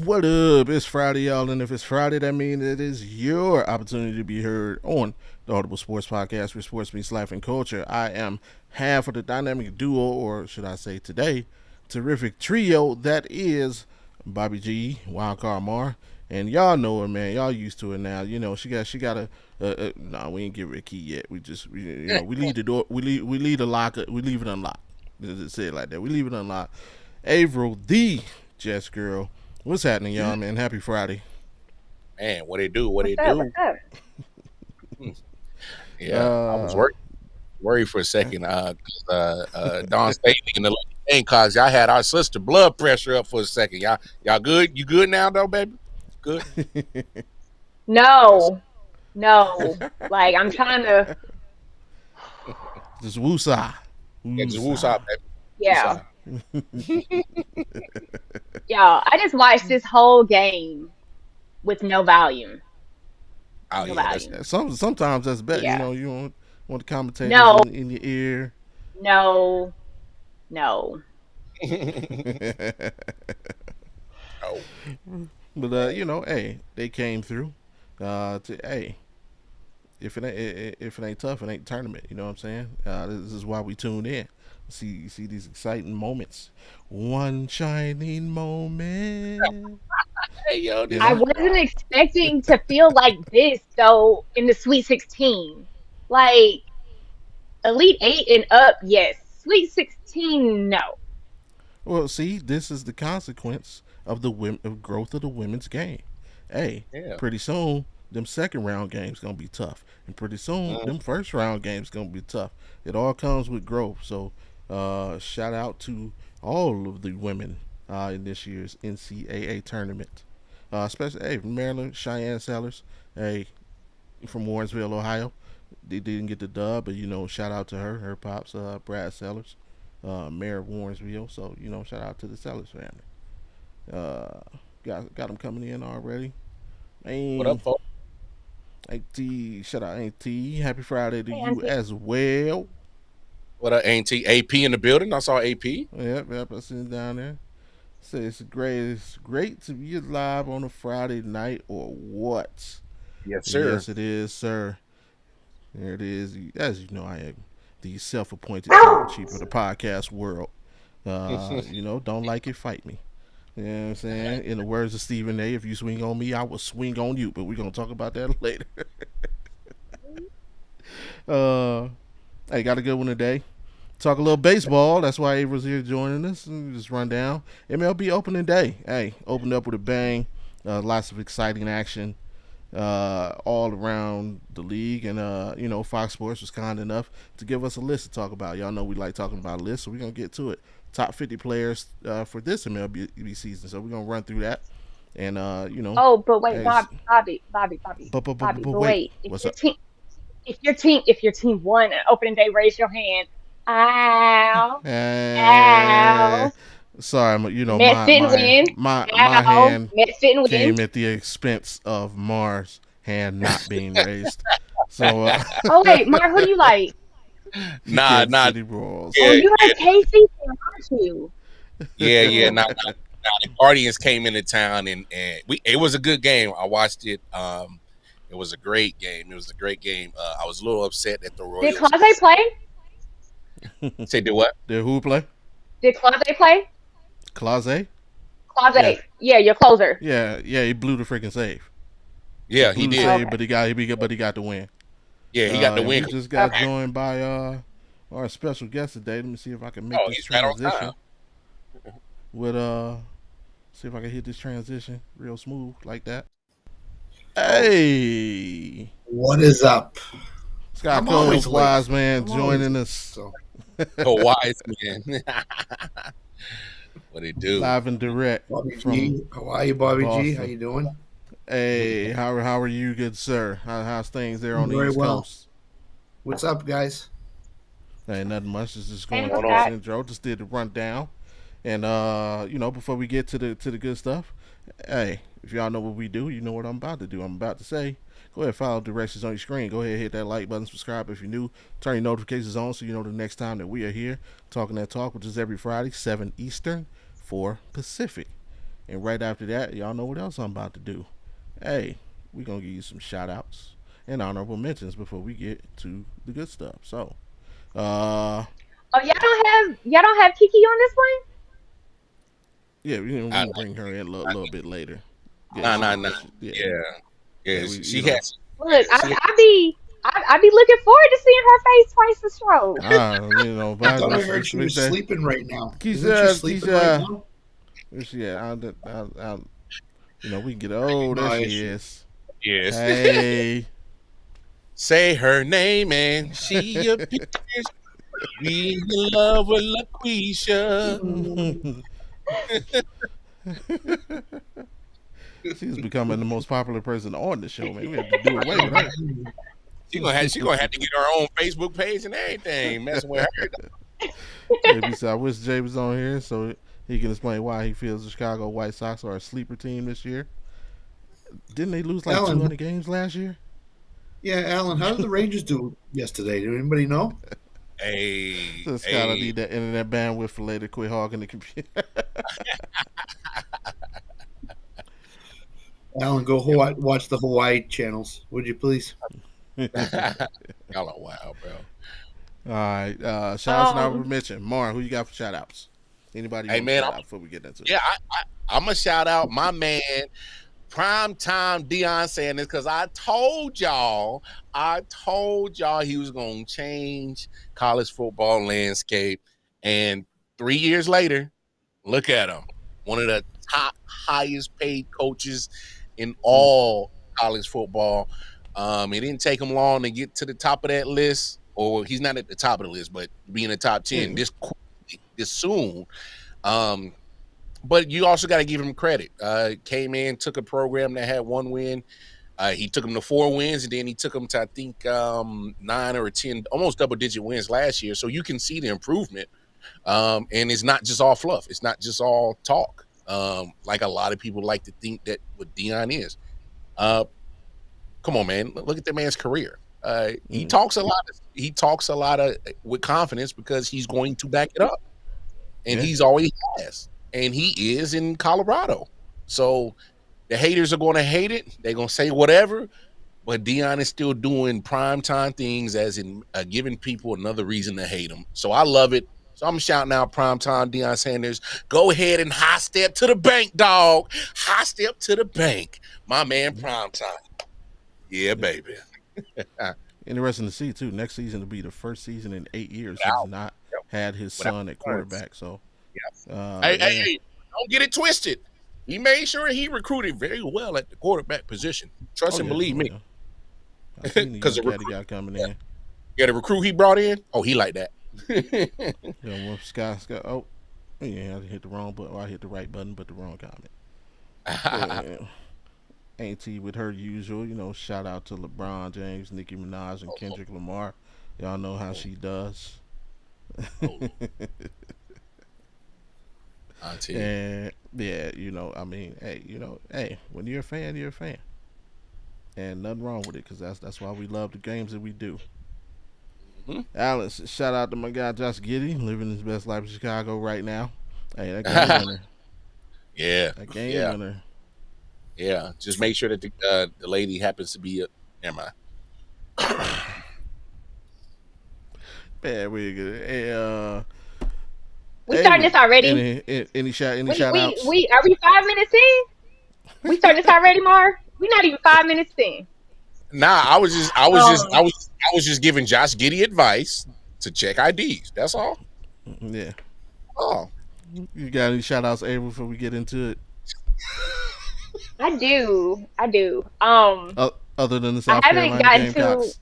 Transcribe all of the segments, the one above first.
What up? It's Friday, y'all, and if it's Friday, that means it is your opportunity to be heard on the Audible Sports Podcast, where sports meets life and culture. I am half of the dynamic duo, or should I say today, terrific trio that is Bobby G, Wildcard Mar, and y'all know her, man. Y'all used to it now. You know, she got a. No, we ain't give her a key yet. We leave the door. We leave the locker. We leave it unlocked. Just say it like that. We leave it unlocked. Avril, the JetsGurl. What's happening, y'all, man? Happy Friday. Man, what they do? What What's they up? do? What's up? Yeah, I was worried for a second. Don Staley in the lane cause y'all had our sister blood pressure up for a second. Y'all good? You good now, though, baby? Good. Yes. No, no. Like I'm trying to. Just woosah. Yeah, just woosah, baby. Yeah, Woosah. yeah. I just watched this whole game with no volume. Oh No yeah, that's volume. Sometimes that's better. You Yeah. know, you want the commentators No, in your ear. no, no. oh, But hey, they came through. Hey, if it ain't tough, it ain't tournament. You know what I'm saying? This is why we tuned in. See these exciting moments. One shining moment. hey yo, You this I know. is wasn't wild. expecting to feel like this though in the Sweet 16. Like Elite Eight and up, yes. Sweet 16, no. Well, see, this is the consequence of of growth of the women's game. Hey, Yeah. pretty soon them second round games gonna be tough, and pretty soon Mm. them first round games gonna be tough. It all comes with growth. So, shout out to all of the women in this year's NCAA tournament, especially hey from Maryland, Cheyenne Sellers, hey from Warrensville, Ohio. They didn't get the dub, but shout out to her pops, Brad Sellers, mayor of Warrensville. So shout out to the Sellers family. Uh, got them coming in already. What up, Man, folks? AT, shout out AT. Happy Friday to Hey, you Auntie. as well. What up, Auntie? AP in the building. I saw AP. Yep, I seen it down there. Say it's great to be alive on a Friday night or what? Yes, sir. Yes, it is, sir. There it is. As you know, I am the self-appointed tribal chief of the podcast world. Don't like it, fight me. You know what I'm saying? In the words of Stephen A., if you swing on me, I will swing on you. But we're gonna talk about that later. uh, hey, got a good one today. Talk a little baseball. That's why Avril's here joining us. And just run down MLB opening day. Hey, opened up with a bang. Lots of exciting action all around the league, and Fox Sports was kind enough to give us a list to talk about. Y'all know we like talking about lists, so we're gonna get to it. Top 50 players for this MLB season, so we're gonna run through that. And Oh, but wait, as Bobby. but But wait, wait, what's up? if your team won on opening day, raise your hand. Ow, Uh, ow. sorry, Mets my didn't my win. my Ow, hand Mets didn't win. came at the expense of Mars' hand not being raised. So Oh wait, Mar, who do you like? the Nah, Kansas nah. City Royals. Oh, Yeah, you yeah, like Casey, aren't you? yeah. Nah, the Guardians came into town and it was a good game. I watched it. It was a great game. It was a great game. I was a little upset that the Did Royals Clave play? say did what? Did who play? Did Clave play? Claze? Yeah, Clave, yeah, your closer. yeah. He blew the freaking save. He Yeah, he blew the did. save, Okay. but he got the win. Yeah, he got the And win. we just got Okay. joined by our special guest today. Let me see if I can make Oh, this he's right on time. transition with see if I can hit this transition real smooth like that. Oh, Hey, What is up? Scott I'm Cobe, always late. wise man, I'm always joining late. us So a wise man. What it do? live and direct Bobby from G, how are you, Bobby G? How Boston. you doing? Hey, how are you, good sir? How's things there on Doing the very East well. Coast? What's up, guys? Ain't nothing much. It's just Hey, going What's through going this on? Scott. intro. Just did the rundown, and before we get to the good stuff, hey, if y'all know what we do, you know what I'm about to do. I'm about to say, go ahead, follow the directions on your screen. Go ahead, hit that like button, subscribe if you're new, turn your notifications on so you know the next time that we are here talking that talk, which is every Friday, 7 Eastern, 4 Pacific. And right after that, y'all know what else I'm about to do. Hey, we gonna give you some shout outs and honorable mentions before we get to the good stuff. So, uh, Oh, y'all don't have Kiki on this one? yeah, we I can bring her in a little bit later. Yeah, Nah, nah, nah. yeah, Yeah, yeah. yeah. We, She has. Look, She I be looking forward to seeing her face twice a show. I thought I we heard she was sleeping right now. Isn't she Keisha, sleeping right Keisha, now? where she at? We can get. Oh, there No she issue. is. yes. Hey. Say her name and she appears. We in love with LaQuisha. She's becoming the most popular person on the show, man. We have to do away with her. She gonna have to get her own Facebook page and everything. Messing with her. Maybe so. I wish Jay was on here so he can explain why he feels the Chicago White Sox are a sleeper team this year. Didn't they lose like Alan, 200 games last year? yeah, Alan, how did the Rangers do yesterday? Did anybody know? Hey, So Scott, I need that internet bandwidth for later. Quit hogging the computer. Alan, go watch the Hawaii channels, would you please? y'all are wild, bro. All right. Shout outs and honorable Um, mention. Mar, who you got for shout outs? Anybody Hey want to man, shout out before we get into it? yeah, I'm gonna shout out my man, primetime Deion Sanders, because I told y'all he was gonna change college football landscape, and 3 years later, look at him, one of the top highest paid coaches in all college football. It didn't take him long to get to the top of that list, or he's not at the top of the list, but be in the top 10 this soon. But you also got to give him credit. Came in, took a program that had 1 win. He took them to 4 wins, and then he took them to, I think, 9 or 10, almost double-digit wins last year. So you can see the improvement. And it's not just all fluff. It's not just all talk, like a lot of people like to think that what Deion is. Come on, man. Look at that man's career. He talks a lot. He talks a lot with confidence because he's going to back it up, and he's always has. And he is in Colorado. So the haters are going to hate it. They're going to say whatever. But Deion is still doing primetime things, as in giving people another reason to hate him. So I love it. So I'm shouting out primetime Deion Sanders. Go ahead and high step to the bank, dog. High step to the bank. My man, primetime. Yeah, baby. Interesting to see, too. Next season will be the first season in 8 years he's not had his son at quarterback. So, hey, don't get it twisted. He made sure he recruited very well at the quarterback position. Trust and believe me. Because the caddy got coming in. Yeah, the recruit he brought in, he like that. Scott. Oh, yeah, I hit the wrong button. I hit the right button, but the wrong comment. Ain't he with her usual, shout out to LeBron James, Nicki Minaj, and Kendrick Lamar. Y'all know how she does. And yeah, hey, when you're a fan, you're a fan, and nothing wrong with it, because that's why we love the games that we do. Alex, shout out to my guy Josh Giddey, living his best life in Chicago right now. Hey, that game winner. Yeah, that game winner. Yeah, just make sure that the lady happens to be never mind. Yeah, we're good. Hey, we starting this already? Any shout outs? We are we 5 minutes in? We starting this already, Mar? We're not even 5 minutes in. Nah, I was just giving Josh Giddey advice to check IDs. That's all. Yeah. Oh. You got any shout outs, Avril, before we get into it? I do. Other than the South Carolina Gamecocks.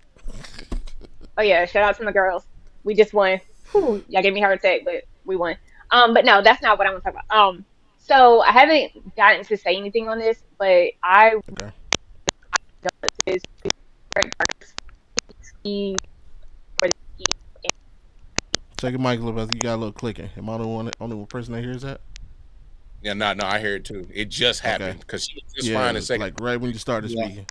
Oh yeah, shout out to my girls. We just won. Whew, y'all gave me a heart attack, but we won. But no, that's not what I want to talk about. So I haven't gotten to say anything on this, but I Take a mic a little bit. You got a little clicking. Am I the only person that hears that? Yeah, no, I hear it too. It just happened because she was just fine a second. Like right when you started speaking.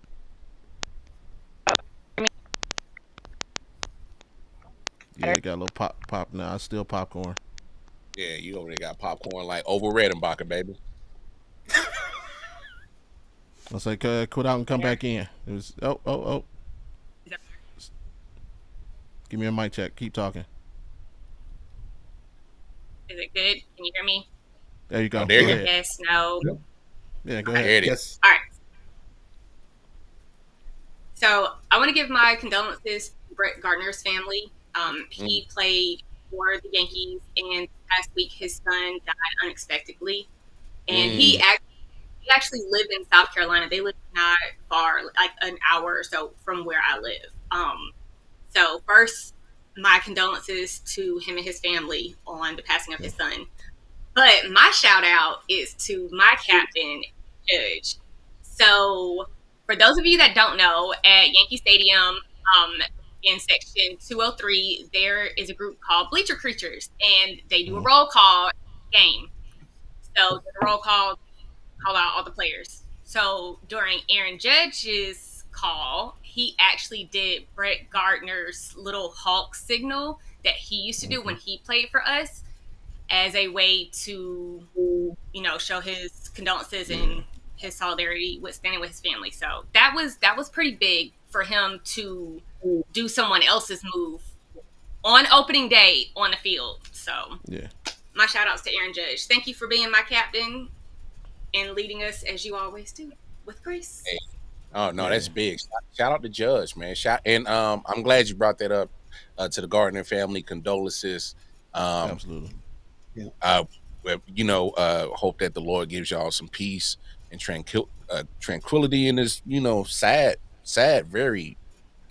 Yeah, it got a little pop now. It's still popcorn. Yeah, you over there got popcorn like over Redenbacher, baby. Let's say quit out and come back in. It was oh. Is that- Give me a mic check. Keep talking. is it good? Can you hear me? There you go. Oh, there Go you ahead. Yes, no. Yeah, go There ahead. it is. Yes. All right. So I want to give my condolences to Brett Gardner's family. He played for the Yankees, and last week his son died unexpectedly. And he actually lived in South Carolina. They live not far, like an hour or so from where I live. So first, my condolences to him and his family on the passing of his son. But my shout out is to my captain, Judge. So for those of you that don't know, at Yankee Stadium, in section 203, there is a group called Bleacher Creatures, and they do a roll call game. So the roll call out all the players. So during Aaron Judge's call, he actually did Brett Gardner's little Hulk signal that he used to do when he played for us as a way to, show his condolences and his solidarity with standing with his family. So that was pretty big for him to do someone else's move on opening day on the field. So Yeah. my shout outs to Aaron Judge. Thank you for being my captain and leading us as you always do with grace. Hey. Oh no, that's big. Shout out to Judge, man. I'm glad you brought that up to the Gardner family. Condolences. Absolutely. Hope that the Lord gives y'all some peace and tranquility in this, sad, very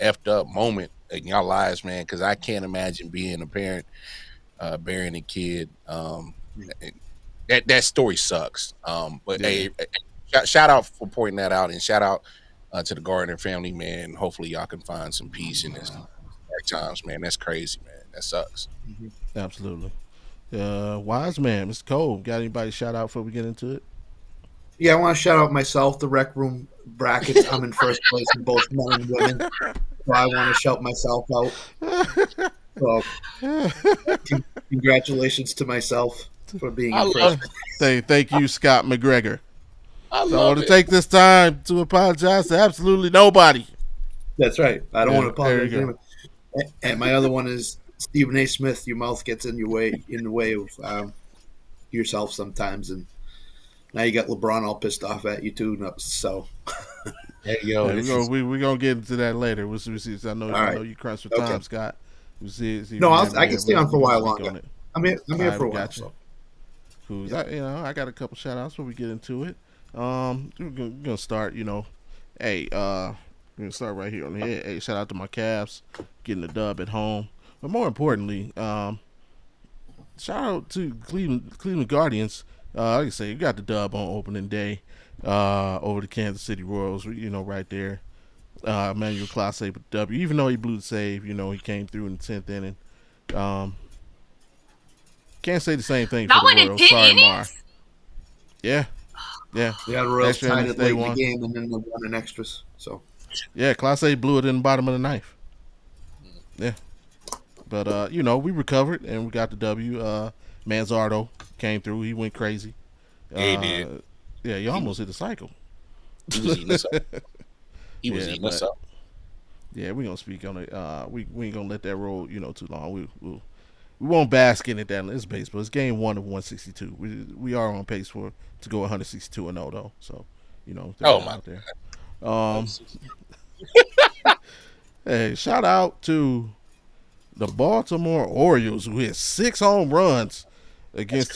effed up moment in y'all lives, man. Because I can't imagine being a parent, burying a kid. That story sucks. But hey, shout out for pointing that out, and shout out to the Gardner family, man. Hopefully y'all can find some peace in this dark times, man. That's crazy, man. That sucks. Absolutely. Wise man, Mr. Cobe, got anybody shout out before we get into it? Yeah, I want to shout out myself, the Rec Room brackets. I'm in first place in both men and women. So I want to shout myself out. So congratulations to myself for being in first place. Thank you, Scott McGregor. I So I want to take this time to apologize to absolutely nobody. That's right. I don't want to apologize. there you To anyone. And my other one is Stephen A. Smith. Your mouth gets in the way of yourself sometimes, and now you got LeBron all pissed off at you too. So we're gonna get into that later. We'll see. I know you crunch for time, Scott. We'll see no, I can stay on for a while longer. I'm here for a while. So. Cool. Yeah. I got a couple shout outs before we get into it. We're gonna start. Hey, we're gonna start right here on the head. Hey, shout out to my Cavs getting the dub at home. But more importantly, shout out to Cleveland Guardians. Like I say, you got the dub on opening day over the Kansas City Royals. Right there. Emmanuel Clase with the W. Even though he blew the save, he came through in the 10th inning. Can't say the same thing for the Royals. Sorry, Mar. Yeah. The Royals tied it late in the game, and then they won in extras. So yeah, Clase blew it in the bottom of the ninth. Yeah. But, we recovered, and we got the W. Manzardo came through. He went crazy. He did. Yeah, he almost hit the cycle. He was eating us up. Eating us up. Yeah, we're going to speak on it. We ain't going to let that roll, too long. We won't bask in it that it's baseball. It's game 1 of 162. We are on pace to go 162-0, though. So, out there. Hey, shout out to the Baltimore Orioles, who hit 6 home runs against.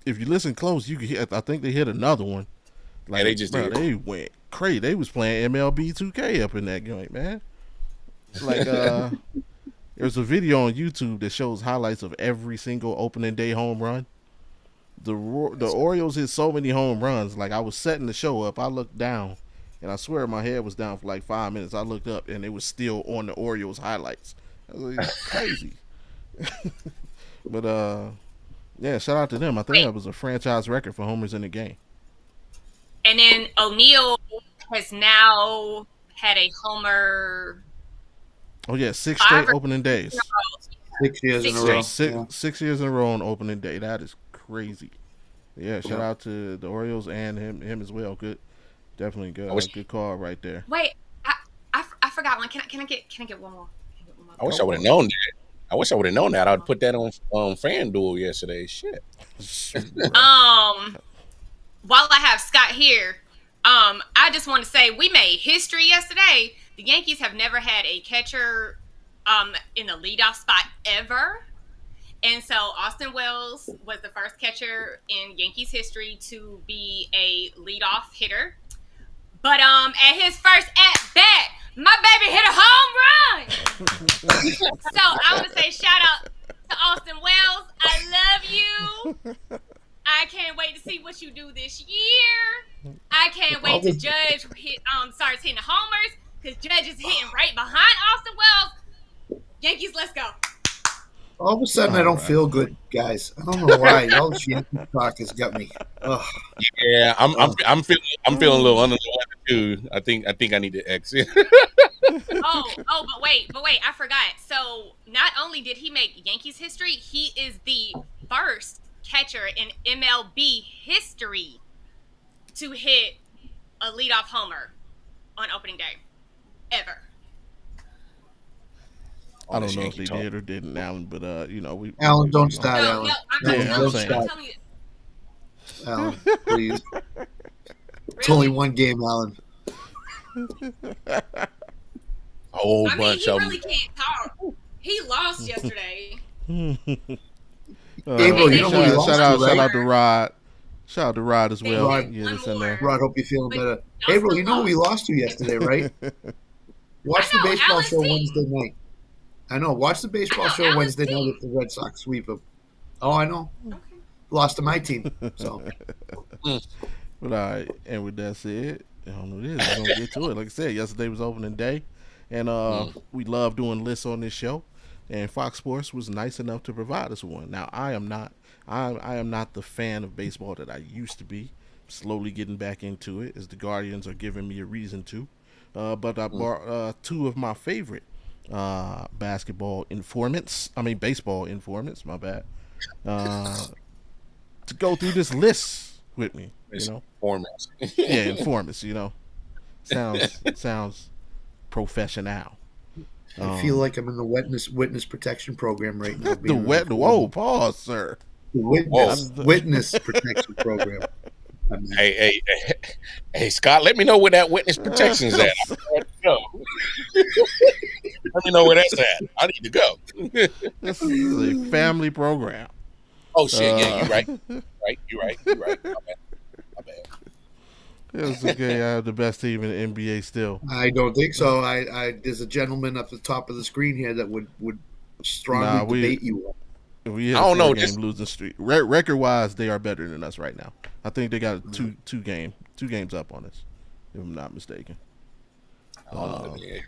If you listen close, you can hear. I think they hit another one. They just did. They went crazy. They was playing MLB 2K up in that joint, man. There's a video on YouTube that shows highlights of every single opening day home run. The Orioles hit so many home runs. Like, I was setting the show up, I looked down, and I swear my head was down for like 5 minutes. I looked up, and it was still on the Orioles highlights. I was like, crazy. But shout out to them. I think that was a franchise record for homers in the game. And then O'Neal has now had a homer. Oh yeah, 6 straight opening days. 6 years in a row. 6 years in a row on opening day. That is crazy. Yeah, shout out to the Orioles and him as well. Good Definitely I wish, good call right there. Wait, I forgot one. Can I get one more? I wish I would have known that. I wish I would have known that. I'd put that on FanDuel yesterday. Shit. While I have Scott here, I just want to say we made history yesterday. The Yankees have never had a catcher in the leadoff spot ever. And so Austin Wells was the first catcher in Yankees history to be a leadoff hitter. But at his first at bat, my baby hit a home run. So I want to say shout out to Austin Wells. I love you. I can't wait to see what you do this year. I can't wait to Judge starts hitting homers because Judge is hitting right behind Austin Wells. Yankees, let's go. All of a sudden, I don't feel good, guys. I don't know why. All this Yankee talk has got me. Ugh. Yeah, I'm feeling a little under the weather too. I think I need to exit. But wait, I forgot. So not only did he make Yankees history, he is the first catcher in MLB history to hit a leadoff homer on opening day ever. I don't know if they did or didn't, Alan, but Alan, don't start, No, Alan. I'm telling you. Alan, please. It's only one game, Alan. Whole I mean, bunch he of really them. can't talk. He lost yesterday. Gabriel, you know who he lost shout to, right? out to Rod. Shout out to Rod as well. Rod. Yeah, that's in there. Rod, hope you're feeling But better. y'all Gabriel, still you know who we lost to yesterday, right? Watch the I know, baseball Alan's show team. Wednesday night. I know. Watch the baseball show Alan's Wednesday night team. if the Red Sox sweep them. Oh, I know. Okay. Lost to my team. So But all right, and with that said, I don't know what it is. We're gonna get to it. Like I said, yesterday was opening day, and we love doing lists on this show. And Fox Sports was nice enough to provide us one. Now I am not the fan of baseball that I used to be. Slowly getting back into it as the Guardians are giving me a reason to. But I brought two of my favorite baseball informants. My bad. To go through this list with me. Informants. Yeah, informants. Sounds professional. I feel like I'm in the witness protection program right now. Whoa, pause, sir. The witness protection program. Hey, Scott, let me know where that witness protection is at. Let me know where that's at. I need to go. This is a family program. Oh shit, yeah, you're right. You're right. My bad. It's okay. I have the best team in the NBA still. I don't think so. There's a gentleman up the top of the screen here that would strongly debate you. We I don't know. Game losing streak. Record wise, they are better than us right now. I think they got two games up on us, if I'm not mistaken. Yeah.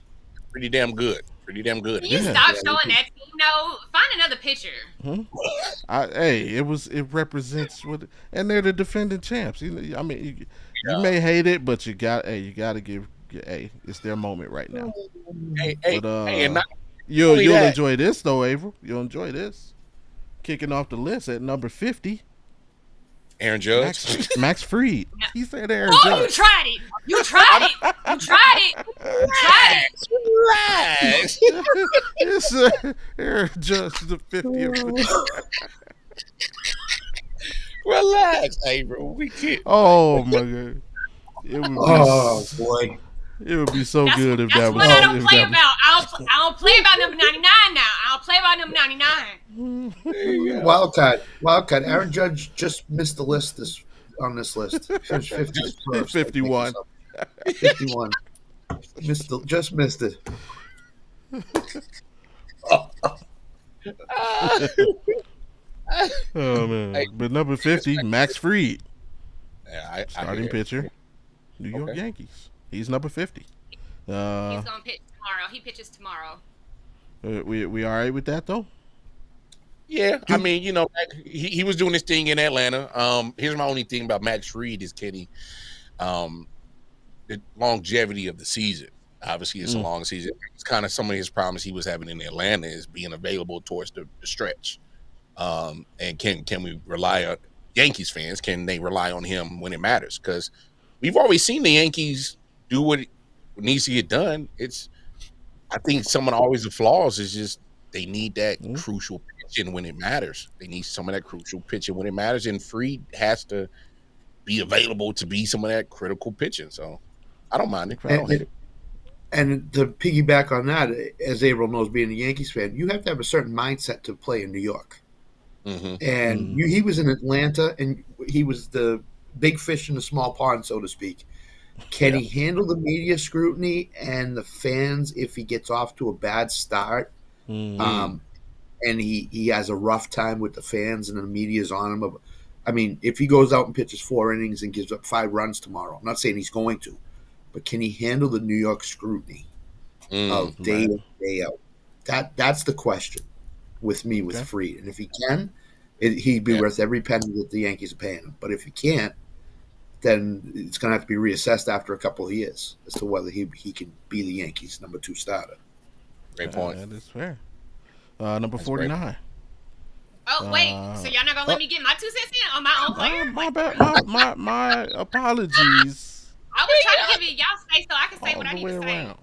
Pretty damn good. Can you stop showing that team though? Find another picture. It represents what, and they're the defending champs. You may hate it, but you gotta give. It's their moment right now. You'll enjoy this though, Avril. You'll enjoy this. Kicking off the list at number 50. Aaron Judge. Max Fried. He said Aaron Judge. You tried it. You tried it. Relax. It's Aaron Judge, the 50th. Relax, Avril. We can't. Oh my god. Boy. It would be so good if that was. That's what I don't play about. I don't play about number 99 now. I'll play about number 99. Wildcat. Aaron Judge just missed the list on this list. Finished 51st. 51. 51. Just missed it. Oh man! But number 50, Max Fried, starting pitcher, New York Yankees. He's number 50. He's gonna pitch tomorrow. He pitches tomorrow. We all right with that though? Yeah, I mean, he was doing his thing in Atlanta. Here's my only thing about Max Fried is, Kenny, the longevity of the season. Obviously, it's a long season. It's kind of some of his problems he was having in Atlanta is being available towards the stretch. And can we rely on Yankees fans? Can they rely on him when it matters? Because we've always seen the Yankees do what needs to get done. I think some of the flaws is just they need that crucial pitching when it matters. They need some of that crucial pitching when it matters, and Fried has to be available to be some of that critical pitching. So I don't mind it. I don't hate it. And to piggyback on that, as Avril knows, being a Yankees fan, you have to have a certain mindset to play in New York. Mm-hmm. And he was in Atlanta, and he was the big fish in the small pond, so to speak. Can he handle the media scrutiny and the fans if he gets off to a bad start? And he has a rough time with the fans and the media's on him. I mean, if he goes out and pitches 4 innings and gives up 5 runs tomorrow, I'm not saying he's going to, but can he handle the New York scrutiny of day in, day out? That's the question with me with Fried. And if he can, he'd be worth every penny that the Yankees are paying him. But if he can't, then it's going to have to be reassessed after a couple of years as to whether he can be the Yankees' number 2 starter. Great point. That is fair. Number 49. Oh, wait. So y'all not going to let me get my 2 cents in on my own player? My bad. My apologies. I was trying to give it y'all say so I can say what I need to say.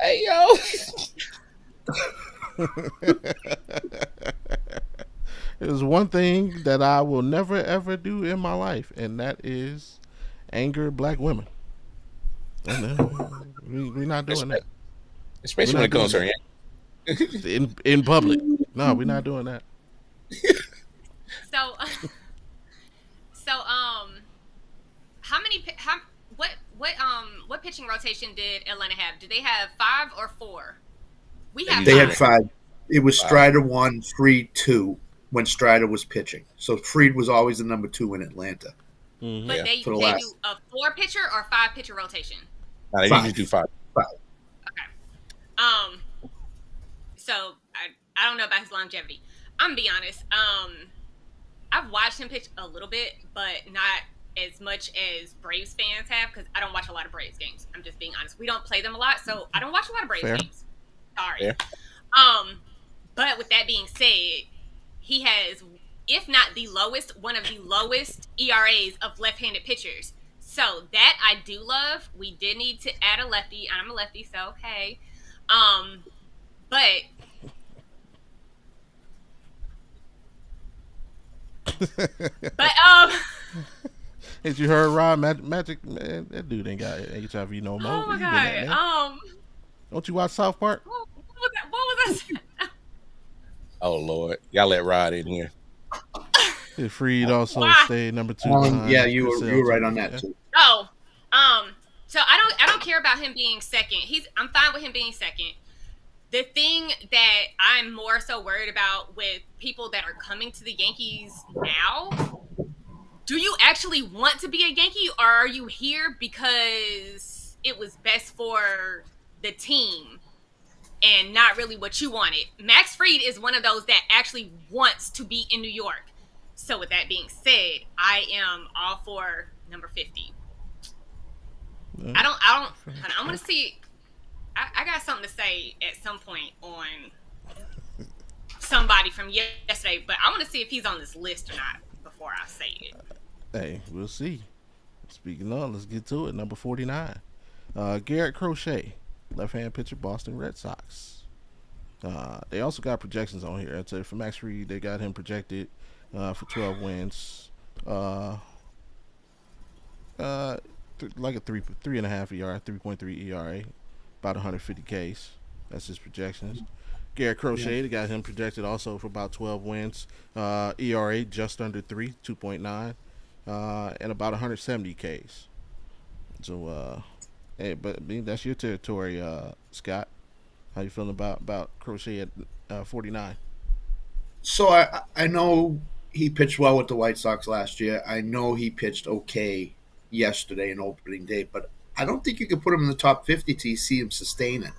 Hey, yo. There's one thing that I will never ever do in my life, and that is anger black women. We're not doing that. Especially when it comes to in public. No, we're not doing that. So, what pitching rotation did Atlanta have? Did they have 5 or 4? They had 5. It was Strider 1, Fried 2 when Strider was pitching. So Fried was always the number 2 in Atlanta. Mm-hmm. But they do a 4 pitcher or 5 pitcher rotation. No, they usually do 5. Okay. So I don't know about his longevity. I'm gonna be honest. I've watched him pitch a little bit, but not as much as Braves fans have because I don't watch a lot of Braves games. I'm just being honest. We don't play them a lot, so I don't watch a lot of Braves games. Sorry. Fair. But with that being said, he has, if not the lowest, one of the lowest ERAs of left-handed pitchers. So that I do love. We did need to add a lefty. I'm a lefty, so hey. But As you heard, Rob, Magic, man, that dude ain't got HIV no more. Oh my god. Don't you watch South Park? What was that? Oh Lord, y'all let Rod in here. Fried also stayed number 2. Yeah, you were right on that too. Oh, so I don't care about him being second. I'm fine with him being second. The thing that I'm more so worried about with people that are coming to the Yankees now, do you actually want to be a Yankee, or are you here because it was best for the team and not really what you wanted? Max Fried is one of those that actually wants to be in New York. So with that being said, I am all for number 50. I want to see. I got something to say at some point on somebody from yesterday, but I want to see if he's on this list or not before I say it. Hey, we'll see. Speaking of, let's get to it. Number 49. Garrett Crochet, left-hand pitcher, Boston Red Sox. They also got projections on here. I'd say for Max Fried, they got him projected for 12 wins. Like a 3.5 ERA, 3.3 ERA, about 150 Ks. That's his projections. Garrett Crochet, they got him projected also for about 12 wins. ERA just under 3, 2.9, and about 170 Ks. So, hey, but I mean, that's your territory, Scott. How you feeling about Crochet at 49? So I know he pitched well with the White Sox last year. I know he pitched okay yesterday in opening day, but I don't think you could put him in the top 50 till you see him sustain it.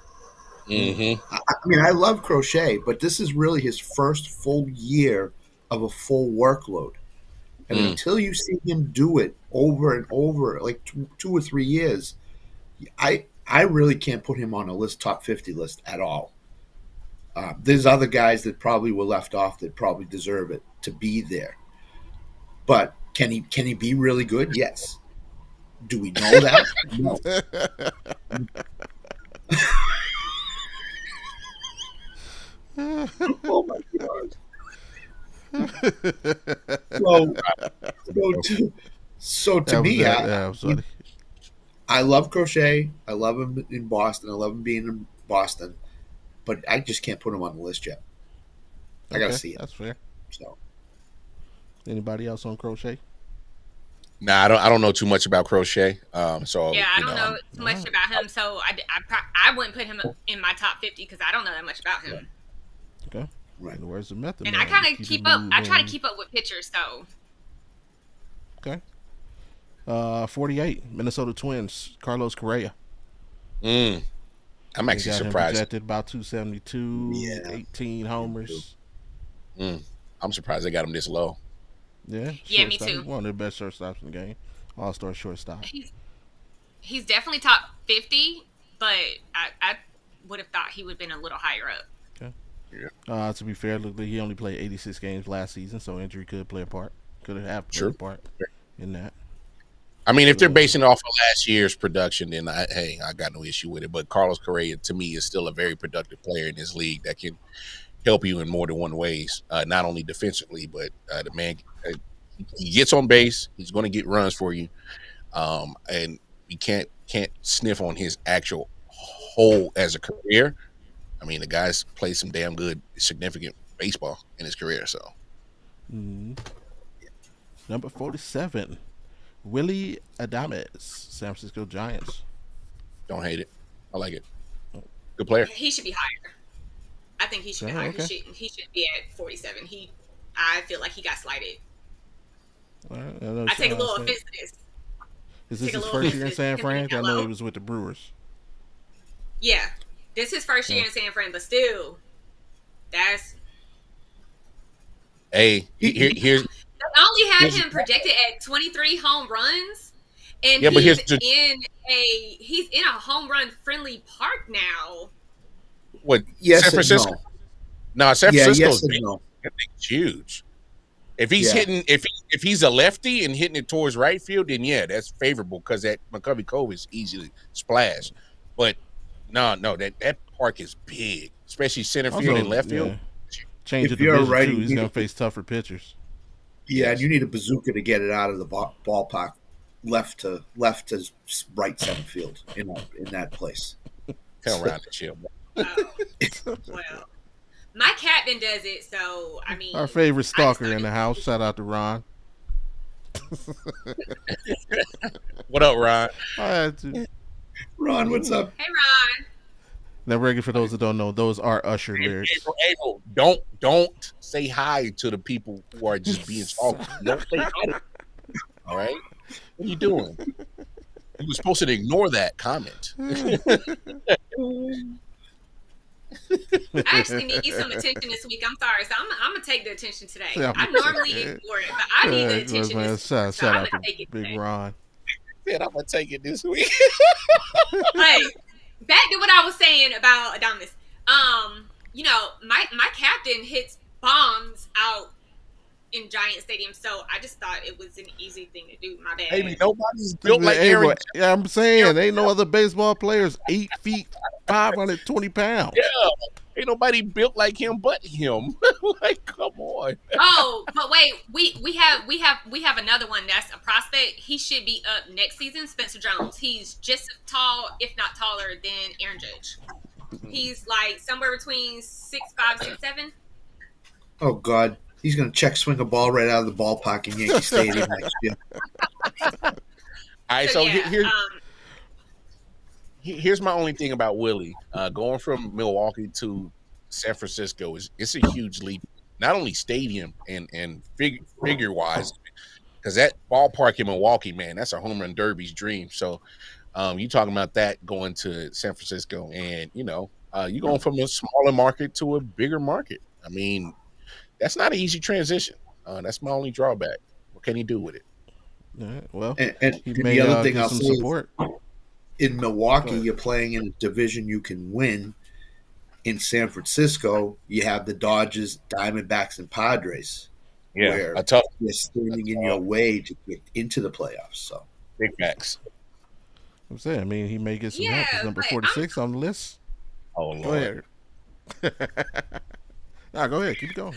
Mm-hmm. I mean, I love Crochet, but this is really his first full year of a full workload. And until you see him do it over and over, like 2 or 3 years, I really can't put him on a top 50 list at all. There's other guys that probably were left off that probably deserve it to be there. But can he be really good? Yes. Do we know that? No. Oh my god. So to me, I'm sorry. I love Crochet. I love him in Boston. I love him being in Boston. But I just can't put him on the list yet. I gotta see it. That's fair. So Anybody else on Crochet? Nah, I don't know too much about Crochet. So Yeah, I you don't know, know too much about him, so I wouldn't put him in my top 50 because I don't know that much about him. Okay. right. Where's the method? And man? I kind of keep up. I try to moving. keep up with pitchers, so Okay. 48 Minnesota Twins. Carlos Correa. I'm They actually got him surprised. projected about 272, Yeah. 18 homers. I'm surprised they got him this low. Yeah. Yeah, me shortstop. too. One of the best shortstops in the game. All-star shortstop. he's definitely top 50, but I would have thought he would have been a little higher up. To be fair, look, he only played 86 games last season, so injury could play a part. Could have played Sure. a part in that. I mean, if they're basing it off of last year's production, then I got no issue with it. But Carlos Correa, to me, is still a very productive player in this league that can help you in more than one ways. Not only defensively, but the man, he gets on base. He's going to get runs for you, and you can't sniff on his actual whole as a career. I mean, the guy's played some damn good, significant baseball in his career. So, Number 47, Willie Adames, San Francisco Giants. don't hate it. I like it. Good player. He should be higher. I think he should be Oh, higher. okay. He should be at 47. I feel like he got slighted. I take a little offense to this. Is this take a his little first year in offense San to Fran? him I know low. he was with the Brewers. Yeah, this is his first year in San Fran, but still, that's Hey, here's they only had him projected at 23 home runs, and Yeah, but he's here's the- he's in a home run friendly park now. what Yes San and Francisco. no. No, San Yeah, Francisco's yes and big. no. That thing's huge. If he's Yeah. hitting, if he's a lefty and hitting it towards right field, then yeah, that's favorable because that McCovey Cove is easily splash. But no, that park is big, especially center field and left field. Change If of you're division righty, too. He's you gonna need- face tougher pitchers. Yeah, and you need a bazooka to get it out of the ballpark, left to right center field in that place. Come around and chill. Well, my captain does it, so I mean, Our favorite I stalker just in the house. Shout out to Ron. What up, Ron? I had to. Ron, what's up? Hey, Ron. Now, regular for those that don't know, those are Usher lyrics. April, don't say hi to the people who are just being stalked. Don't say hi. All right, what are you doing? You were supposed to ignore that comment. I actually need some attention this week. I'm sorry, so I'm gonna take the attention today. Yeah, I normally ignore it, but I need the Look, attention man, this week. shout So I'm out gonna to take it Big today. Ron. Said I'm gonna take it this week. Like, back to what I was saying about Adames. My captain hits bombs out in Giant Stadium, so I just thought it was an easy thing to do. My bad. Maybe nobody's built like Hey, Aaron. boy, yeah, I'm saying, ain't no other baseball players 8 feet, 520 pounds. Yeah, ain't nobody built like him but him. Like, come on. Oh, but wait, we have another one that's a prospect. He should be up next season. Spencer Jones. He's just as tall, if not taller, than Aaron Judge. He's like somewhere between 6'5", 6'7". Oh God, he's gonna check swing a ball right out of the ballpark in Yankee Stadium next year. All right, so here's my only thing about Willie. Going from Milwaukee to San Francisco it's a huge leap. Not only stadium and figure wise, because that ballpark in Milwaukee, man, that's a home run derby's dream. So you talking about that going to San Francisco, and you going from a smaller market to a bigger market. I mean, that's not an easy transition. That's my only drawback. What can he do with it? Yeah, well, And he the may other thing get I'll some say is, support. in Milwaukee, you're playing in a division you can win. In San Francisco, you have the Dodgers, Diamondbacks, and Padres. Yeah, where a tough. they're standing in your way to get into the playoffs. So Big facts. I'm saying, I mean, he may get some help. He's Yeah, number but 46 on the list. Oh Go Lord. ahead. Nah, go ahead. Keep it going.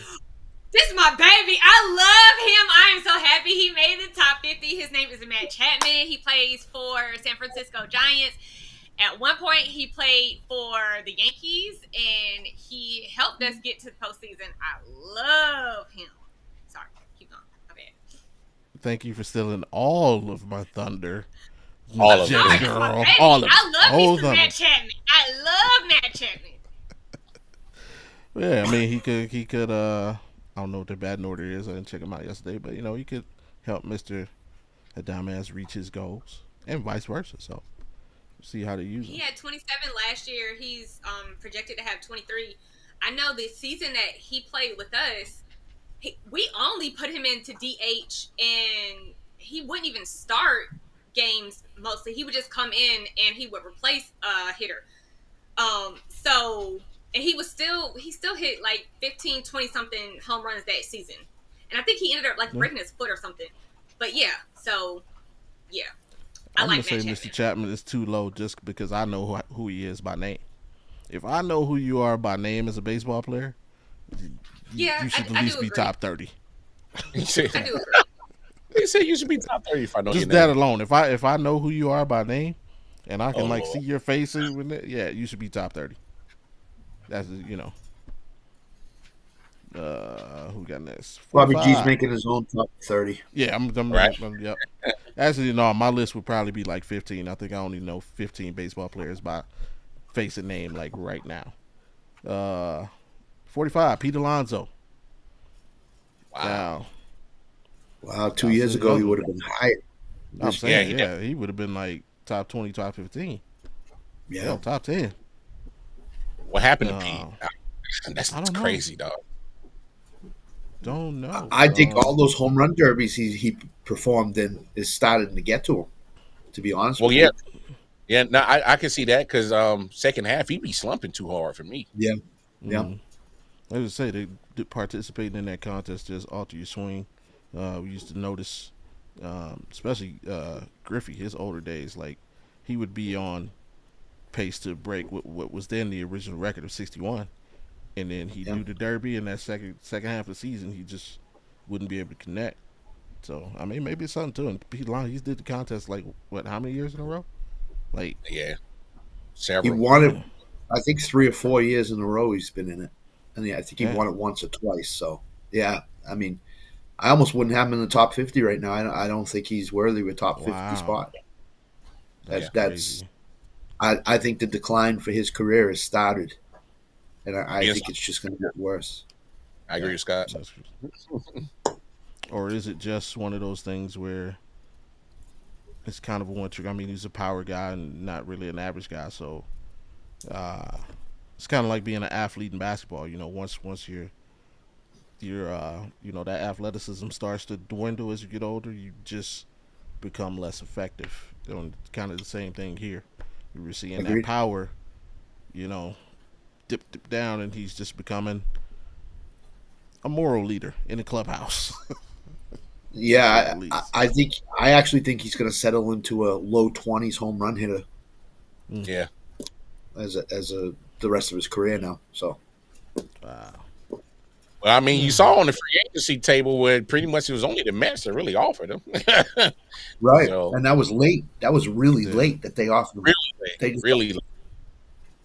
this is my baby. I love him. I am so happy he made the top 50. His name is Matt Chapman. He plays for San Francisco Giants. At one point, he played for the Yankees, and he helped us get to the postseason. I love him. Sorry, keep going. My bad. Thank you for stealing all of my thunder. All of it. Jets Sorry, this is my girl. baby. All of it. I love Whole me some thunder. Matt Chapman. I love Matt Chapman. Yeah, I mean, he could. I don't know what their batting order is. I didn't check him out yesterday, but he could help Mister Adamas reach his goals, and vice versa. So, see how they use him. He had 27 last year. He's projected to have 23. I know the season that he played with us, we only put him into DH, and he wouldn't even start games mostly. He would just come in and he would replace a hitter. And he still hit like 15, 20 something home runs that season. And I think he ended up like breaking his foot or something. But yeah, so yeah. I'm like gonna say Matt Mr. Chapman is too low just because I know who he is by name. If I know who you are by name as a baseball player, you should at least be top 30. He said, I do agree. he said you should be top 30 if I know Just your that name. alone. If I know who you are by name, and I can Lord. see your face, you should be top 30. That's who got next? Bobby 45. G's making his own top 30. Yeah, I'm Right. yep. Actually, no, my list would probably be like 15. I think I only know 15 baseball players by face and name like right now. 45, Pete Alonso. Wow. Wow, 2 years ago he would have been higher. I'm saying, Yeah, he would have been like top 20, top 15. Yeah. Top 10. What happened to Pete? That's I don't know. crazy, dog. Don't know. I think all those home run derbies he performed in is starting to get to him, to be honest Well, with yeah. you. Yeah, no, I can see that because second half he'd be slumping too hard for me. Yeah. As I say, they participating in that contest just alter your swing. We used to notice, especially Griffey, his older days, like he would be on pace to break what was then the original record of 61, and then he'd do the derby, and that second half of the season he just wouldn't be able to connect. So I mean, maybe it's something to him. Pete Alonso, he did the contest like how many years in a row? Like Yeah, He several. won it, I think 3 or 4 years in a row he's been in it. And yeah, I think he Yeah. won it once or twice. So, yeah, I mean, I almost wouldn't have him in the top 50 right now. I don't think he's worthy of a top 50 Wow. spot. That's crazy. I think the decline for his career has started. And I Yes. think it's just going to get worse. I agree with Scott. Or is it just one of those things where it's kind of a one trick? I mean, he's a power guy and not really an average guy, so it's kind of like being an athlete in basketball. Once you're that athleticism starts to dwindle as you get older, you just become less effective. Kind of the same thing here. We were seeing Agreed. that power, dip down, and he's just becoming a moral leader in the clubhouse. Yeah, At least. I actually think he's going to settle into a low 20s home run hitter Yeah. as the rest of his career now. So, Wow. Well, I mean, you saw on the free agency table where pretty much it was only the Mets that really offered him. right. So- And that was late. That was really Yeah. late that they offered him. They just- really.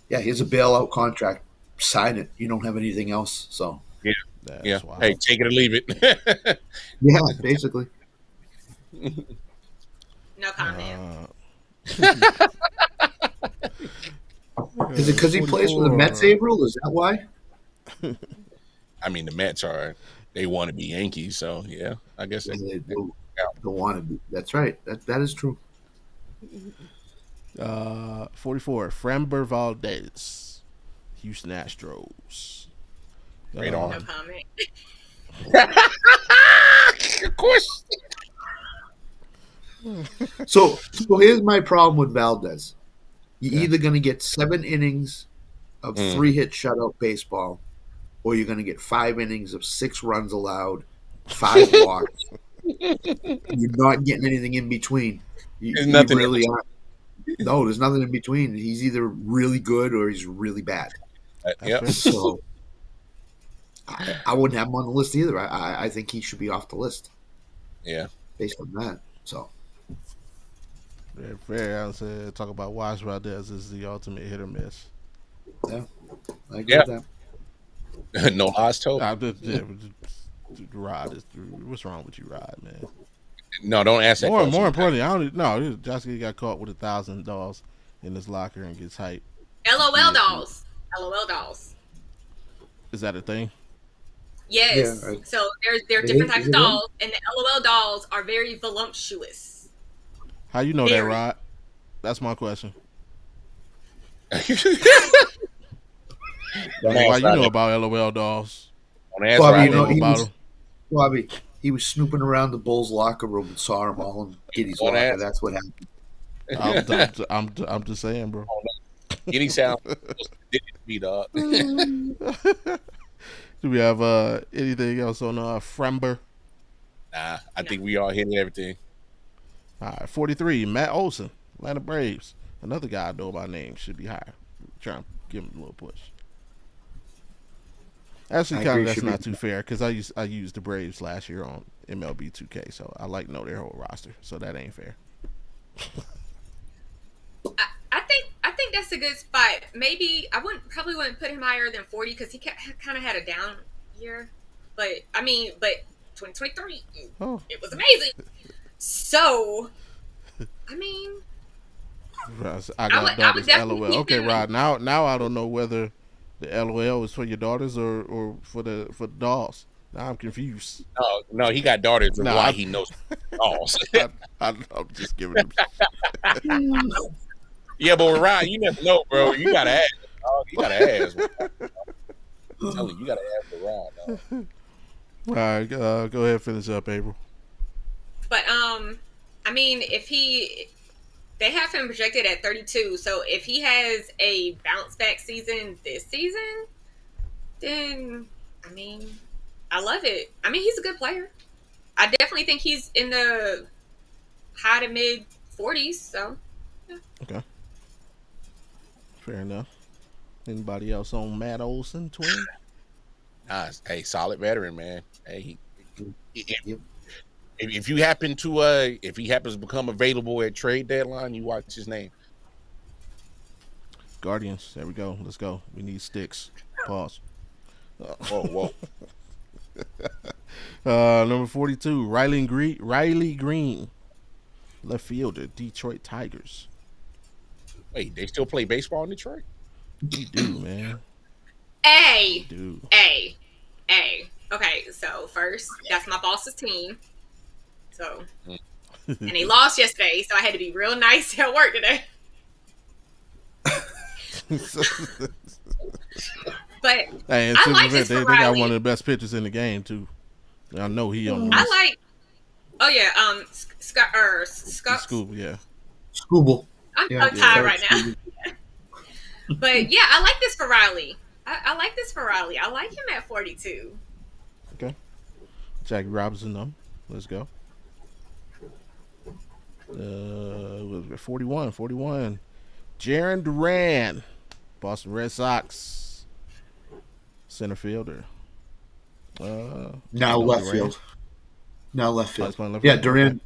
Yeah, here's a bailout contract. Sign it. You don't have anything else. So, That's Yeah. wild. Hey, take it or leave it. yeah, basically. No comment. Is it because he plays for the Mets, Avril? Is that why? I mean, the Mets they want to be Yankees, so yeah, I guess They don't want to be. That's right. That is true. 44, Framber Valdez, Houston Astros. Great No arm. comment. Of course. So here's my problem with Valdez. You're either going to get 7 innings of 3-hit shutout baseball, or you're going to get 5 innings of 6 runs allowed, 5 walks. You're not getting anything in between. There's You nothing really aren't. No, there's nothing in between. He's either really good or he's really bad. That's Yep. fair. So I wouldn't have him on the list either. I think he should be off the list Yeah. based on that. So Very fair. I said, talk about Wash Valdez is the ultimate hit or miss. yeah, I agree Yeah. with that. No lies told. Rod is. What's wrong with you, Rod, man? No, don't ask that More question. importantly, I don't. No, Josh got caught with $1,000 in his locker and gets hyped. LOL dolls. LOL dolls. Is that a thing? Yes. Yeah, right. So there are It different is- types is of it dolls, and the LOL dolls are very voluptuous. How you know that, Very. Rod? That's my question. Don't Why ask you Rod know that. about LOL dolls? Don't ask Bobby, Rod you know, that. he about was, him. Bobby, he was snooping around the Bulls locker room and saw them all in Giddy's Don't locker. ask. That's what happened. I'm just saying, bro. Giddy sound beat up. Do we have anything else on Frember? Nah, I think we all hit everything. All right, 43, Matt Olson, Atlanta Braves. Another guy I know by name should be higher. Trying to give him a little push. Actually, I kind agree, of that's should not be- too fair because I used the Braves last year on MLB 2K, so I like know their whole roster. So that ain't fair. I think that's a good spot. Maybe I probably wouldn't put him higher than 40 because he kind of had a down year. But 2023, Oh, it was amazing. So, I mean, I I got would- I would daughters. definitely LOL. keep Okay, him. Rod. Now I don't know whether the LOL is for your daughters or for the dolls. Now I'm confused. No, he got daughters. That's No, why I- he knows dolls. I'm just giving him. Yeah, but with Ryan, you never know, bro. You gotta ask. Dog. You gotta ask. I'm telling you gotta ask for Ryan. Dog. All right, go ahead, finish up, April. but I mean, they have him projected at 32. So if he has a bounce back season this season, then I mean, I love it. I mean, he's a good player. I definitely think he's in the high to mid 40s. So Okay, fair enough. Anybody else on Matt Olson, twin? Nah, hey, solid veteran, man. Hey, Yep. if you happen to if he happens to become available at trade deadline, you watch his name. Guardians. There we go. Let's go. We need sticks. Pause. Whoa. Number 42, Riley Green, left fielder, Detroit Tigers. Wait, they still play baseball in Detroit? You do, man. A. Do. Okay, so first, that's my boss's team. So, and they lost yesterday, so I had to be real nice at work today. But Hey, and I to like be fair, this they for got Riley. one of the best pitchers in the game too. I know he on the I list. like. Oh yeah, Scott. Scoop, yeah. Scooble. I'm Yeah, tired right now. Scooble. But yeah, I like this for Riley. I like this for Riley. I like him at 42. Okay. Jackie Robinson, though. Let's go. Was it 41? Jaron Duran, Boston Red Sox, center fielder. Now left Duran. field. Now left Oh, field. he's playing left Yeah, field.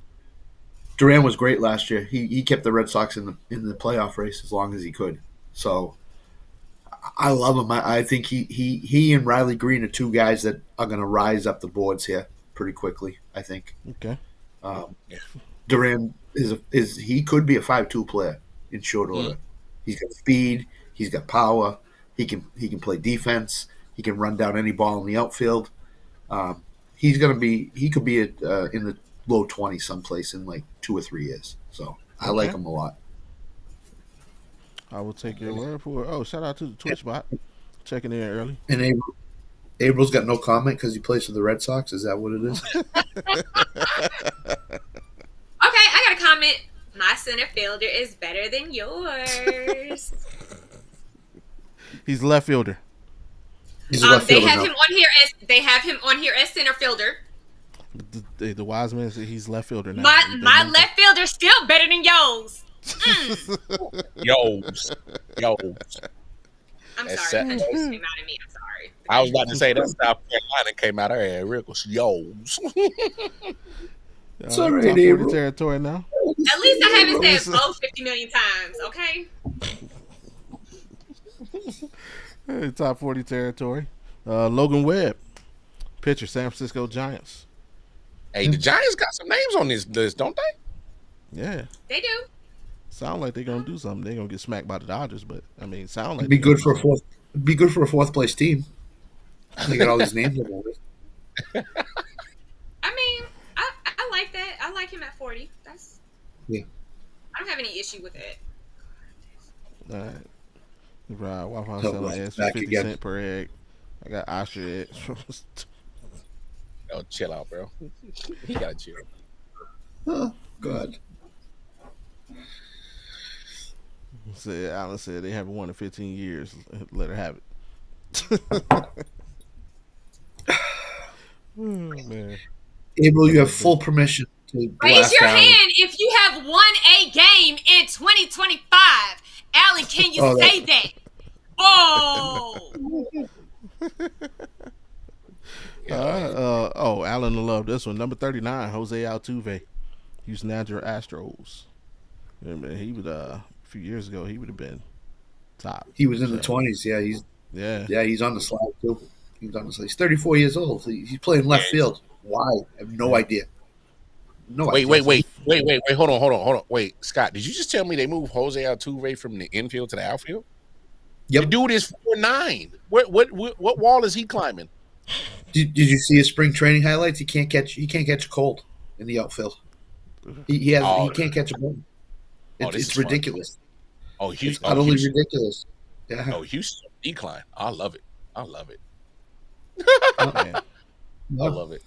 Duran was great last year. He kept the Red Sox in the playoff race as long as he could. So I love him. I think he and Riley Green are two guys that are going to rise up the boards here pretty quickly. I think. Okay. Duran is he could be a 5-2 player in short order. He's got speed. He's got power. He can play defense. He can run down any ball in the outfield. He could be in the low 20s someplace in like 2 or 3 years. So I like him a lot. I will take your word for it. Oh, shout out to the Twitch bot. Checking in early. And April's got no comment because he plays for the Red Sox. Is that what it is? Okay, I got a comment. My center fielder is better than yours. He's a left fielder. He's a left They fielder have now. him on here as center fielder. The wise man said he's left fielder now. My left fielder's still better than yours. Yo's. I'm That's sorry, sad. country just came out of me. I'm sorry. I was about to say that South Carolina came out of her real quick. Yo's. It's all right, top 40 Avril. territory now. At least I haven't said both 50 million times, okay? Hey, top 40 territory. Logan Webb, pitcher, San Francisco Giants. Hey, the Giants got some names on this list, don't they? Yeah, They do. sound like they're gonna do something. They're gonna get smacked by the Dodgers, but I mean, sound like It'd be good for a fourth. Be good for a fourth place team. They got all these names on it. I mean, I like that. I like him at 40. That's Yeah. I don't have any issue with it. All right. Right, Waffle House Oh, selling right, eggs for back 50 again. cents per egg. I got ostrich eggs. Oh, chill out, bro. He got to chill. Oh, God. Alan said they haven't won in 15 years. Let her have it. Oh, man. Avril, you have full permission to Raise blast your Alan. hand if you have won a game in 2025. Alan, can you Oh, say that? Oh, Alan will love this one. Number 39, Jose Altuve, Houston Astros. Yeah, man, he would a few years ago he would have been top. He was in the 20s. Yeah, he's on the slide too. He's on the slide. He's 34 years old. He's playing left field. Why? I have no idea. No idea. Wait. Hold on. Wait, Scott, did you just tell me they moved Jose Altuve from the infield to the outfield? Yep. The dude is 4'9". What wall is he climbing? Did you see his spring training highlights? He can't catch a cold in the outfield. He can't catch a ball. It's ridiculous. It's utterly ridiculous. Yeah. Oh, Houston decline. I love it. Oh, man. I love it.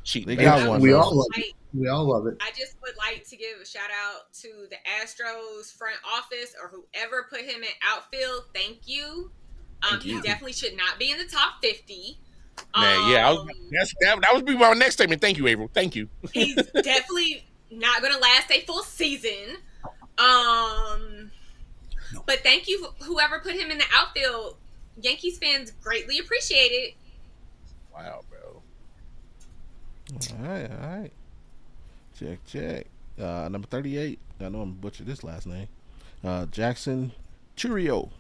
Cheat. They got one. We all love it. We all love it. I just would like to give a shout out to the Astros front office or whoever put him in outfield. Thank you. Thank you. He definitely should not be in the top 50. Man, yeah, that would be my next statement. Thank you, Avril. Thank you. He's definitely not going to last a full season. But thank you, whoever put him in the outfield. Yankees fans greatly appreciate it. Wow, bro. All right. Check. Number 38. I know I'm butchered this last name. Jackson Chourio.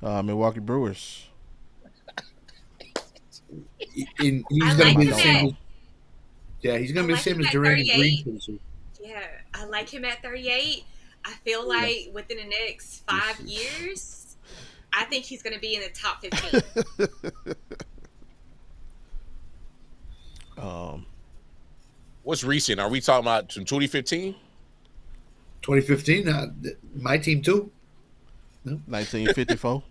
Milwaukee Brewers. He's going to be the same. He's going to be the same as Durant and Green. Yeah, I like him at 38. I feel like within the next 5 years, I think he's going to be in the top 15. What's recent? Are we talking about from 2015? 2015, my team too. No? 1954.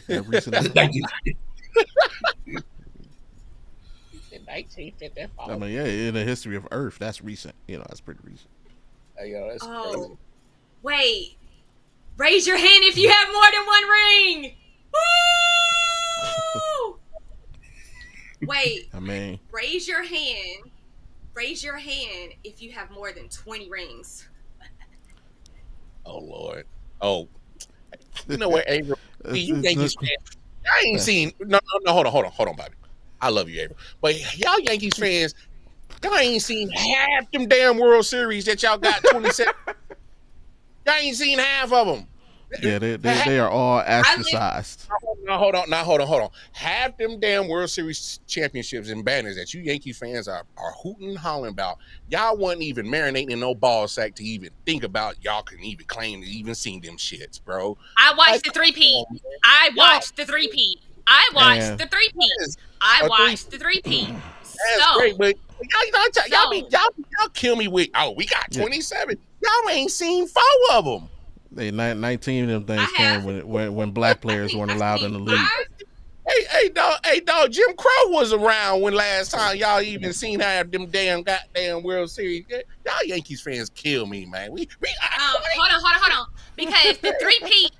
Recent. 1954. I mean, yeah, in the history of Earth, that's recent. That's pretty recent. That's crazy. Wait. Raise your hand if you have more than one ring. Woo! Wait. I mean, raise your hand if you have more than 20 rings. Oh, Lord. Oh. You know what, Avril? You Yankees fans, I ain't seen... No, hold on, Bobby. I love you, Avril. But y'all Yankees fans, y'all ain't seen half them damn World Series that y'all got 27. Y'all ain't seen half of them. Yeah, they are all ostracized. Now, hold on. Half them damn World Series championships and banners that you Yankees fans are hooting and hollering about, y'all wasn't even marinating in no ball sack to even think about y'all can even claim to even seen them shits, bro. I watched the three-peat. I watched the three-peat. That's great, but y'all kill me with, we got 27. Y'all ain't seen 4 of them. 19 of them things came when black players weren't allowed in the league. Hey, dog. Jim Crow was around when last time y'all even seen half them damn goddamn World Series. Y'all Yankees fans kill me, man. Hold on. Because the three-peat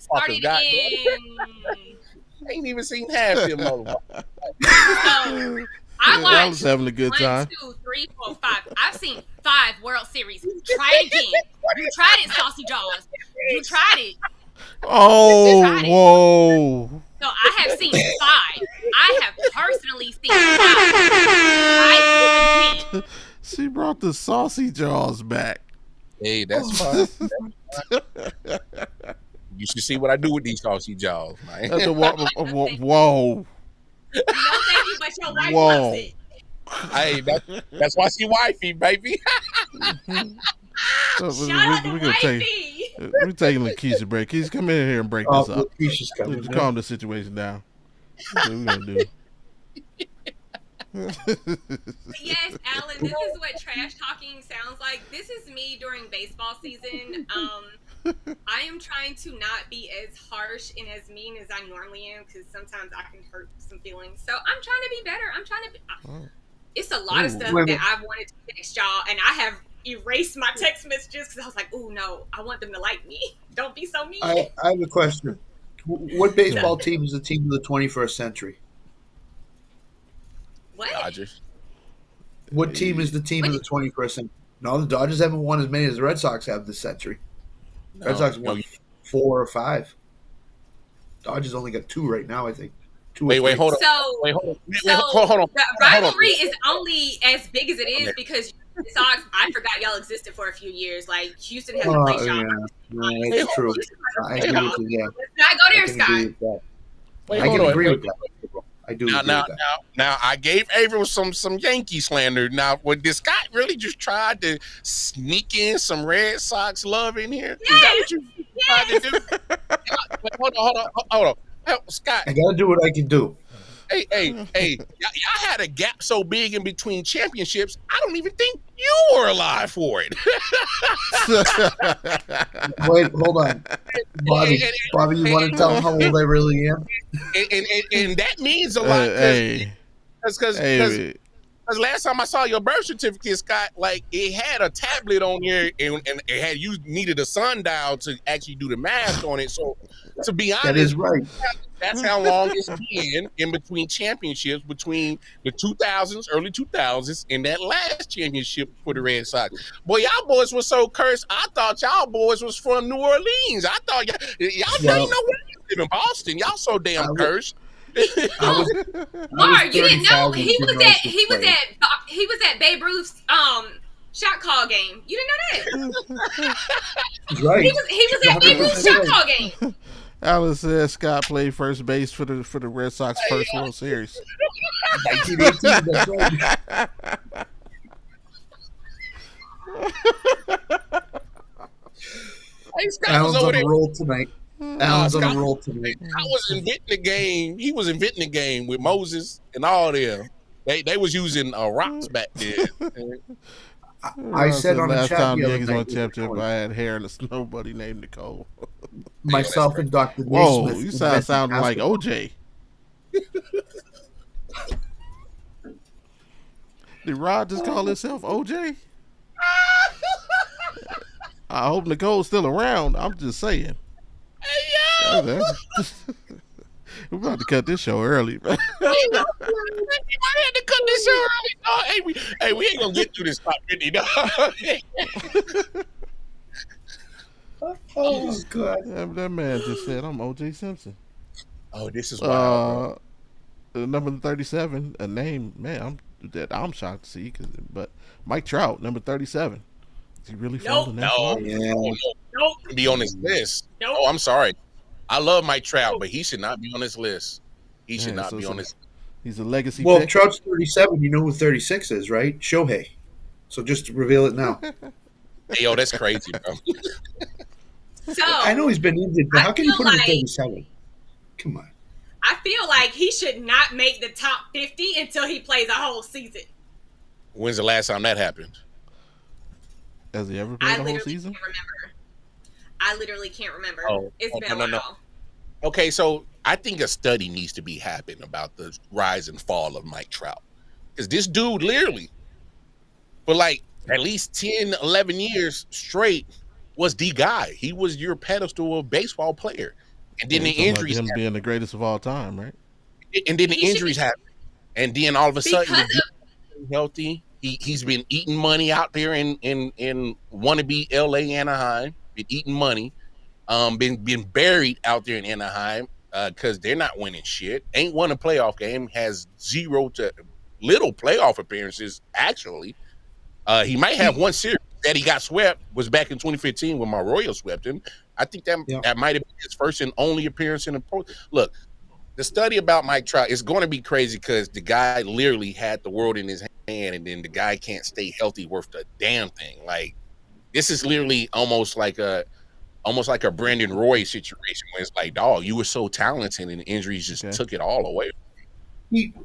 started in ain't even seen half them motherfuckers. So I I was watched having a good 1, time. 2, 3, 4, 5. I've seen 5 World Series. Try it again. You tried it, Saucy Jaws. You tried it. Oh, Tried it. whoa. So I have seen 5. I have personally seen 5. Try it again. She brought the saucy jaws back. Hey, that's fine. You should see what I do with these saucy jaws, man. Whoa. No, thank you, but your wife Whoa. loves it. Hey, that's why she wifey, baby. So, Shout out to we're gonna wifey. we're taking Lakeisha break. Keisha, come in here and break this up. Lakeisha's coming. Just calm the situation down. That's what we're gonna do. Yes, Alan, this is what trash talking sounds like. This is me during baseball season. I am trying to not be as harsh and as mean as I normally am because sometimes I can hurt some feelings. So I'm trying to be better. I'm trying to be. It's a lot of stuff that I've wanted to text y'all, and I have erased my text messages because I was like, "Oh no, I want them to like me. Don't be so mean." I have a question. What baseball team is the team of the 21st century? What? Dodgers. What team is the team of the 21st century? No, the Dodgers haven't won as many as the Red Sox have this century. Red Sox won 4 or 5. Dodgers only got 2 right now, I think. 2 Wait, hold on. So, hold on. The rivalry is only as big as it is because the Sox, I forgot y'all existed for a few years. Like, Houston hasn't played y'all. Yeah, it's true. I agree with you, yeah. Let's not go there, Scott. I can agree with that. I do agree with that. Now, I gave Avril some Yankee slander. Now, did Scott really just tried to sneak in some Red Sox love in here? Yes. Is that what you tried to do? Hold on. Scott. I gotta do what I can do. Hey, y'all had a gap so big in between championships, I don't even think you were alive for it. Wait, hold on. Bobby, you want to tell them how old I really am? And that means a lot because last time I saw your birth certificate, Scott, like it had a tablet on here and it had you needed a sundial to actually do the math on it. So to be honest, that is right. That's how long it's been in between championships, between the 2000s, early 2000s, and that last championship for the Red Sox. Boy, y'all boys were so cursed. I thought y'all boys was from New Orleans. I thought y'all didn't know where you live in Boston. Y'all so damn cursed. Mark, you didn't know he was at Babe Ruth's shot call game. You didn't know that? Right. He was at Babe Ruth's shot call game. Alice says Scott played first base for the Red Sox first World Series. 1918, that's right. Hey, Scott Alan's was over on there. a roll tonight. Alan's on a roll tonight. I was inventing the game. He was inventing the game with Moses and all them. They was using rocks back then. I said on a last chat time the other Yankees won night, championship, I had hair and nobody named Nicole. myself and Dr. Whoa, Naismith you sound like OJ. Did Rod just call himself OJ? I hope Nicole's still around. I'm just saying. Hey, yo! We're about to cut this show early. I had to cut this show early. Hey, we ain't gonna get through this top 50. No. Oh, God. That man just said, I'm OJ Simpson. Oh, this is wild. Number 37, a name, man, I'm shocked to see. But Mike Trout, number 37. Is he really following that? Nope. Be on this list. Nope. Oh, I'm sorry. I love Mike Trout, but he should not be on this list. He should not be on this. He's a legacy Well, pick. Trout's 37. You know who 36 is, right? Shohei. So just reveal it now. Hey, yo, that's crazy, bro. So I know he's been injured, but how can you put him at like 37? Come on. I feel like he should not make the top 50 until he plays a whole season. When's the last time that happened? Has he ever played a whole season? Can't remember. I literally can't remember. It's been a while. No. Okay, so I think a study needs to be happening about the rise and fall of Mike Trout. Because this dude literally, for like at least 10, 11 years straight, was the guy. He was your pedestal baseball player. and Yeah, then the you talking about injuries him happen, being the greatest of all time, right? and then the He should injuries be happen, and then all of a sudden the because dude is healthy. He's been eating money out there in wannabe L.A. Anaheim, been eating money, been buried out there in Anaheim because they're not winning shit. Ain't won a playoff game. Has zero to little playoff appearances. Actually, he might have one series that he got swept. Was back in 2015 when my Royals swept him. I think Yeah. that might have been his first and only appearance in a pro. Look, the study about Mike Trout is going to be crazy because the guy literally had the world in his hand, and then the guy can't stay healthy worth a damn thing. Like this is literally almost like a Brandon Roy situation where it's like, dog, you were so talented and injuries just Okay. took it all away.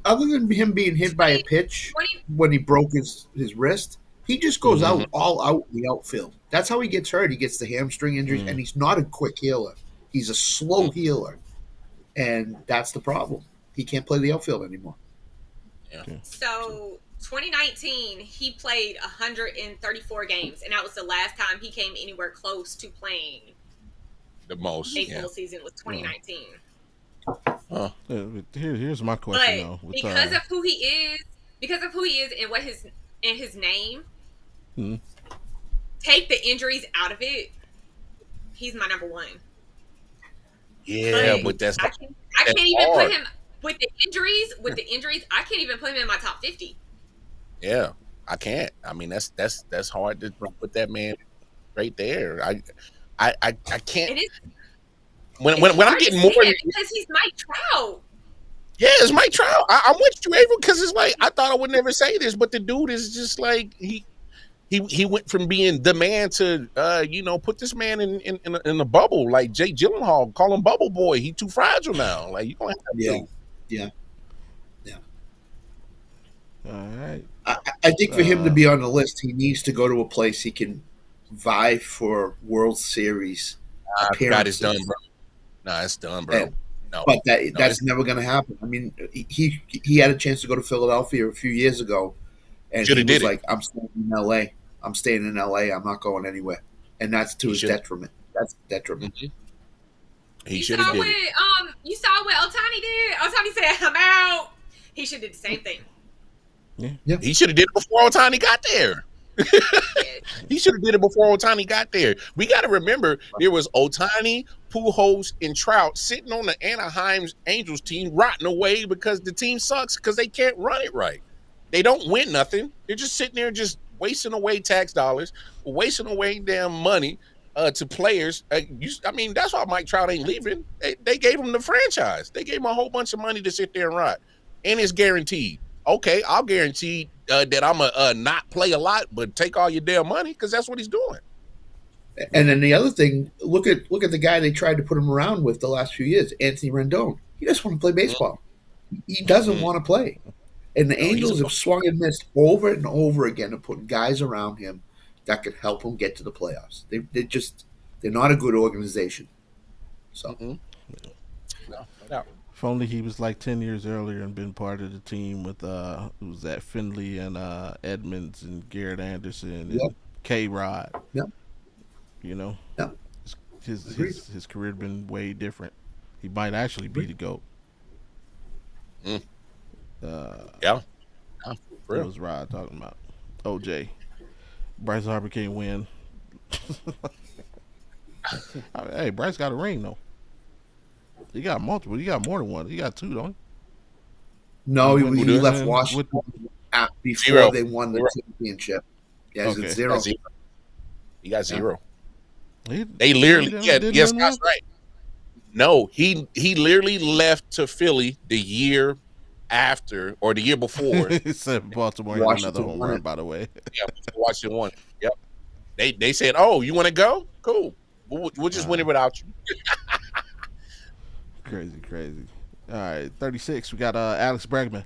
Other than him being hit by a pitch 20, when he broke his wrist, he just goes Mhm. out all out in the outfield. That's how he gets hurt. He gets the hamstring injuries, and he's not a quick healer. He's a slow healer, and that's the problem. He can't play the outfield anymore. so 2019, he played 134 games, and that was the last time he came anywhere close to playing The most. a Yeah. full season was 2019. Here's my question though. But With, because of who he is, and what his name, Mhm. take the injuries out of it, he's my number one. Yeah, but that's I can't even hard. put him with the injuries. With the injuries, I can't even put him in my top 50. Yeah, I can't. I mean, that's hard to put that man right there. I can't. And it's When I'm hard to getting more, say that because he's Mike Trout. yeah, it's Mike Trout. I'm with you, Avril, because it's like I thought I would never say this, but the dude is just like he went from being the man to put this man in a bubble like Jake Gyllenhaal, call him Bubble Boy. He too fragile now. Like you don't have to. Yeah. all right. I think for him to be on the list, he needs to go to a place he can vie for World Series God, it's appearances. done, bro. Nah, it's done, bro. No, But that's never going to happen. I mean, he had a chance to go to Philadelphia a few years ago, and Shoulda he did was it. like, "I'm staying in L.A. I'm staying in L.A. I'm not going anywhere," and that's to He his shoulda. detriment. That's detriment. He You should saw have did what it. you saw what Otani did. Otani said, "I'm out." He should did the same thing. He should have did it before Otani got there. He should have did it before Otani got there. We got to remember there was Otani, Pujols, and Trout sitting on the Anaheim Angels team rotting away because the team sucks because they can't run it right. They don't win nothing. They're just sitting there just wasting away tax dollars, wasting away damn money to players. I mean, that's why Mike Trout ain't leaving. They gave him the franchise. They gave him a whole bunch of money to sit there and rot. And it's guaranteed. Okay, I'll guarantee that I'm a not play a lot, but take all your damn money because that's what he's doing. And then the other thing, look at the guy they tried to put him around with the last few years, Anthony Rendon. He doesn't want to play baseball. He doesn't want to play. And the Angels have swung and missed over and over again and put guys around him that could help him get to the playoffs. They're not a good organization. So No doubt. If only he was like 10 years earlier and been part of the team with who was that, Finley and Edmonds and Garrett Anderson and K-Rod. Yep. You know, Yep. his career had been way different. He might actually be the GOAT. Yeah. What was Rod talking about? OJ. Bryce Harper can't win. Hey, Bryce got a ring though. He got multiple. He got more than one. He got two, don't he? no, he left with- Washington before Zero. they won the championship. Yeah, he's Okay. at zero. He got zero. He They literally, didn't yes, win that's one? right. No, he literally left to Philly the year after or the year before. He said Baltimore had Washington another home won run, it. by the way. Yeah, Washington won. Yep. They said, "Oh, you want to go? Cool. We'll just win it without you." Crazy. All right, 36. We got Alex Bregman,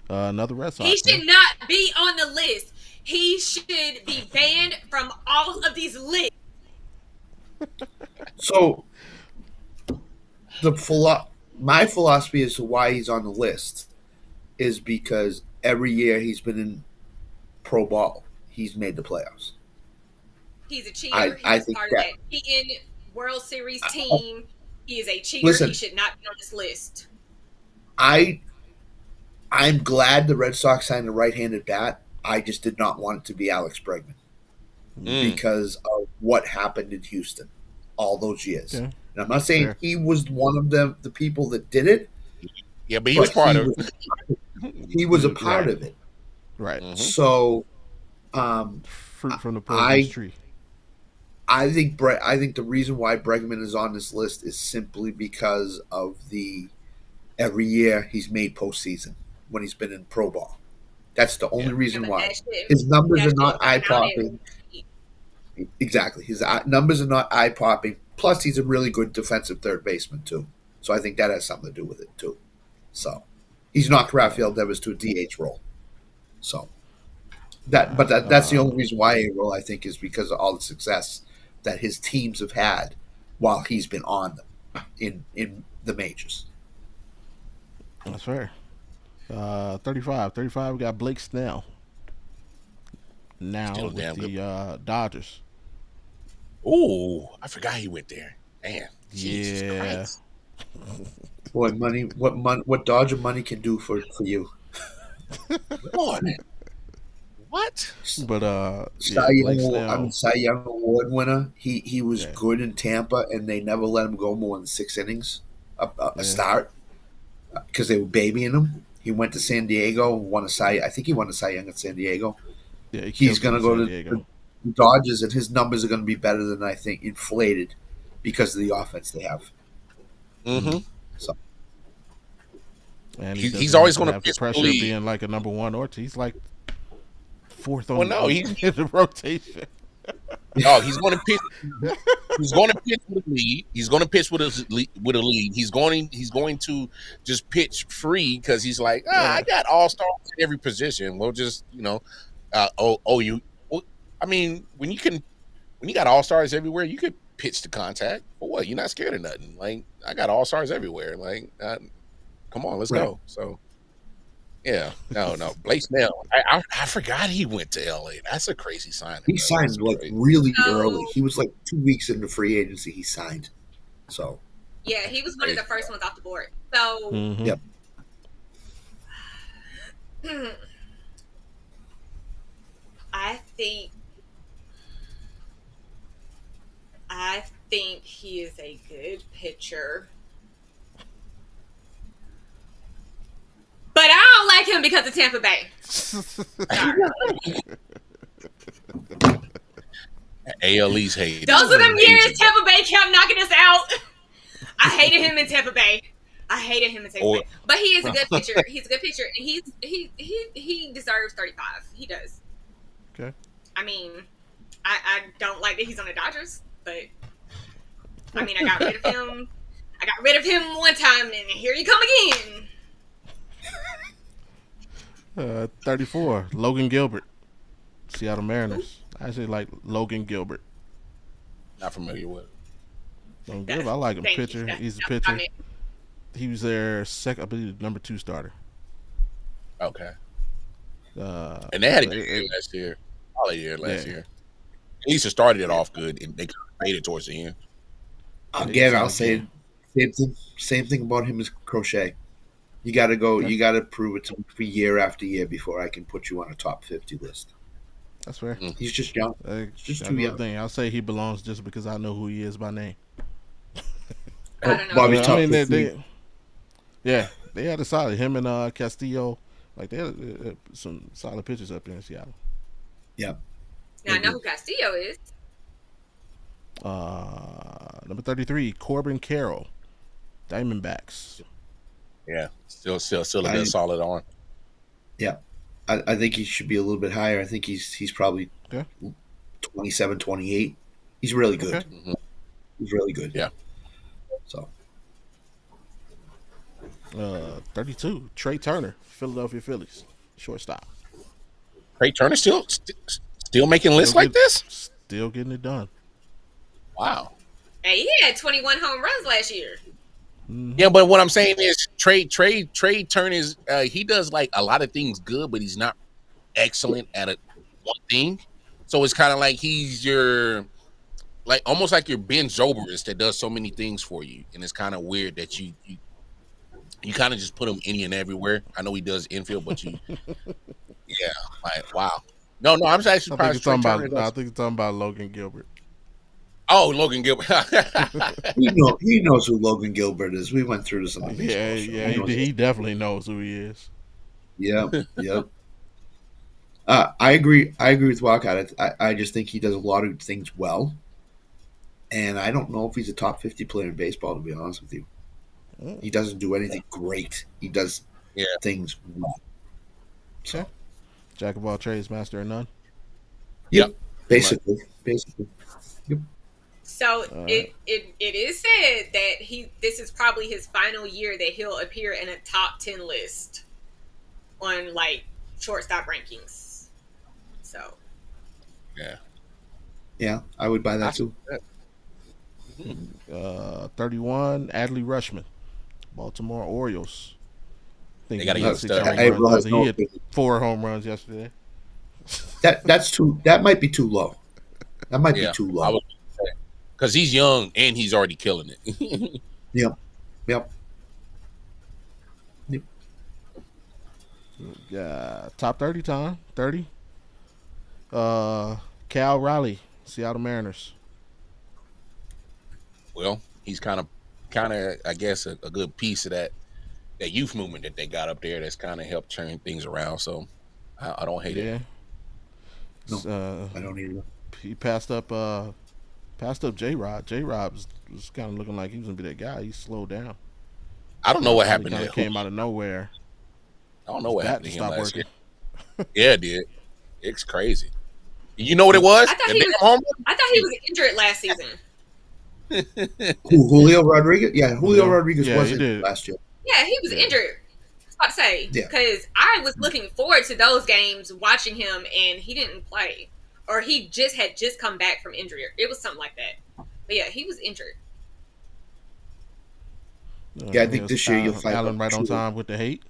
another Red Sox. He should not be on the list. He should be banned from all of these lists. So my philosophy as to why he's on the list is because every year he's been in pro ball, he's made the playoffs. He's a cheater. I He was think part that- of that cheating World Series team. He is a cheater. Listen. He should not be on this list. I'm glad the Red Sox signed a right-handed bat. I just did not want it to be Alex Bregman because of what happened in Houston all those years. Okay. And I'm not saying he was one of the people that did it. Yeah, but he was part of it. He was a part of it. Right. Mm-hmm. So, fruit from the poisonous tree. I think the reason why Bregman is on this list is simply because of every year he's made postseason when he's been in pro ball. That's the only reason why. His numbers are not eye popping. Exactly, his numbers are not eye popping. Plus, he's a really good defensive third baseman too. So I think that has something to do with it too. So he's knocked Rafael Devers to a DH role. So that's the only reason why Avril, I think, is because of all the success that his teams have had while he's been on them in the majors. That's fair. 35, we got Blake Snell. Now with the Dodgers. Ooh, I forgot he went there. Man, Jesus yeah. Christ. Boy, money! What Dodger money can do for you? Lord. What? But Cy Young Award winner. He was good in Tampa, and they never let him go more than 6 innings a start because they were babying him. He went to San Diego and won a Cy. I think he won a Cy Young at San Diego. Yeah, he's going to go to the Dodgers, and his numbers are going to be better than I think inflated because of the offense they have. Mm-hmm. So. And he's always going to have the pressure of being like a number 1 or 2. He's like 4th on in the rotation. No, he's going to pitch. He's going to pitch with a lead. He's going to pitch with a lead. He's going to just pitch free because he's like, I got all-stars in every position. We'll just I mean, when you got all-stars everywhere, you could pitch to contact. For what? You're not scared of nothing. Like, I got all-stars everywhere. Like, come on, let's go. So. Yeah, no. Blake Snell. I forgot he went to LA. That's a crazy signing. He signed really early. He was like 2 weeks into free agency. He signed. So. Yeah, he was one of the first ones off the board. So. Mm-hmm. Yep. I think he is a good pitcher. But I don't like him because of Tampa Bay. AL East hate. Those are them years Tampa Bay kept knocking us out. I hated him in Tampa Bay. But he is a good pitcher. He's a good pitcher, and he deserves 35. He does. Okay. I mean, I don't like that he's on the Dodgers, but I mean, I got rid of him. I got rid of him one time, and here you come again. 34, Logan Gilbert, Seattle Mariners. I actually like Logan Gilbert. Not familiar with. Logan Gilbert, I like him. Pitcher. He's a pitcher. He was their second, I believe, number 2 starter. Okay. And they had a good year last year. All year last year. At least it started it off good, and they made it towards the end. Again, I'll say same thing about him as Crochet. You got to go. You got to prove it to me for year after year before I can put you on a top 50 list. That's fair. He's just young. He's just too young. Thing. I'll say he belongs just because I know who he is by name. I don't know. Bobby's top 50. They had a solid. Him and Castillo, like they had some solid pitchers up there in Seattle. Yeah. Now I know who Castillo is. Number 33, Corbin Carroll, Diamondbacks. Yeah, still a good solid arm. Yeah, I think he should be a little bit higher. I think he's probably 27, 28. He's really good. Okay. Mm-hmm. He's really good. Yeah. So. 32, Trey Turner, Philadelphia Phillies, shortstop. Trey Turner still making lists like this? Still getting it done. Wow. Hey, he had 21 home runs last year. Mm-hmm. Yeah, but what I'm saying is Trey Turner's he does like a lot of things good, but he's not excellent at one thing. So it's kind of like he's your like almost like you're Ben Zobrist that does so many things for you, and it's kind of weird that you kind of just put him any and everywhere. I know he does infield, but yeah, like wow. No, I'm actually I think surprised. it's talking Trey about. Turner No, I does. think it's talking about Logan Gilbert. Oh, Logan Gilbert. He knows who Logan Gilbert is. We went through this on the Yeah, baseball show. yeah, he definitely knows who he is. Yep. I agree. I agree with Walcott. I just think he does a lot of things well, and I don't know if he's a top 50 player in baseball. To be honest with you, he doesn't do anything great. He does Yeah. things well. So, Okay. Jack of all trades, master of none. yep. Basically. Yep. So right. it is said that this is probably his final year that he'll appear in a top 10 list on like shortstop rankings. So Yeah, I would buy that too. 31, Adley Rushman, Baltimore Orioles. I think They gotta he get hit a 6 stud. home I runs. realize He hit 4 home runs yesterday. that's too. That might be too low. That might be Yeah, too I low. would say because he's young and he's already killing it. Yep. Yeah, top 30 time. 30. Cal Raleigh, Seattle Mariners. Well, he's kind of, I guess, a good piece of that youth movement that they got up there that's kind of helped turn things around. So I don't hate it. No, I don't either. He passed up J Rod. J Rod was kind of looking like he was gonna be that guy. He slowed down. I don't know what He happened kind to of him. came out of nowhere. I don't know what happened to His him bat last stopped year. working. Yeah, it did. It's crazy. You know what it was? I thought The he damn was home I thought he was injured last season. run? Julio Rodriguez? Yeah, Julio Rodriguez Yeah, was he in did. last year. Yeah, he was injured. I was about to say, Yeah. because I was looking forward to those games, watching him, and he didn't play, or he had just come back from injury. It was something like that. But yeah, he was injured. Yeah, I think this year you'll find Allen out right on true. time with the hate.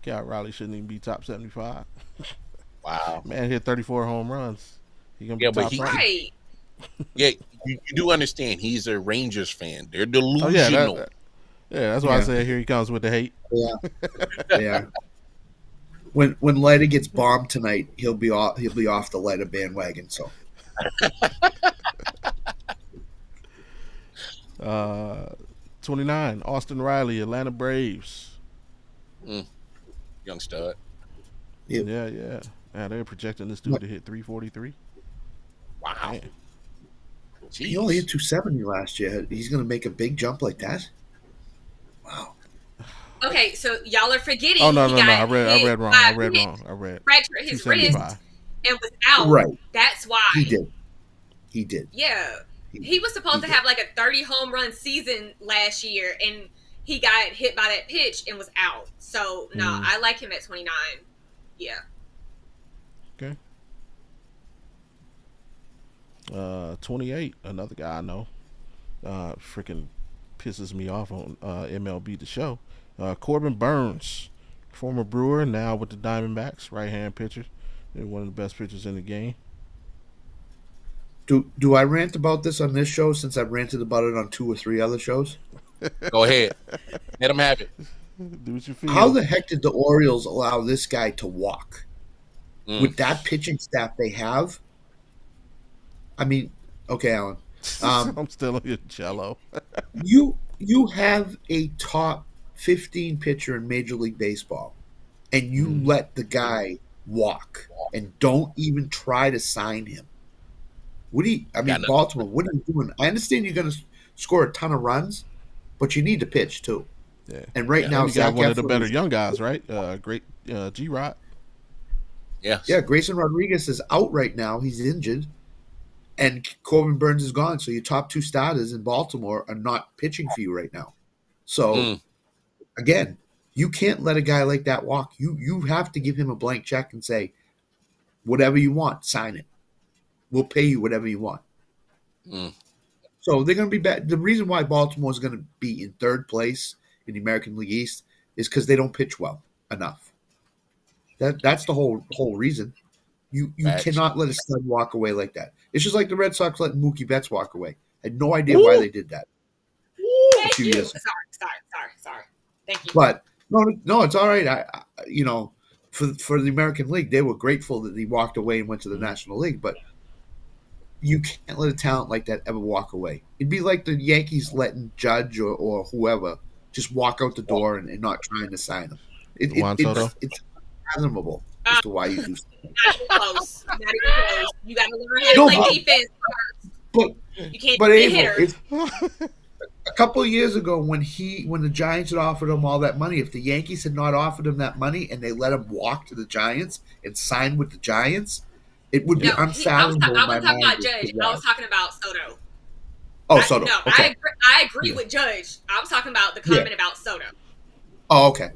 Cal Riley shouldn't even be top 75. Wow. Man hit 34 home runs. He gonna be Yeah, but top he- something. Right. Yeah, you do understand he's a Rangers fan. They're Oh yeah, delusional. that's why I Yeah. said here he comes with the hate. Yeah. When Leiter gets bombed tonight, he'll be off the Leiter bandwagon. So 29, Austin Riley, Atlanta Braves. Young stud. Yep. Yeah. Now they're projecting this dude to hit 343. Wow. Man. he only hit 270 last year. He's going to make a big jump like that. Wow. Okay, so y'all are forgetting. Oh no. he got I read hit wrong. by I read pitch, wrong. I read fractured his wrist 275. and was out. Right. That's why. He did. Yeah. He was supposed to have like a 30 home run season last year, and he got hit by that pitch and was out. So, no, I like him at 29. Yeah. Okay. 28, another guy I know. Freaking pisses me off on MLB The Show. Corbin Burns, former Brewer, now with the Diamondbacks, right-hand pitcher. They're one of the best pitchers in the game. Do I rant about this on this show since I've ranted about it on 2 or 3 other shows? Go ahead. Let him have it. Do what you feel. How the heck did the Orioles allow this guy to walk? With that pitching staff they have? I mean, okay, Alan. I'm still on your cello. You have a top 15 pitcher in Major League Baseball, and you let the guy walk and don't even try to sign him. Baltimore, what are you doing? I understand you're going to score a ton of runs, but you need to pitch too. Yeah. And now, you got Zach one of the Eflin better is- young guys, right? Great G-Rod. Yes. Yeah, Grayson Rodriguez is out right now. He's injured. And Corbin Burns is gone. So your top 2 starters in Baltimore are not pitching for you right now. So, again, you can't let a guy like that walk. You have to give him a blank check and say, whatever you want, sign it. We'll pay you whatever you want. So they're going to be back. The reason why Baltimore is going to be in 3rd place in the American League East is because they don't pitch well enough. That's the whole reason. You Facts. cannot let a stud walk away like that. It's just like the Red Sox letting Mookie Betts walk away. I had no idea why they did that. Thank few you. years. Sorry. Thank you. But no, it's all right. I you know, for the American League, they were grateful that he walked away and went to the National League. But you can't let a talent like that ever walk away. It'd be like the Yankees letting Judge or whoever just walk out the door and not trying to sign him. Juan Soto? It's unfathomable as to why you do something. Not even close. You got to learn how to play defense first. But You can't but be a Abel, hitter. a couple of years ago when the Giants had offered him all that money, if the Yankees had not offered him that money and they let him walk to the Giants and sign with the Giants, it would be No, unfathomable. I wasn't talking about Judge. I was talking about Soto. Soto. No, Okay. I agree with Judge. I was talking about the comment about Soto. Oh, okay.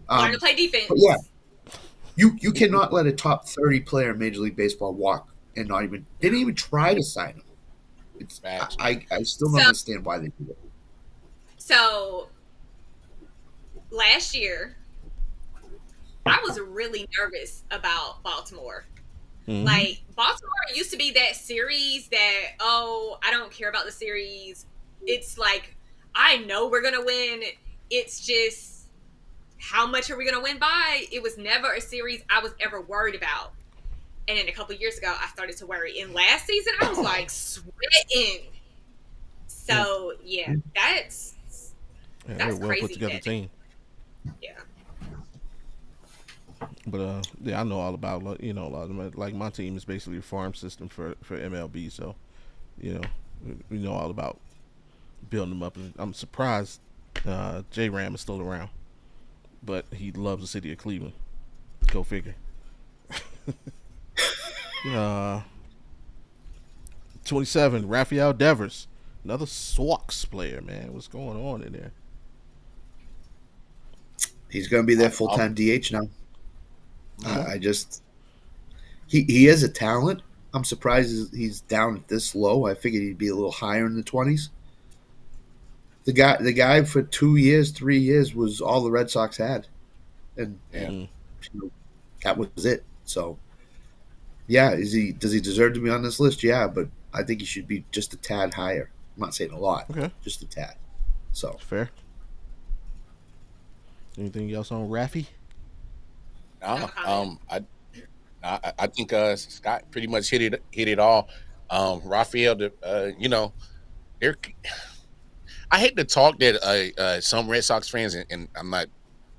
Learn to play defense. But yeah, you cannot let a top 30 player in Major League Baseball walk and didn't even try to sign him. I still don't understand why they do it. So last year, I was really nervous about Baltimore. Mm-hmm. Like, Baltimore used to be that series that, I don't care about the series. It's like, I know we're going to win. It's just, how much are we going to win by? It was never a series I was ever worried about. And then a couple of years ago, I started to worry. And last season, I was like sweating. So, yeah, that's they're a well crazy put together team. Yeah. But I know all about a lot of them. Like my team is basically a farm system for MLB, so we know all about building them up. And I'm surprised J Ram is still around, but he loves the city of Cleveland. Go figure. 27, Rafael Devers, another Sox player. Man, what's going on in there? He's going to be their full-time DH now. He has a talent. I'm surprised he's down this low. I figured he'd be a little higher in the 20s. The guy for 2 years, 3 years was all the Red Sox had, and that was it. So, yeah, does he deserve to be on this list? Yeah, but I think he should be just a tad higher. I'm not saying a lot, just a tad. So fair. Anything else on Raffy? No, I think Scott pretty much hit it all. Rafael, they're. I hate to talk that some Red Sox fans, and I'm not.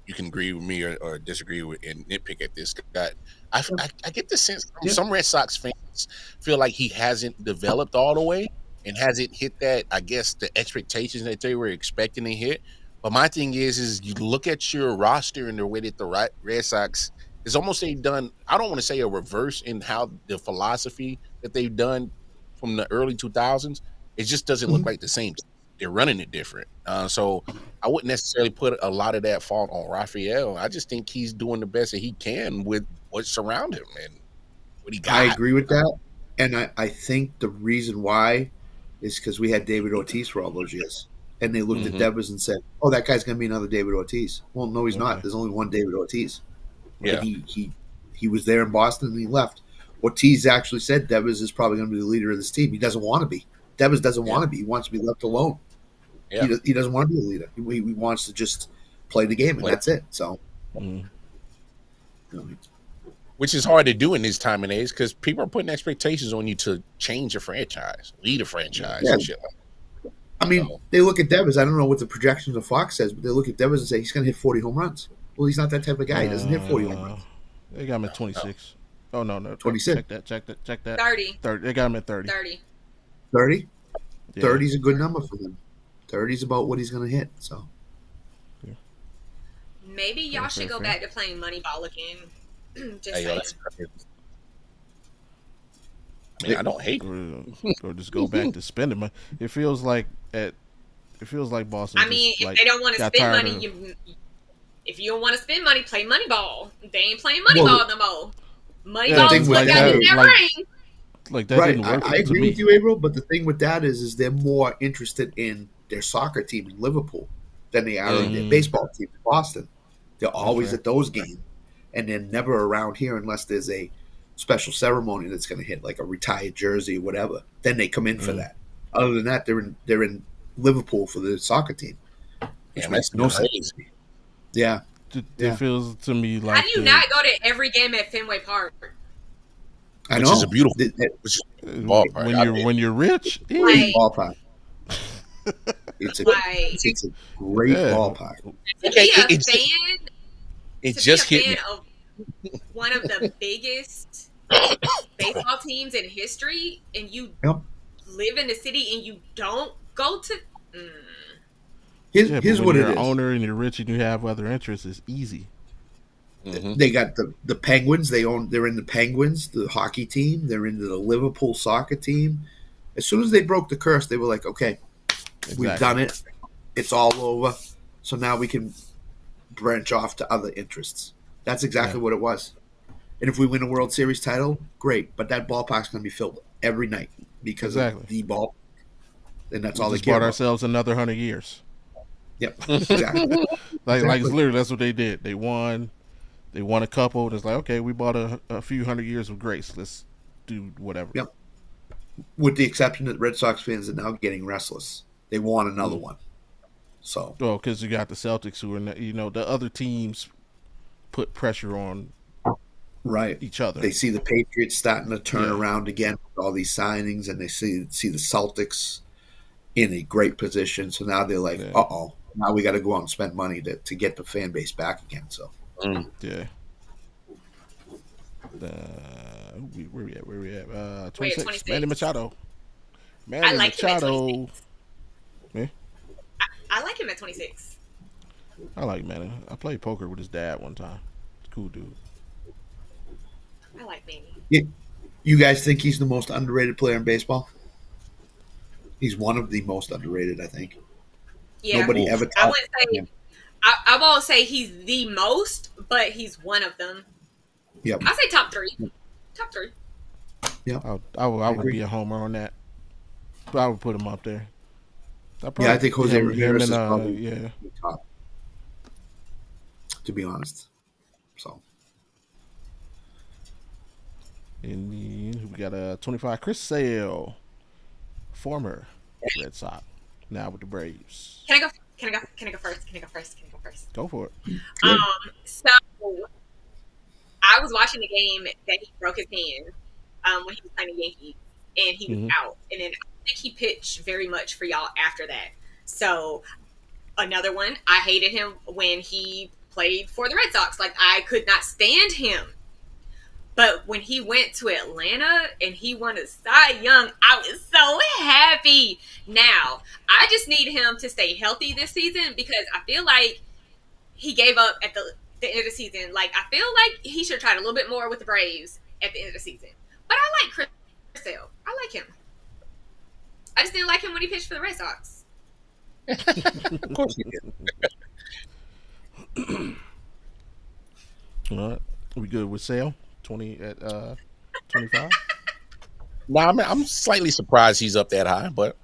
You can agree with me or disagree with and nitpick at this. Scott, I get the sense some Red Sox fans feel like he hasn't developed all the way and hasn't hit that. I guess the expectations that they were expecting to hit. But my thing is you look at your roster and the way that the Red Sox, it's almost they've done, I don't want to say a reverse in how the philosophy that they've done from the early 2000s. It just doesn't look like the same. They're running it different. So I wouldn't necessarily put a lot of that fault on Rafael. I just think he's doing the best that he can with what's around him and what he got. I agree with that. And I think the reason why is because we had David Ortiz for all those years. And they looked at Devers and said, "Oh, that guy's going to be another David Ortiz." Well, no, he's not. There's only one David Ortiz. Yeah. He was there in Boston and he left. Ortiz actually said Devers is probably going to be the leader of this team. He doesn't want to be. Devers doesn't want to be. He wants to be left alone. Yeah. He doesn't want to be a leader. He wants to just play the game, and that's it. So, which is hard to do in this time and age because people are putting expectations on you to change a franchise, lead a franchise, and shit like that. I mean, they look at Devers. I don't know what the projections of Fox says, but they look at Devers and say he's going to hit 40 home runs. Well, he's not that type of guy. He doesn't hit 40 home runs. They got him at 26. Oh, no. 26. Check that. 30. They got him at 30. 30? Yeah. 30 is a good number for him. 30 is about what he's going to hit. So maybe y'all should go back to playing Moneyball again. Just saying. I mean, I don't hate or just go back to spending money. It feels like Boston. I mean, if they don't want to spend money, if you don't want to spend money, play Moneyball. They ain't playing Moneyball no more. Moneyball's what got in their brain. Like that didn't work. I agree with you, Avril. But the thing with that is they're more interested in their soccer team in Liverpool than they are in their baseball team in Boston. They're always at those games, and they're never around here unless there's a special ceremony that's going to hit, like a retired jersey or whatever. Then they come in for that. Other than that, they're in Liverpool for the soccer team, which makes no sense. Yeah. It feels to me like. How do you not go to every game at Fenway Park? I know. Which is a beautiful ballpark. When you're rich, ballpark. It's a great ballpark. It just hit me. Of one of the biggest baseball teams in history, and you live in the city and you don't go to. Here's what it is. You're an owner and you're rich and you have other interests. It's easy. Mm-hmm. They got the Penguins. They're in the Penguins, the hockey team. They're into the Liverpool soccer team. As soon as they broke the curse, they were like, okay, we've done it. It's all over. So now we can branch off to other interests. That's exactly what it was. And if we win a World Series title, great. But that ballpark's going to be filled every night because of the ball. And that's all they care about. Bought ourselves another 100 years. Yep, exactly. Like literally, that's what they did. They won a couple. It's like, okay, we bought a few 100 years of grace. Let's do whatever. Yep. With the exception that Red Sox fans are now getting restless. They want another one. So. Well, because you got the Celtics who are, the other teams put pressure on each other. They see the Patriots starting to turn around again with all these signings, and they see the Celtics in a great position. So now they're like, uh-oh. Now we got to go out and spend money to get the fan base back again. So, yeah. Where we at? 26. Manny Machado. I like him at 26. Yeah. I like him at 26. I like Manny. I played poker with his dad one time. Cool dude. I like Manny. Yeah. You guys think he's the most underrated player in baseball? He's one of the most underrated, I think. Yeah, nobody ever. I won't say he's the most, but he's one of them. Yep. I'll say top three. Top three. Yeah, I would be a homer on that. But I would put him up there. I think Jose Ramirez is probably top. To be honest, so. And we got 25. Chris Sale, former Red Sox, now with the Braves. Can I go first? Go for it. So I was watching the game that he broke his hand when he was playing the Yankees, and he was out. And then I think he pitched very much for y'all after that. So another one, I hated him when he played for the Red Sox. Like, I could not stand him. But when he went to Atlanta and he won a Cy Young, I was so happy. Now, I just need him to stay healthy this season because I feel like he gave up at the end of the season. Like, I feel like he should have tried a little bit more with the Braves at the end of the season. But I like Chris Sale. I like him. I just didn't like him when he pitched for the Red Sox. Of course he did. All right. We good with Sale? 20 at 25? No, I'm slightly surprised he's up that high, but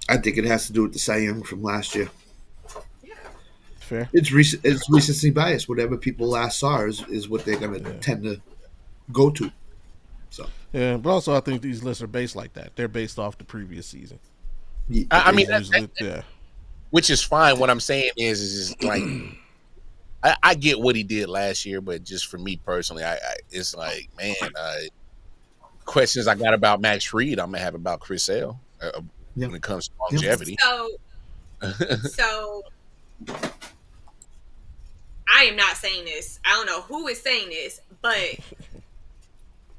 I think it has to do with the Cy Young from last year. Fair. It's recency bias. Whatever people last saw is what they're going to tend to go to. So yeah, but also I think these lists are based like that. They're based off the previous season. Yeah, I mean, which is fine. What I'm saying is like I get what he did last year, but just for me personally, it's like, man, questions I got about Max Fried, I'm gonna have about Chris Sale when it comes to longevity. So I am not saying this. I don't know who is saying this, but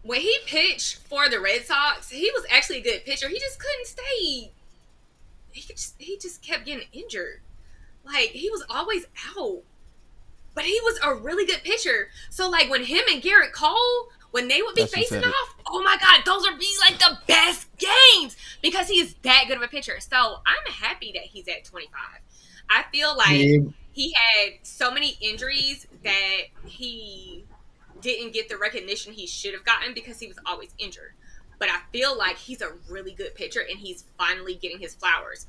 when he pitched for the Red Sox, he was actually a good pitcher. He just couldn't stay. He just kept getting injured. Like, he was always out. But he was a really good pitcher. So, like, when him and Garrett Cole, when they would be facing off, oh my God, those would be like the best games because he is that good of a pitcher. So I'm happy that he's at 25. I feel like he had so many injuries that he didn't get the recognition he should have gotten because he was always injured. But I feel like he's a really good pitcher and he's finally getting his flowers.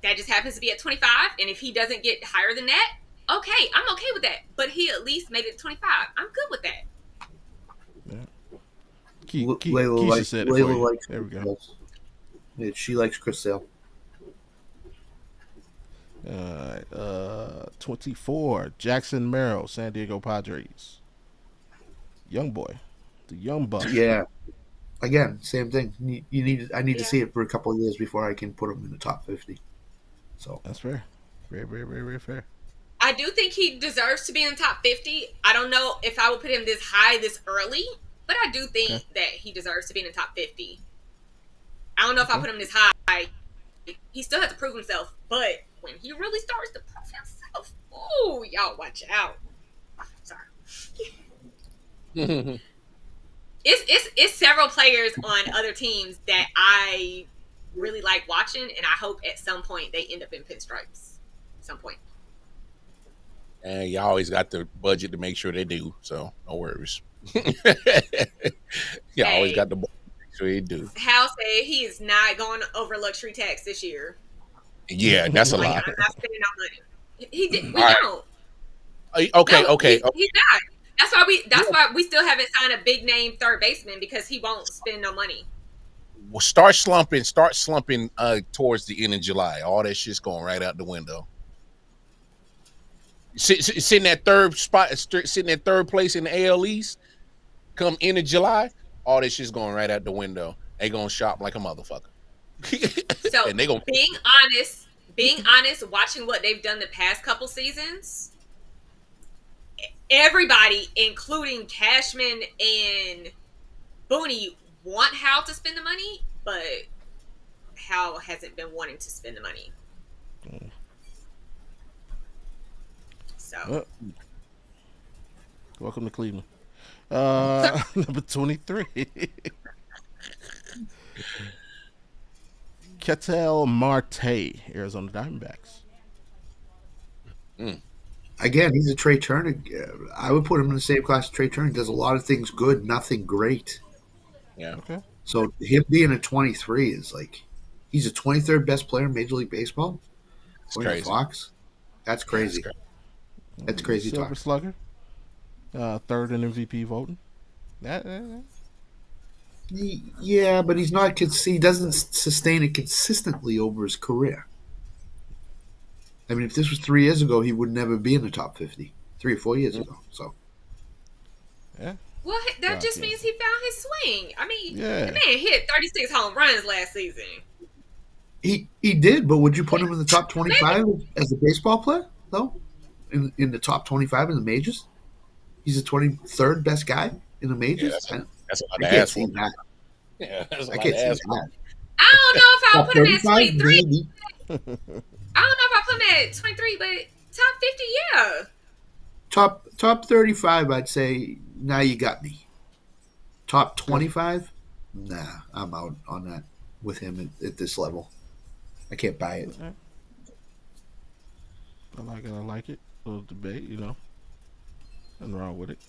That just happens to be at 25. And if he doesn't get higher than that, okay, I'm okay with that. But he at least made it 25. I'm good with that. Keisha said it for Layla you. likes There we go. Chris Sale. Yeah, she likes Chris Sale. 24. Jackson Merrill, San Diego Padres. Young boy. The young buck. Yeah. Again, same thing. I need to Yeah. see it for a couple of years before I can put him in the top 50. So That's fair. Very, very, very, very fair. I do think he deserves to be in the top 50. I don't know if I would put him this high this early, but I do think that he deserves to be in the top 50. I don't know if I put him this high. He still has to prove himself, but when he really starts to prove himself, ooh, y'all watch out. Sorry. It's several players on other teams that I really like watching, and I hope at some point they end up in pinstripes. Some point. And you always got the budget to make sure they do, so no worries. You always got the budget to make sure they do. Hal said he is not going over luxury tax this year. Yeah, that's a Like, lot. I'm not spending no money. He did. We All right. don't. Okay, No, okay. He's not. That's why we still haven't signed a big name third baseman, because he won't spend no money. Well, start slumping towards the end of July. All that shit's going right out the window. Sitting at third spot, sitting at third place in the AL East, come end of July, all this shit's going right out the window. They gonna shop like a motherfucker. So And they gonna being honest, watching what they've done the past couple seasons, everybody, including Cashman and Booney, want Hal to spend the money, but Hal hasn't been wanting to spend the money. So Welcome to Cleveland. Number 23. Ketel Marte, Arizona Diamondbacks. again, he's a Trey Turner. I would put him in the same class as Trey Turner. He does a lot of things good, nothing great. yeah. Okay. So him being a 23 is like he's the 23rd best player in Major League Baseball. It's According to crazy. Fox. That's crazy. That's crazy Silver talk. Slugger. Third in MVP voting. Yeah, but he's not. He doesn't sustain it consistently over his career. I mean, if this was 3 years ago, he would never be in the top 50. 3 or 4 years ago. So well, that just means he found his swing. I mean, Yeah. the man hit 36 home runs last season. he did, but would you put him in the top 25 as a baseball player though? In the top 25 in the majors, he's the 23rd best guy in the majors. Yeah, that's a lot I to can't ask see for. that. Yeah, that's a I lot can't to see ask for. that. I don't know if I'll Top put him at 35, 23. maybe. I don't know if I'll put him at 23, but top 50, yeah. Top 35, I'd say. Now you got me. Top 25, nah, I'm out on that with him at this level. I can't buy it. I like it. A little debate, Nothing wrong with it.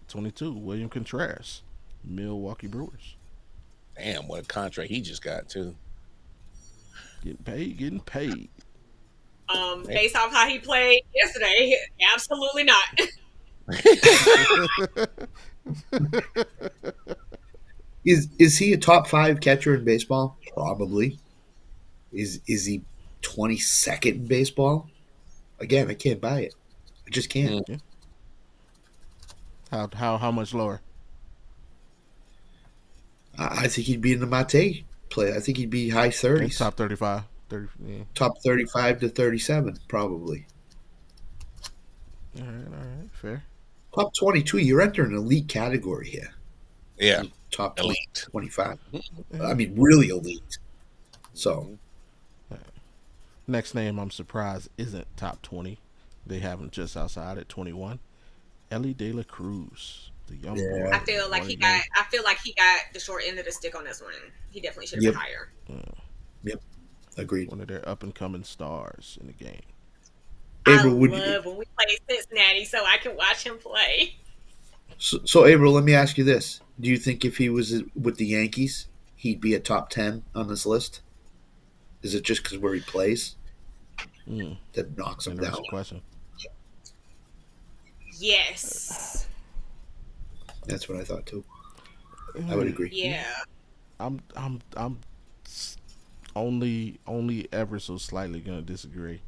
22, William Contreras, Milwaukee Brewers. Damn, what a contract he just got too. Getting paid. Based off how he played yesterday, absolutely not. Is he a top 5 catcher in baseball? Probably. Is he 22nd in baseball? Again, I can't buy it. I just can't. How much lower? I think he'd be in the Mate play. I think he'd be high 30s. Top 35. 30, yeah. Top 35 to 37, probably. All right, fair. Top 22, you're entering an elite category here. Yeah, Top elite. 25. I mean, really elite. So, Next name, I'm surprised isn't top 20. They have him just outside at 21. Ellie De La Cruz, the young boy. I feel like he got the short end of the stick on this one. He definitely should have been higher. Yep. Agreed. One of their up and coming stars in the game. Avril, I love when we play Cincinnati so I can watch him play. So, Avril, let me ask you this. Do you think if he was with the Yankees, he'd be a top 10 on this list? Is it just because where he plays that knocks him down? Question. Yes. That's what I thought, too. I would agree. Yeah. I'm only ever so slightly gonna disagree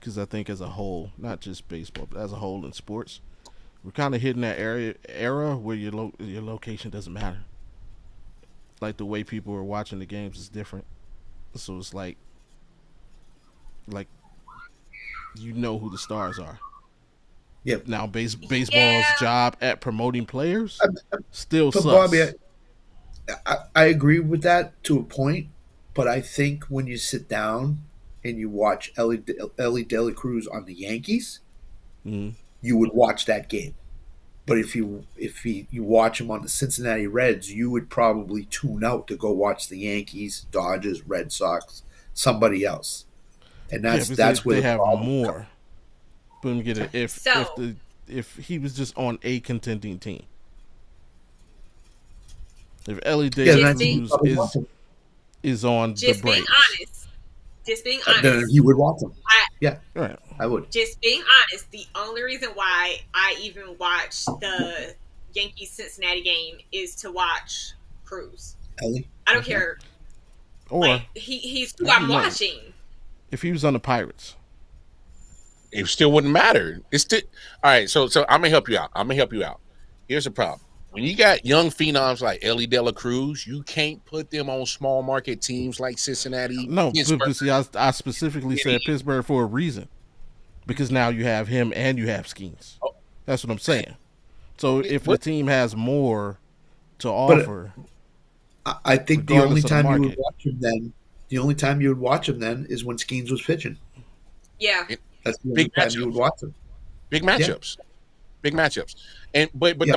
because I think as a whole, not just baseball, but as a whole in sports, we're kind of hitting that era where your location doesn't matter. Like the way people are watching the games is different. So it's like you know who the stars are. Yep. Now baseball's Yeah. job at promoting players still But sucks. Bobby, I agree with that to a point, but I think when you sit down and you watch Ellie De La Cruz on the Yankees, Mhm. you would watch that game. But if you watch him on the Cincinnati Reds, you would probably tune out to go watch the Yankees, Dodgers, Red Sox, somebody else, and Yeah, that's because that's where they the have problem comes. more. Boom, get it. So If he was just on a contending team, if Ellie De Yeah, La then I just think you being Cruz probably watch him. is on the just being Braves, honest. Just being Then honest. you would watch him. I Yeah, right? I would. just being honest, the only reason why I even watched the Yankees Cincinnati game is to watch Cruz. Ellie. I don't Okay. care. Or Like he's who I'm No. watching. if he was on the Pirates, It still wouldn't matter. It's still all right. So I'm gonna help you out. Here's the problem: when you got young phenoms like Ellie De La Cruz, you can't put them on small market teams like Cincinnati. no. Pittsburgh. But see, I specifically said Pittsburgh for a reason, because now you have him and you have Skeens. That's what I'm saying. So if the team has more to offer, I think the Regardless only of the time you would market. watch him then, is when Skeens was pitching. Yeah. That's the only Big time you would matchups. watch him. Big matchups, big matchups, and but Yeah.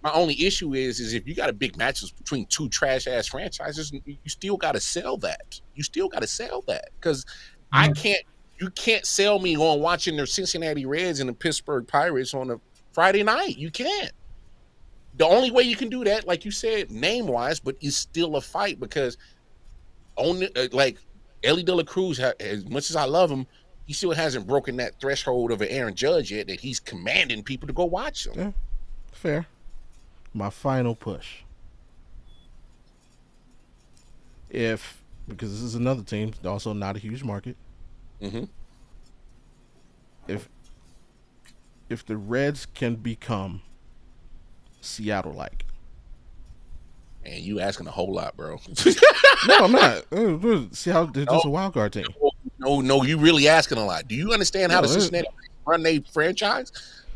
my only issue is if you got a big matchups between two trash ass franchises, you still got to sell that. You still got to sell that because I can't. You can't sell me on watching the Cincinnati Reds and the Pittsburgh Pirates on a Friday night. You can't. The only way you can do that, like you said, name wise, but it's still a fight because only like Ellie De La Cruz, as much as I love him, he still hasn't broken that threshold of an Aaron Judge yet that he's commanding people to go watch him. yeah, fair. My final push. If because this is another team, also not a huge market. Mm-hmm. If the Reds can become Seattle like. And you asking a whole lot, bro. No, I'm not. Seattle, they're just a wild card team. No, you really asking a lot. Do you understand how No, the Cincinnati run their franchise?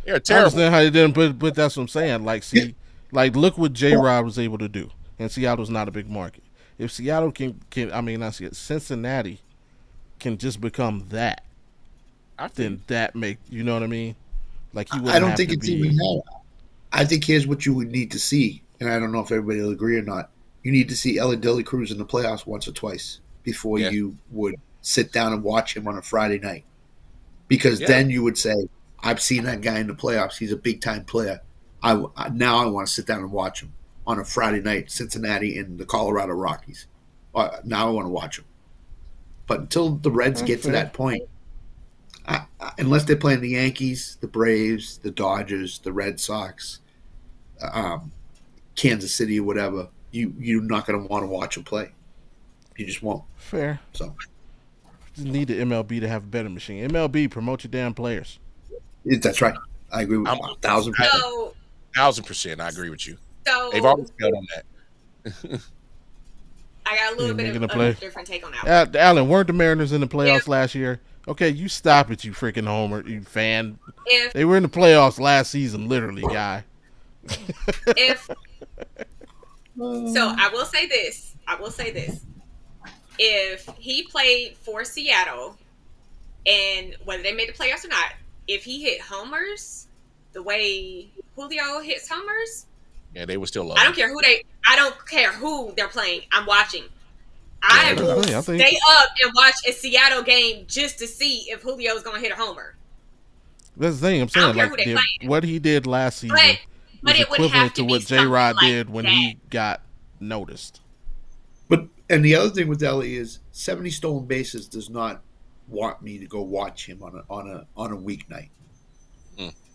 They're I terrible. understand how they didn't, but that's what I'm saying. Like, see, like look what J. Rod was able to do, and Seattle's not a big market. If Seattle can I mean, not Seattle, Cincinnati can just become that, then that make you know what I mean. Like he wouldn't I don't have think to it's be. even that. I think here's what you would need to see, and I don't know if everybody will agree or not. You need to see Ellie De La Cruz in the playoffs once or twice before you would sit down and watch him on a Friday night, because then you would say, "I've seen that guy in the playoffs. He's a big time player. Now I want to sit down and watch him on a Friday night, Cincinnati and the Colorado Rockies. Now I want to watch him." But until the Reds get to that point, unless they're playing the Yankees, the Braves, the Dodgers, the Red Sox, Kansas City, or whatever, you're not going to want to watch them play. You just won't. Fair. So Just need the MLB to have a better machine. MLB, promote your damn players. that's right. I agree with you 1,000%. So 1,000%. I agree with you. so They've always failed on that. I got a little bit making of a play. a different take on that. Alan, weren't the Mariners in the playoffs last year? Okay, you stop it, you freaking homer, you fan. If They were in the playoffs last season, literally, guy. if so, I will say this. If he played for Seattle, and whether they made the playoffs or not, if he hit homers the way Julio hits homers, Yeah, they were still low. I don't care who they're playing. I'm watching. I will I think- stay up and watch a Seattle game just to see if Julio's going to hit a homer. That's the thing I'm I don't saying. care Like who they playing. what he did last season But was it would have equivalent to to be what J. something Rod like did when that. he got noticed. And the other thing with Ellie is 70 stolen bases does not want me to go watch him on a weeknight.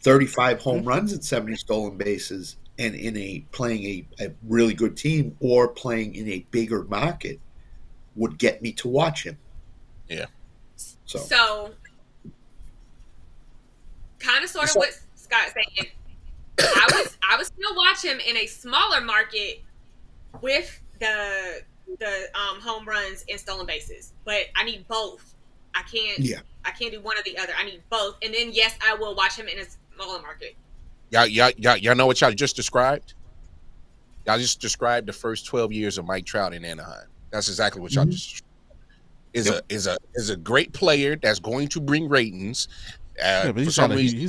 35 home runs and 70 stolen bases and playing a really good team or playing in a bigger market would get me to watch him. Yeah. So kind of sort of what Scott's saying. I would still watch him in a smaller market with the home runs and stolen bases, but I need both. I can't do one or the other. I need both, and then yes, I will watch him in a smaller market. Y'all know what y'all just described? Y'all just described the first 12 years of Mike Trout in Anaheim. That's exactly what y'all just described. Is a great player that's going to bring ratings. Yeah, but he's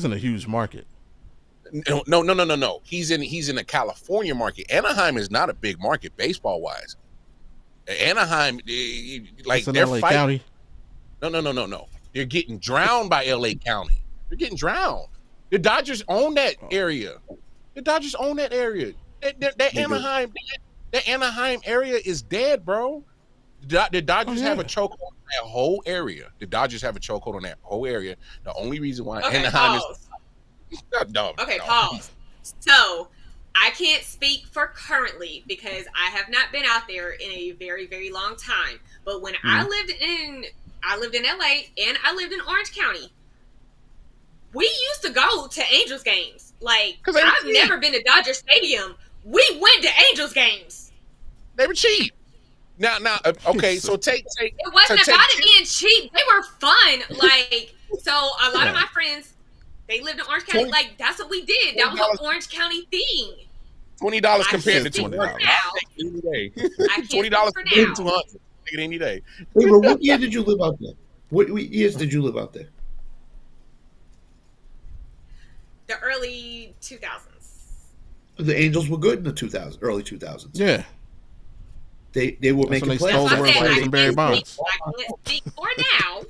in a huge market. No. He's in a California market. Anaheim is not a big market baseball wise. Anaheim, like it's in they're LA fighting. County. No. They're getting drowned by LA County. They're getting drowned. The Dodgers own that area. That Anaheim area is dead, bro. The Dodgers have a chokehold on that whole area. The only reason why Anaheim is dumb. Okay, pause. So I can't speak for currently because I have not been out there in a very, very long time. But when I lived in LA and I lived in Orange County, we used to go to Angels games. Like, I've never been to Dodger Stadium. We went to Angels games. They were cheap. Now, okay, so take. It wasn't about it being cheap. They were fun. Like, so a lot of my friends, they lived in Orange County. Like, that's what we did. That was an Orange County thing. $20 compared to $20. $20 compared to $200. Take it any day. Wait, but what year did you live out there? What years did you live out there? The early 2000s. The Angels were good in the early 2000s. Yeah. They were making plays. Stole the World Series from Barry Bonds. I can't speak for now.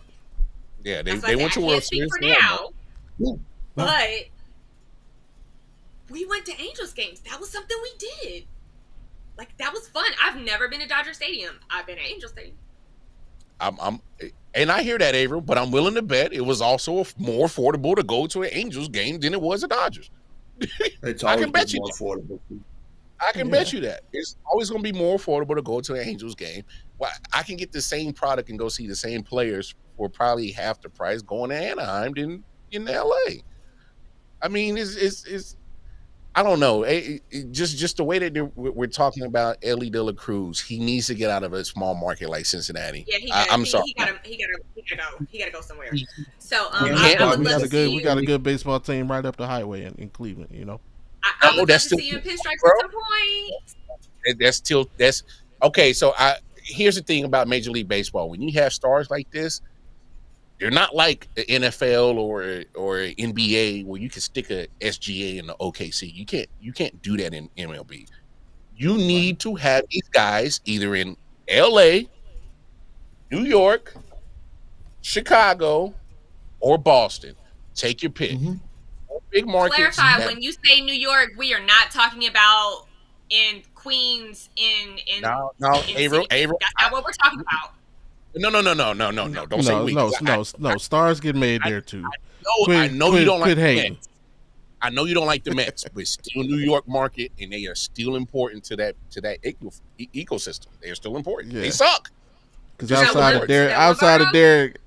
Yeah, they went to World Series for now. But we went to Angels games. That was something we did. Like, that was fun. I've never been to Dodger Stadium. I've been to Angel Stadium. And I hear that, Avril, but I'm willing to bet it was also more affordable to go to an Angels game than it was a Dodgers. It's always more affordable. I can bet you that. It's always going to be more affordable to go to an Angels game. Well, I can get the same product and go see the same players for probably half the price going to Anaheim than in L.A. I mean, it's I don't know. Just the way that we're talking about Ellie De La Cruz, he needs to get out of a small market like Cincinnati. Yeah, I'm sorry. He gotta go somewhere. So we got a good baseball team right up the highway in Cleveland. You know. I would love to see you in pinstripes at some point. That's okay. So here's the thing about Major League Baseball: when you have stars like this, they're not like the NFL or NBA where you can stick a SGA in the OKC. You can't do that in MLB. You need to have these guys either in LA, New York, Chicago, or Boston. Take your pick. Big markets. Clarify, when you say New York, we are not talking about in Queens, in No, Avril. That's not what we're talking about. No. Don't say we. No. Stars get made there too. I know you don't like the Mets. I know you don't like the Mets, but still New York market, and they are still important to that ecosystem. They are still important. Yeah. They suck. Because outside of Derek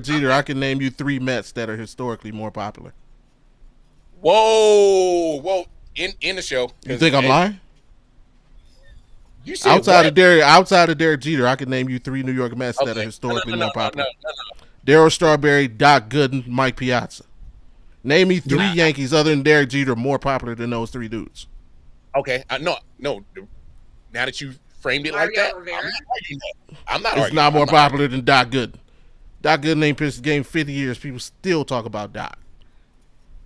Jeter, I can name you 3 Mets that are historically more popular. Whoa! In the show, you think I'm lying? You said outside of Derek Jeter, I can name you 3 New York Mets that are historically more popular. Darryl Strawberry, Doc Gooden, Mike Piazza. Name me 3 Yankees other than Derek Jeter more popular than those 3 dudes. Okay, no. Now that you framed it like that, I'm not arguing. It's not more popular than Doc Gooden. Doc Gooden ain't pitched the game 50 years. People still talk about Doc.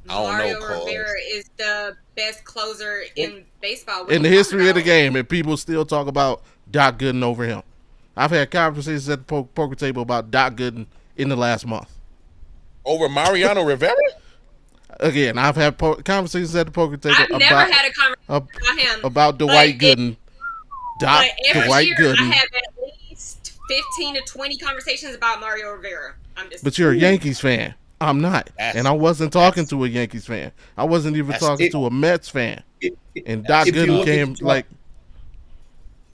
Mario Rivera is the best closer in baseball. In the history of the game, and people still talk about Doc Gooden over him. I've had conversations at the poker table about Doc Gooden in the last month. Over Mariano Rivera? Again, I've had conversations at the poker table about Dwight Gooden. Dwight Gooden. I have at least 15 to 20 conversations about Mario Rivera. But you're a Yankees fan. I'm not. And I wasn't talking to a Yankees fan. I wasn't even talking to a Mets fan. And Doc If you Gooden look at came the top- like,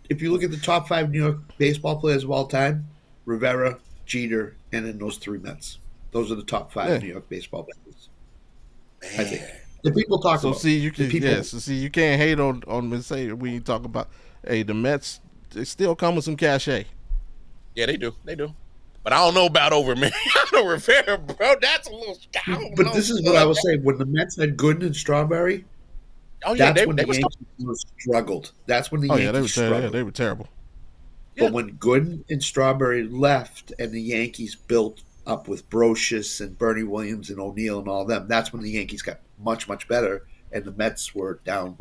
if you look at the top 5 New York baseball players of all time, Rivera, Jeter, and then those 3 Mets. Those are the top 5 yeah. New York baseball players. Man. I think the people talk So about. see, you The can people. yes. So see, you can't hate on Mercedes when you talk about hey the Mets. They still come with some cachet. Yeah, they do. They do. But I don't know about over Mariano Rivera, bro. That's a little. I don't But know, this is what son. I was saying. When the Mets had Gooden and Strawberry, Oh yeah, that's when they the were Yankees struggled. That's when the Oh yeah, Yankees struggled. they were terrible. Yeah. But when Gooden and Strawberry left and the Yankees built up with Brocious and Bernie Williams and O'Neill and all them, that's when the Yankees got much, much better and the Mets were down,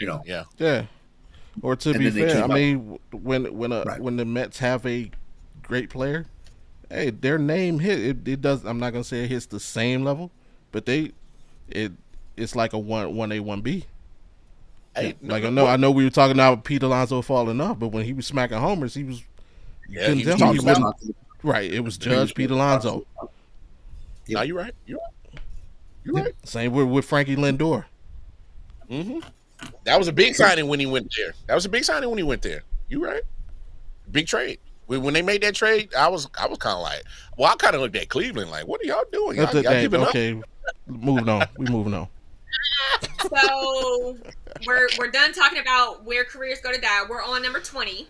Yeah. Yeah. Or to And be then they fair, I came up. mean, Right. when the Mets have a great player, hey, their name hit. It does. I'm not gonna say it hits the same level, but it's like a 1A 1B. Hey, Like I know we were talking about Pete Alonso falling off, but when he was smacking homers, he was you Yeah, couldn't he was tell talking he about- wasn't right. It was Judge Pete Alonso. No, you're right. You're right. You're right. Same with Frankie Lindor. Mm-hmm. That was a big signing when he went there. You right. Big trade. When they made that trade, I was kind of like, well, I kind of looked at Cleveland like, what are y'all doing? Y'all giving up? Okay, moving on. We moving on. So we're done talking about where careers go to die. We're on number 20.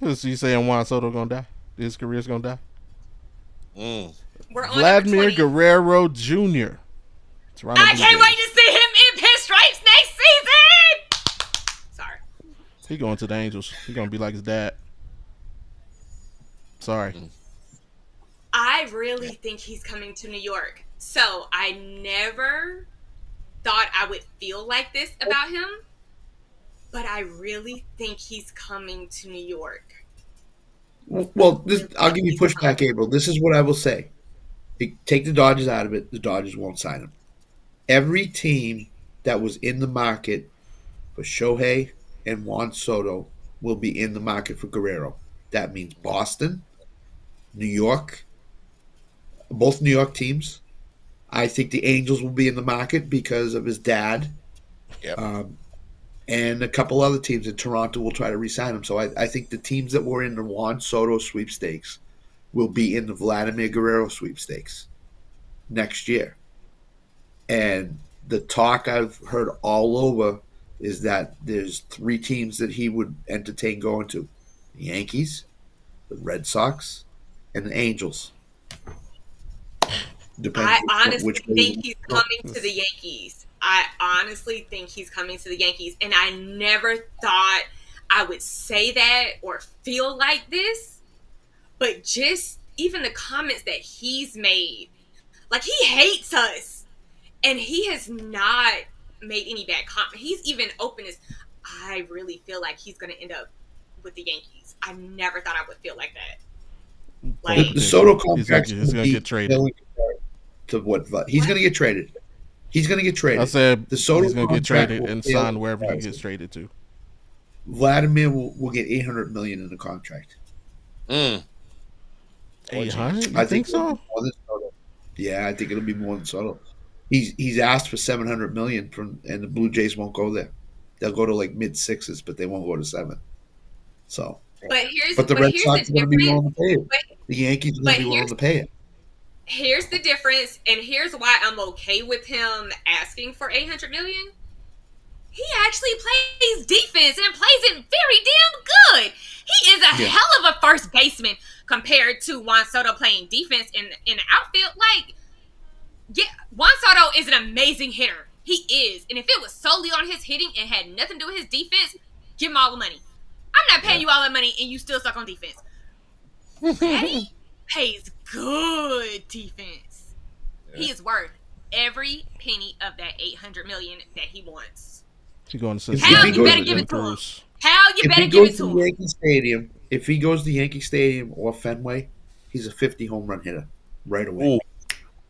So you saying Juan Soto gonna die? His career's gonna die? Mm. We're on Vladimir number 20. Guerrero Jr. Toronto I Blue can't Jays. wait to see him in pinstripes next season. Sorry. He going to the Angels. He gonna be like his dad. Sorry. I really think he's coming to New York. So I never thought I would feel like this about him, but I really think he's coming to New York. Well, I'll give you pushback, April. This is what I will say. Take the Dodgers out of it. The Dodgers won't sign him. Every team that was in the market for Shohei and Juan Soto will be in the market for Guerrero. That means Boston, New York, both New York teams. I think the Angels will be in the market because of his dad. Yep. And a couple other teams in Toronto will try to re-sign him. So I think the teams that were in the Juan Soto sweepstakes will be in the Vladimir Guerrero sweepstakes next year. And the talk I've heard all over is that there's 3 teams that he would entertain going to: the Yankees, the Red Sox, and the Angels. I honestly think he's go. coming to the Yankees. I honestly think he's coming to the Yankees. And I never thought I would say that or feel like this. But just even the comments that he's made, like he hates us. And he has not made any bad comments. He's even open as, I really feel like he's going to end up with the Yankees. I never thought I would feel like that. Like, the Soto contract he's gonna get traded. To what? He's going to get traded. He's going to get traded. I said the Soto he's gonna get contract traded will and fail sign wherever he comparison. gets traded to. Vladimir will get $800 million in the contract. 800? You I think so? it'll be more than Soto. Yeah, I think it'll be more than Soto. He's asked for $700 million and the Blue Jays won't go there. They'll go to like mid sixes, but they won't go to 7. So, but the Red here's Sox the are going to be willing difference. to pay it. The Yankees are going to be willing to pay it. Here's the difference, and here's why I'm okay with him asking for $800 million. He actually plays defense and plays it very damn good. He is a hell of a first baseman compared to Juan Soto playing defense in the outfield. Like, yeah, Juan Soto is an amazing hitter. He is. And if it was solely on his hitting and had nothing to do with his defense, give him all the money. I'm not paying you all that money and you still suck on defense. Daddy pays good defense. Yeah. He is worth every penny of that $800 million that he wants. He's going to Hal, you better give it to him. Hal, you better give it to him. Yankee Stadium, if he goes to Yankee Stadium or Fenway, he's a 50 home run hitter right away. Ooh.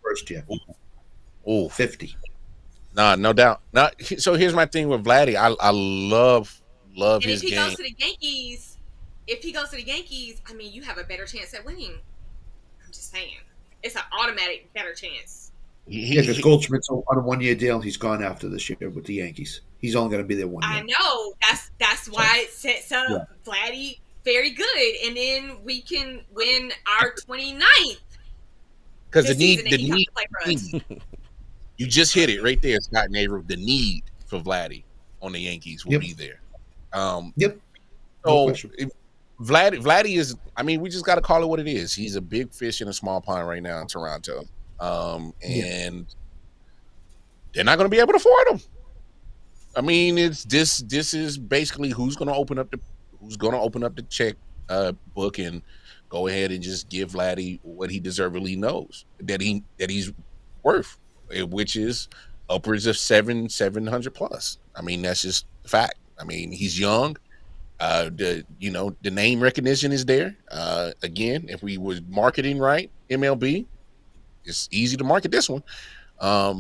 First year. Ooh. 50. Nah, no doubt. Now, so here's my thing with Vladdy. I love and his game. If he goes to the Yankees, I mean, you have a better chance at winning. I'm just saying. It's an automatic better chance. Yeah, because Goldschmidt's on a 1-year deal. He's gone after this year with the Yankees. He's only going to be there 1 year. I know. That's why it sets up Vladdy very good, and then we can win our 29th. Because the need, you just hit it right there, Scott and Avril. The need for Vladdy on the Yankees will be there. Yep. So Vladdy is. I mean, we just got to call it what it is. He's a big fish in a small pond right now in Toronto, and they're not going to be able to afford him. I mean, it's this. This is basically who's going to open up the check book and go ahead and just give Vladdy what he deservedly knows that he's worth, which is upwards of 700 plus. I mean, that's just a fact. I mean, he's young. The name recognition is there. Again, if we was marketing right, MLB, it's easy to market this one. But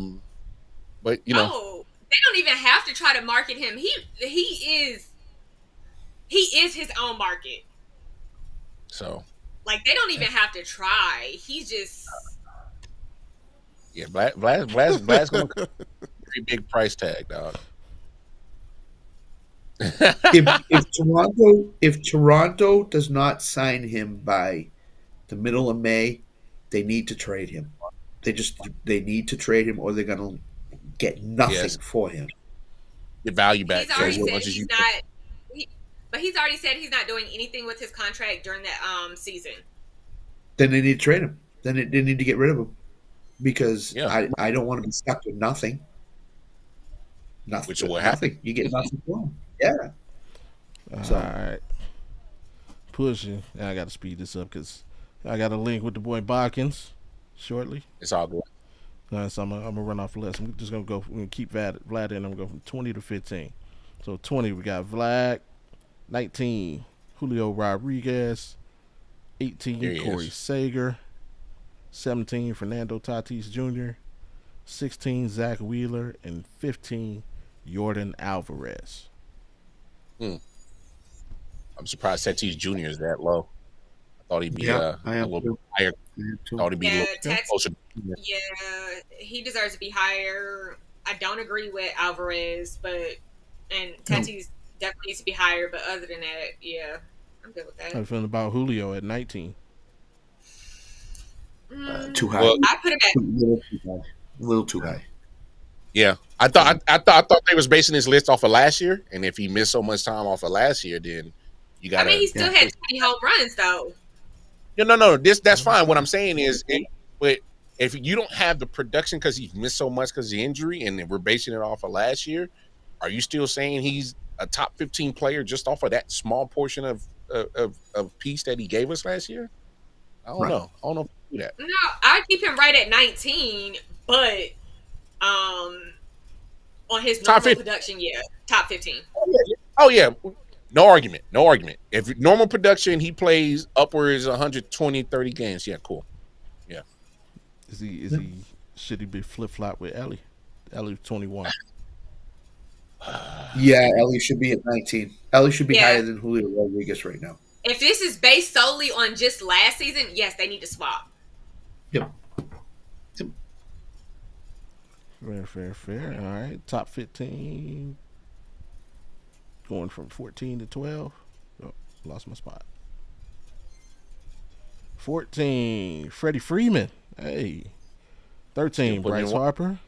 they don't even have to try to market him. He is his own market. So, like, they don't even have to try. He's just Vlad's gonna come with a pretty big price tag, dog. if Toronto does not sign him by the middle of May, they need to trade him. They need to trade him, or they're gonna get nothing for him. Get value back. He's already said he's not. But he's already said he's not doing anything with his contract during that season. Then they need to trade him. Then they need to get rid of him, because I don't want to be stuck with nothing. Nothing. Which will happen. You get nothing for him. Yeah. All right. Pushing. I got to speed this up because I got a link with the boy Botkins shortly. It's all good. So I'm gonna run off the list. I'm just gonna go. We're gonna keep Vlad in. I'm gonna go from 20 to 15. So 20, we got Vlad. 19, Julio Rodriguez. 18, Corey Seager. 17, Fernando Tatis Jr. 16, Zach Wheeler, and 15, Yordan Alvarez. I'm surprised Tatis Jr. is that low. I thought he'd be a little bit higher. Thought he'd be a little closer. Yeah, he deserves to be higher. I don't agree with Alvarez, and Tatis definitely needs to be higher. But other than that, yeah, I'm good with that. How you feeling about Julio at 19? Too high. Well, I put him at a little too high. Yeah, I thought they was basing this list off of last year, and if he missed so much time off of last year, then you got. I mean, he still had 20 home runs though. No. That's fine. What I'm saying is, but if you don't have the production because he missed so much because of the injury, and we're basing it off of last year, are you still saying he's a top 15 player just off of that small portion of piece that he gave us last year? I don't know. I don't know if we do that. No, I'd keep him right at 19, but on his normal production, top 15. Oh yeah. No argument. If normal production, he plays upwards 120, 30 games. Yeah, cool. Yeah. Should he be flip-flop with Ellie? Ellie 21. Yeah, Ellie should be at 19. Ellie should be higher than Julio Rodriguez right now. If this is based solely on just last season, yes, they need to swap. Yep. Fair. All right. Top 15. Going from 14 to 12. Oh, lost my spot. 14, Freddie Freeman. Hey. 13, Bryce Harper.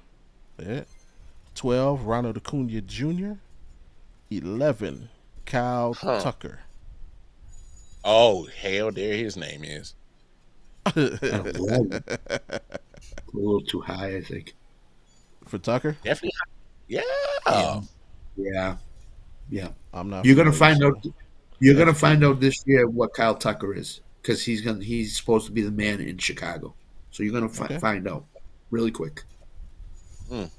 Yeah. 12, Ronald Acuna Jr. 11, Kyle Tucker. Oh, hell, there his name is. A little too high, I think. For Tucker? Definitely. Yeah. I'm not. You're gonna find out. You're gonna find out this year what Kyle Tucker is, because he's supposed to be the man in Chicago. So you're gonna find out really quick. I'm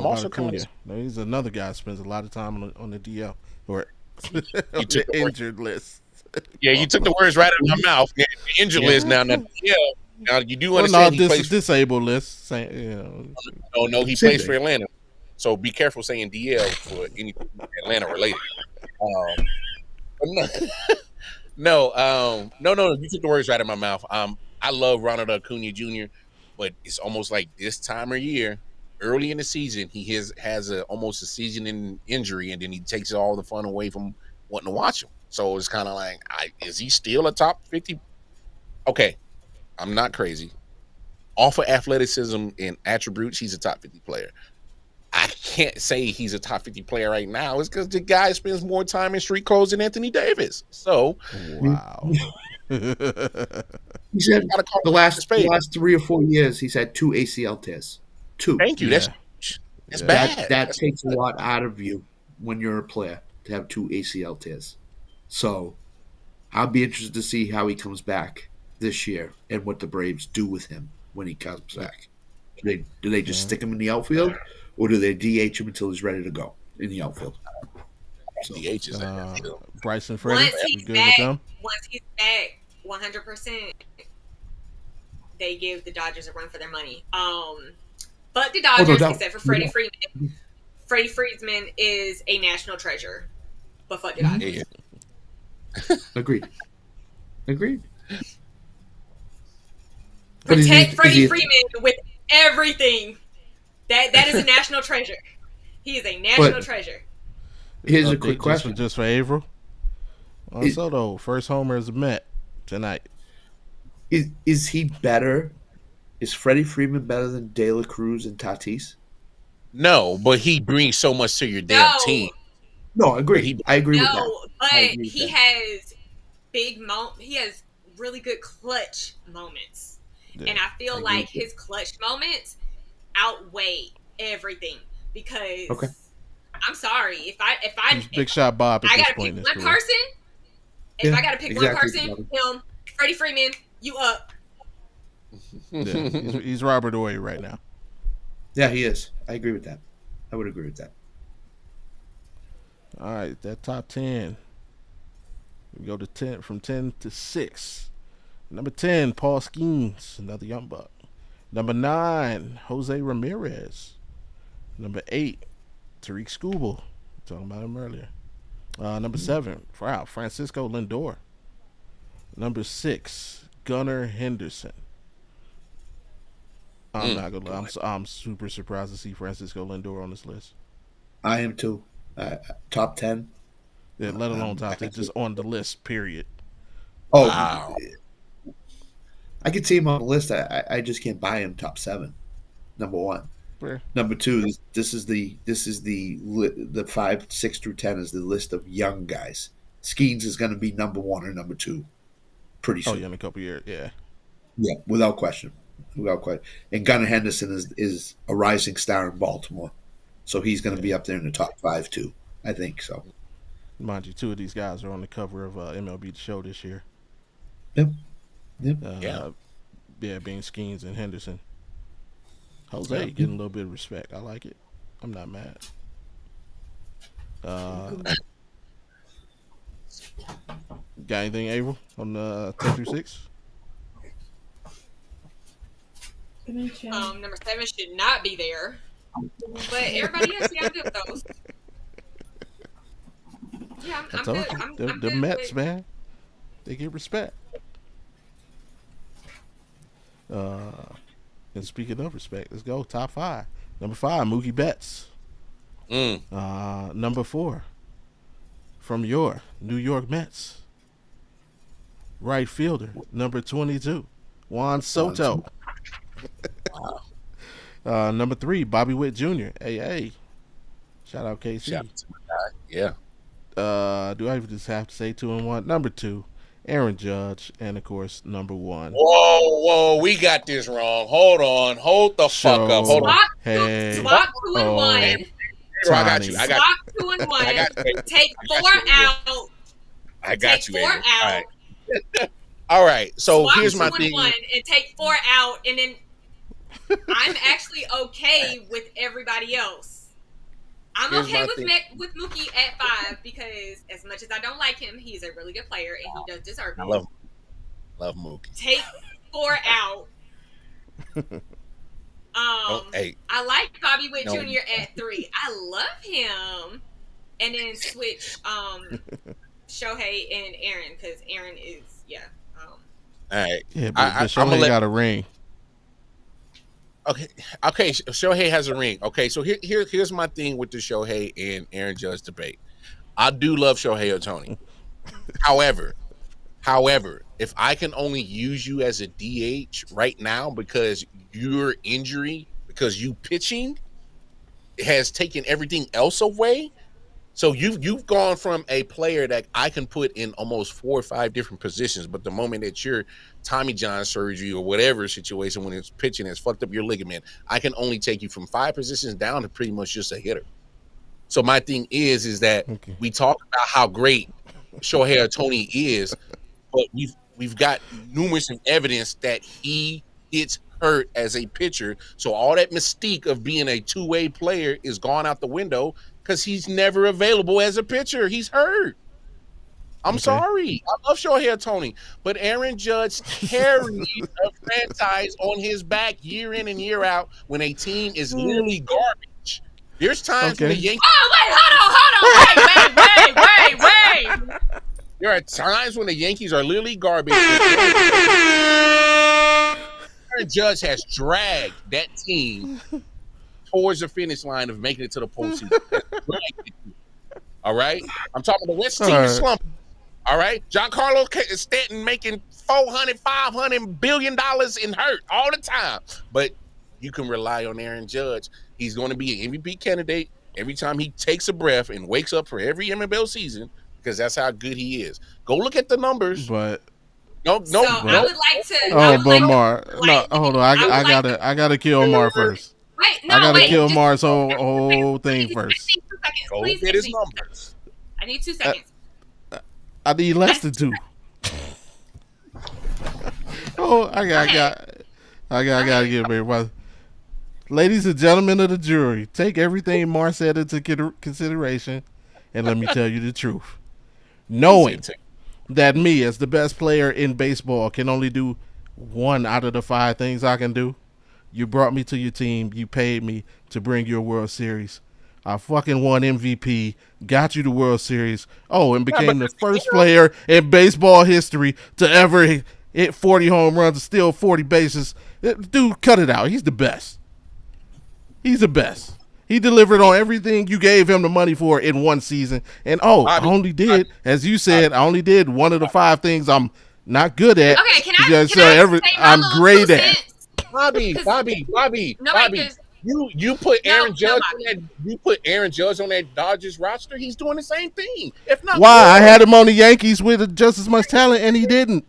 also Acuna. He's another guy who spends a lot of time on the DL or on the injured list. Yeah, you took the words right out of my mouth. The injured list now. Now you do understand he plays disabled list. No, he plays for Atlanta. So be careful saying DL for anything Atlanta related. No. You took the words right out of my mouth. I love Ronald Acuna Jr., but it's almost like this time of year, early in the season, he has almost a season injury, and then he takes all the fun away from wanting to watch him. So it's kind of like, is he still a top 50? Okay, I'm not crazy. Off of athleticism and attributes, he's a top 50 player. I can't say he's a top 50 player right now. It's because the guy spends more time in street clothes than Anthony Davis. So, wow. He said the last 3 or 4 years, he's had 2 ACL tears. 2. Thank you. Yeah. That's bad. That takes a lot out of you when you're a player to have 2 ACL tears. So I'll be interested to see how he comes back this year and what the Braves do with him when he comes back. Do they just stick him in the outfield, or do they DH him until he's ready to go in the outfield? So, DH is Bryson Freddie. Once he's back 100%, they give the Dodgers a run for their money. But the Dodgers, except for Freddie Freeman, Freddie Freeman is a national treasure. But fuck the Dodgers. Agreed. Protect Freddie Freeman with everything. That is a national treasure. He is a national treasure. Here's a quick question. Just for Avril. Also, though, first homer is a Met tonight. Is he better? Is Freddie Freeman better than De La Cruz and Tatis? No, but he brings so much to your damn team. No, I agree. I agree with that. No, but he has he has really good clutch moments. Yeah, and I feel like his clutch moments outweigh everything because I'm sorry, if I Big Shot Bob I gotta pick one person. If I gotta pick one person, him, Freddie Freeman, you up. Yeah, he's Robert Ory right now. Yeah, he is. I agree with that. I would agree with that. All right, that top 10. We go to 10 from 10 to 6. Number 10, Paul Skeens, another young buck. Number 9, Jose Ramirez. Number 8, Tariq Skubal. Talking about him earlier. Number 7, Francisco Lindor. Number 6, Gunnar Henderson. I'm not gonna lie. I'm super surprised to see Francisco Lindor on this list. I am too. Top 10. Yeah, let alone top 10, just on the list. Period. Oh, wow. I could see him on the list. I just can't buy him top 7. Number 1. Where? Number 2. This is the 5, 6 through 10 is the list of young guys. Skeens is going to be number 1 or number 2 pretty soon. Oh yeah, in a couple years. Yeah. Yeah, without question. And Gunnar Henderson is a rising star in Baltimore, so he's going to be up there in the top 5 too. I think so. Mind you, 2 of these guys are on the cover of MLB The Show this year. Yep. Yeah, being Skeens and Henderson. Jose getting a little bit of respect. I like it. I'm not mad. Got anything, Avril, on 10 through 6? Number 7 should not be there. But everybody else, yeah, I'm good with those. Yeah, I'm good. The Mets, man. They get respect. And speaking of respect, let's go. Top 5. Number 5, Mookie Betts. Number 4, from your New York Mets, right fielder, number 22, Juan Soto. Number 3, Bobby Witt Jr. Hey. Shout out KC. Shout out to my guy. Yeah. Do I just have to say 2 and 1? Number 2, Aaron Judge, and of course, number 1. Whoa, we got this wrong. Hold the fuck up. Hold on. Swap 2 and 1. I got you. Swap 2 and 1. Take 4 out. I got you. 4 out. All right. So swap here's my 2 thing. And 1 and take 4 out, and then I'm actually okay with everybody else. I'm okay with Mookie at 5 because as much as I don't like him, he's a really good player and he does deserve it. I love Mookie. Take 4 out. I like Bobby Witt Jr. at 3. I love him. And then switch Shohei and Aaron because Aaron is all right. Yeah, but Shohei got a ring. Okay, okay. Shohei has a ring. Okay, so here's my thing with the Shohei and Aaron Judge debate. I do love Shohei Ohtani. However, if I can only use you as a DH right now because your injury, because you pitching has taken everything else away. So you've gone from a player that I can put in almost 4 or 5 different positions, but the moment that you're Tommy John surgery or whatever situation when it's pitching has fucked up your ligament, I can only take you from 5 positions down to pretty much just a hitter. So my thing is that Okay. we talk about how great Shohei Ohtani is, but we've got numerous evidence that he gets hurt as a pitcher. So all that mystique of being a two-way player is gone out the window because he's never available as a pitcher. He's hurt. I'm Okay. sorry. I love Shohei Ohtani, but Aaron Judge carries a franchise on his back year in and year out when a team is literally garbage. There's times when the Okay. Yankees. Oh wait, hold on, wait. There are times when the Yankees are literally garbage. And Aaron Judge has dragged that team towards the finish line of making it to the postseason. All right, I'm talking the West team is slumping. All right, Giancarlo Stanton making $400-500 billion in hurt all the time, but you can rely on Aaron Judge. He's going to be an MVP candidate every time he takes a breath and wakes up for every MLB season because that's how good he is. Go look at the numbers. But So I would like to. but Mar, no, hold on. I gotta kill Mar first. Wait, no, I gotta wait, kill just- Mar's whole thing first. Go Please look at give his me 2 numbers. seconds. I need 2 seconds. I need less than 2. Oh, I gotta get everybody. Ladies and gentlemen of the jury, take everything Mar said into consideration, and let me tell you the truth. Knowing that me, as the best player in baseball, can only do 1 out of the 5 things I can do, you brought me to your team. You paid me to bring you a World Series. I fucking won MVP, got you the World Series. Oh, and became the first player in baseball history to ever hit 40 home runs and steal 40 bases. Dude, cut it out. He's the best. He's the best. He delivered on everything you gave him the money for in 1 season. And I only did, as you said, I only did 1 of the 5 things I'm not good at. Okay, can I because say my I'm little great 2 at. cents? Bobby. No, wait, 'cause- You put Aaron Judge Bobby. on that. You put Aaron Judge on that Dodgers roster. He's doing the same thing. If not, Why? I more. had him on the Yankees with just as much talent, and he didn't.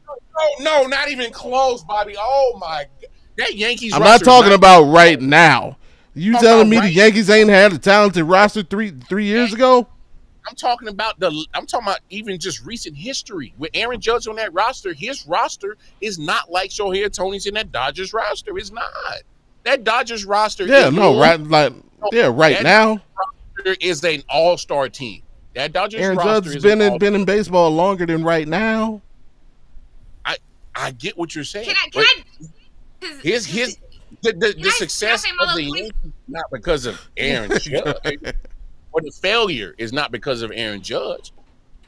No, not even close, Bobby. Oh my God, that Yankees. I'm not roster is talking about right now. You Talking telling about me the right- Yankees ain't had a talented roster three years ago? I'm talking about even just recent history with Aaron Judge on that roster. His roster is not like Shohei Ohtani's in that Dodgers roster. It's not. That Dodgers roster. Yeah, is right that now. roster is an all-star team. That Dodgers Aaron roster Judge has is been in baseball longer than right now. I get what you're saying. Can but I? 'Cause- the success say my of the little Yankees is not because of Aaron Judge, or the failure is not because of Aaron Judge.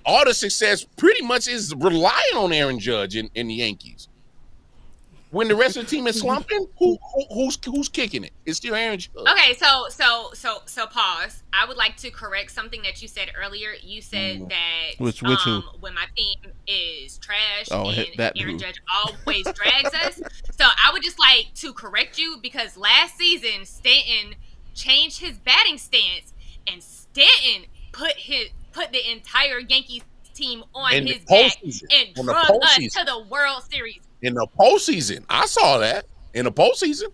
All the success pretty much is relying on Aaron Judge in the Yankees. When the rest of the team is slumping, who's kicking it? It's still Aaron Judge. Okay, so pause. I would like to correct something that you said earlier. You said that Which who? when my team is trash hit and that Aaron dude. Judge always drags us. So I would just like to correct you because last season Stanton changed his batting stance and Stanton put the entire Yankees team on In the his back postseason. and In the drug us postseason. to the World Series. In the postseason, I saw that. In the postseason,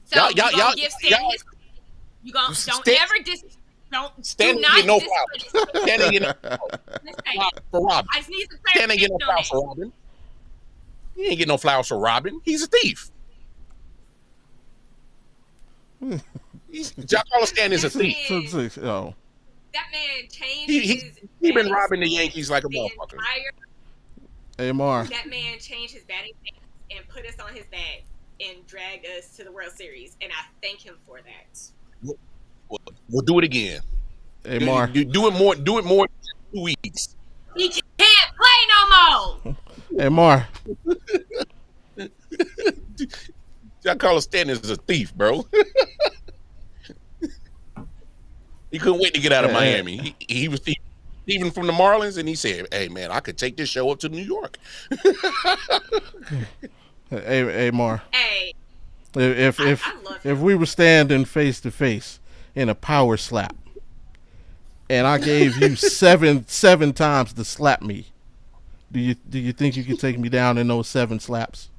So Y'all- you gonna y'all- give Stanton y'all- his, you gonna don't Stan- ever do Stanton not get no discredit flowers. Stanton get no flowers for Robin. I just need some Stanton get no clarification on flowers that. for Robin. He ain't get no flowers for Robin. He's a thief. Giancarlo Stanton is a thief. Oh, That man changed He been batting robbing the stance Yankees like a the motherfucker. hey Mar. That man changed his batting stance and put us on his back and dragged us to the World Series, and I thank him for that. We'll do it again. Hey Mar. Do it more. Do it more than 2 weeks. He can't play no more. Hey Mar. Giancarlo Stanton is a thief, bro. He couldn't wait to get out of Miami. He was thieving from the Marlins, and he said, "Hey, man, I could take this show up to New York." Hey, Mar. Hey, If we were standing face to face in a power slap, and I gave you seven times to slap me, do you think you could take me down in those 7 slaps?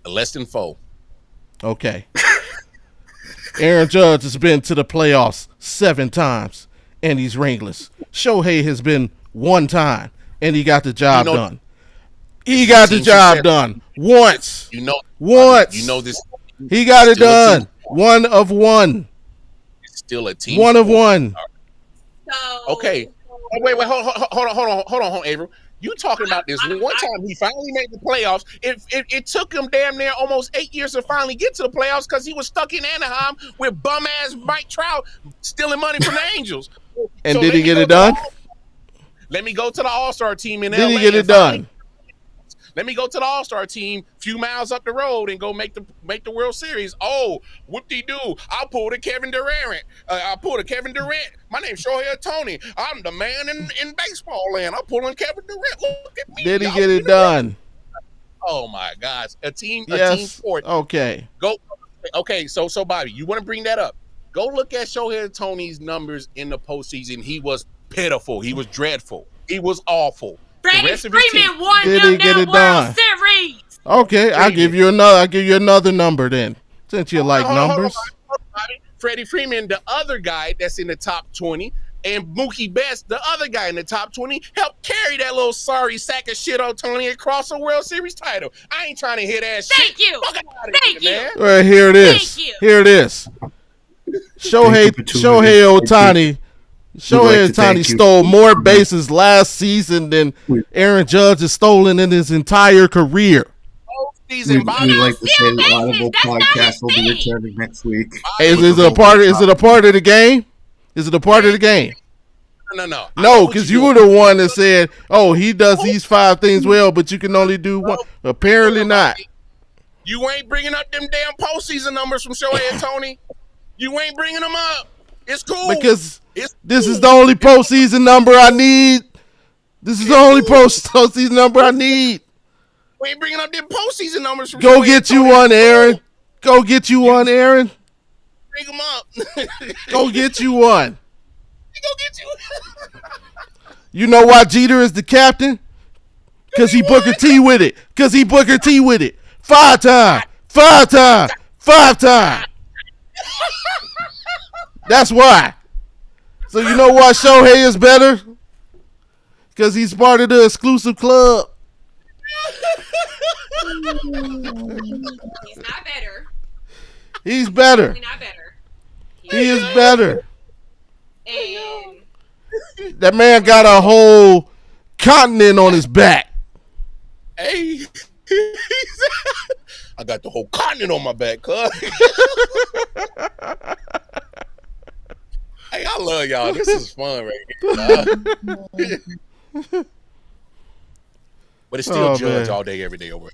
Less than 4. Okay. Aaron Judge has been to the playoffs 7 times, and he's ringless. Shohei has been 1 time, and he got the job done. He got the job done once. Once. This. He got it done. 1 of 1. It's still a team. 1 of 1. so Okay. Wait. Hold on, Avril. You talking about this one time he finally made the playoffs. It took him damn near almost 8 years to finally get to the playoffs because he was stuck in Anaheim with bum ass Mike Trout stealing money from the Angels. And so did he get it done? Let me go to the All-Star team in LA. Did he get it done? Let me go to the All-Star team a few miles up the road and go make the World Series. Oh, whoop-de-doo. I pulled a Kevin Durant. My name's Shohei Ohtani. I'm the man in baseball land. I'm pulling Kevin Durant. Look at me. Did he get it done? Oh, my gosh. A team sport. Okay. Okay, so Bobby, you want to bring that up. Go look at Shohei Ohtani's numbers in the postseason. He was pitiful. He was dreadful. He was awful. Freddie Freeman won Did them he get it World done? Series. Okay, I'll give you another number then. Since you like numbers. Hold on. Freddie Freeman, the other guy that's in the top 20, and Mookie Betts, the other guy in the top 20, helped carry that little sorry sack of shit Ohtani across a World Series title. I ain't trying to hear that shit. Thank you. Thank you. Man. All right, here it is. Thank you. Here it is. Shohei Ohtani. Shohei Ohtani stole more bases last season than Aaron Judge has stolen in his entire career. We'd like to say the Audible podcast will be returning next week. Is it a part of the game? Is it a part of the game? No. No, because you were the one that said, "Oh, he does these 5 things well, but you can only do 1." Apparently not. You ain't bringing up them damn postseason numbers from Shohei Ohtani. You ain't bringing them up. It's cool. Because this is the only postseason number I need. This is the only postseason number I need. We ain't bringing up them postseason numbers from Go Shohei get you Ohtani. one, Aaron. Go get you one, Aaron. Bring them up. Go get you one. Go get you. You know why Jeter is the captain? Because he Booker T with it. 5 times. 5 times. 5 times. That's why. So you know why Shohei is better? Because he's part of the exclusive club. He's not better. He's better. He's not better. He is better. And That man got a whole continent on his back. Hey. I got the whole continent on my back, cuz. Hey, I love y'all. This is fun right here. But it's still Judge all day, every day over.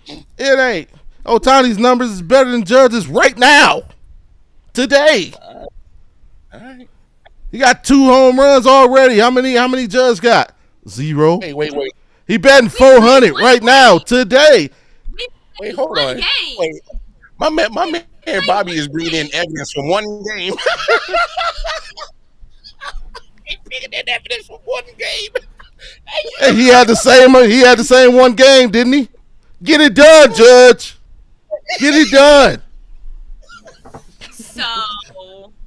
It ain't. Ohtani's numbers is better than Judge's right now. Today. All right. He got 2 home runs already. How many Judge got? 0. Hey, wait. He batting 400 right now, today. Wait, hold on. Wait. My man Bobby is bringing in evidence from one game. He's bringing in evidence from one game. Hey, he had the same one game, didn't he? Get it done, Judge. Get it done. so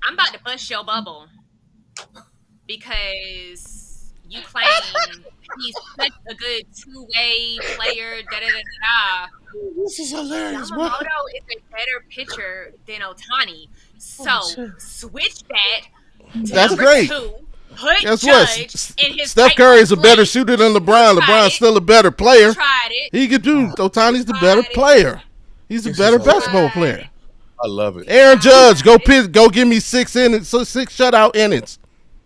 I'm about to bust your bubble because you claim he's such a good 2-way player. This is hilarious, bro. Yamamoto is a better pitcher than Ohtani. So switch that. To That's number great. 2. Put Guess Judge what? in his Steph right Curry is a better place. shooter than LeBron. LeBron's still a better player. Tried it. He could do. Ohtani's the better player. He's a better basketball player. I love it. Aaron Judge, go give me 6 shutout innings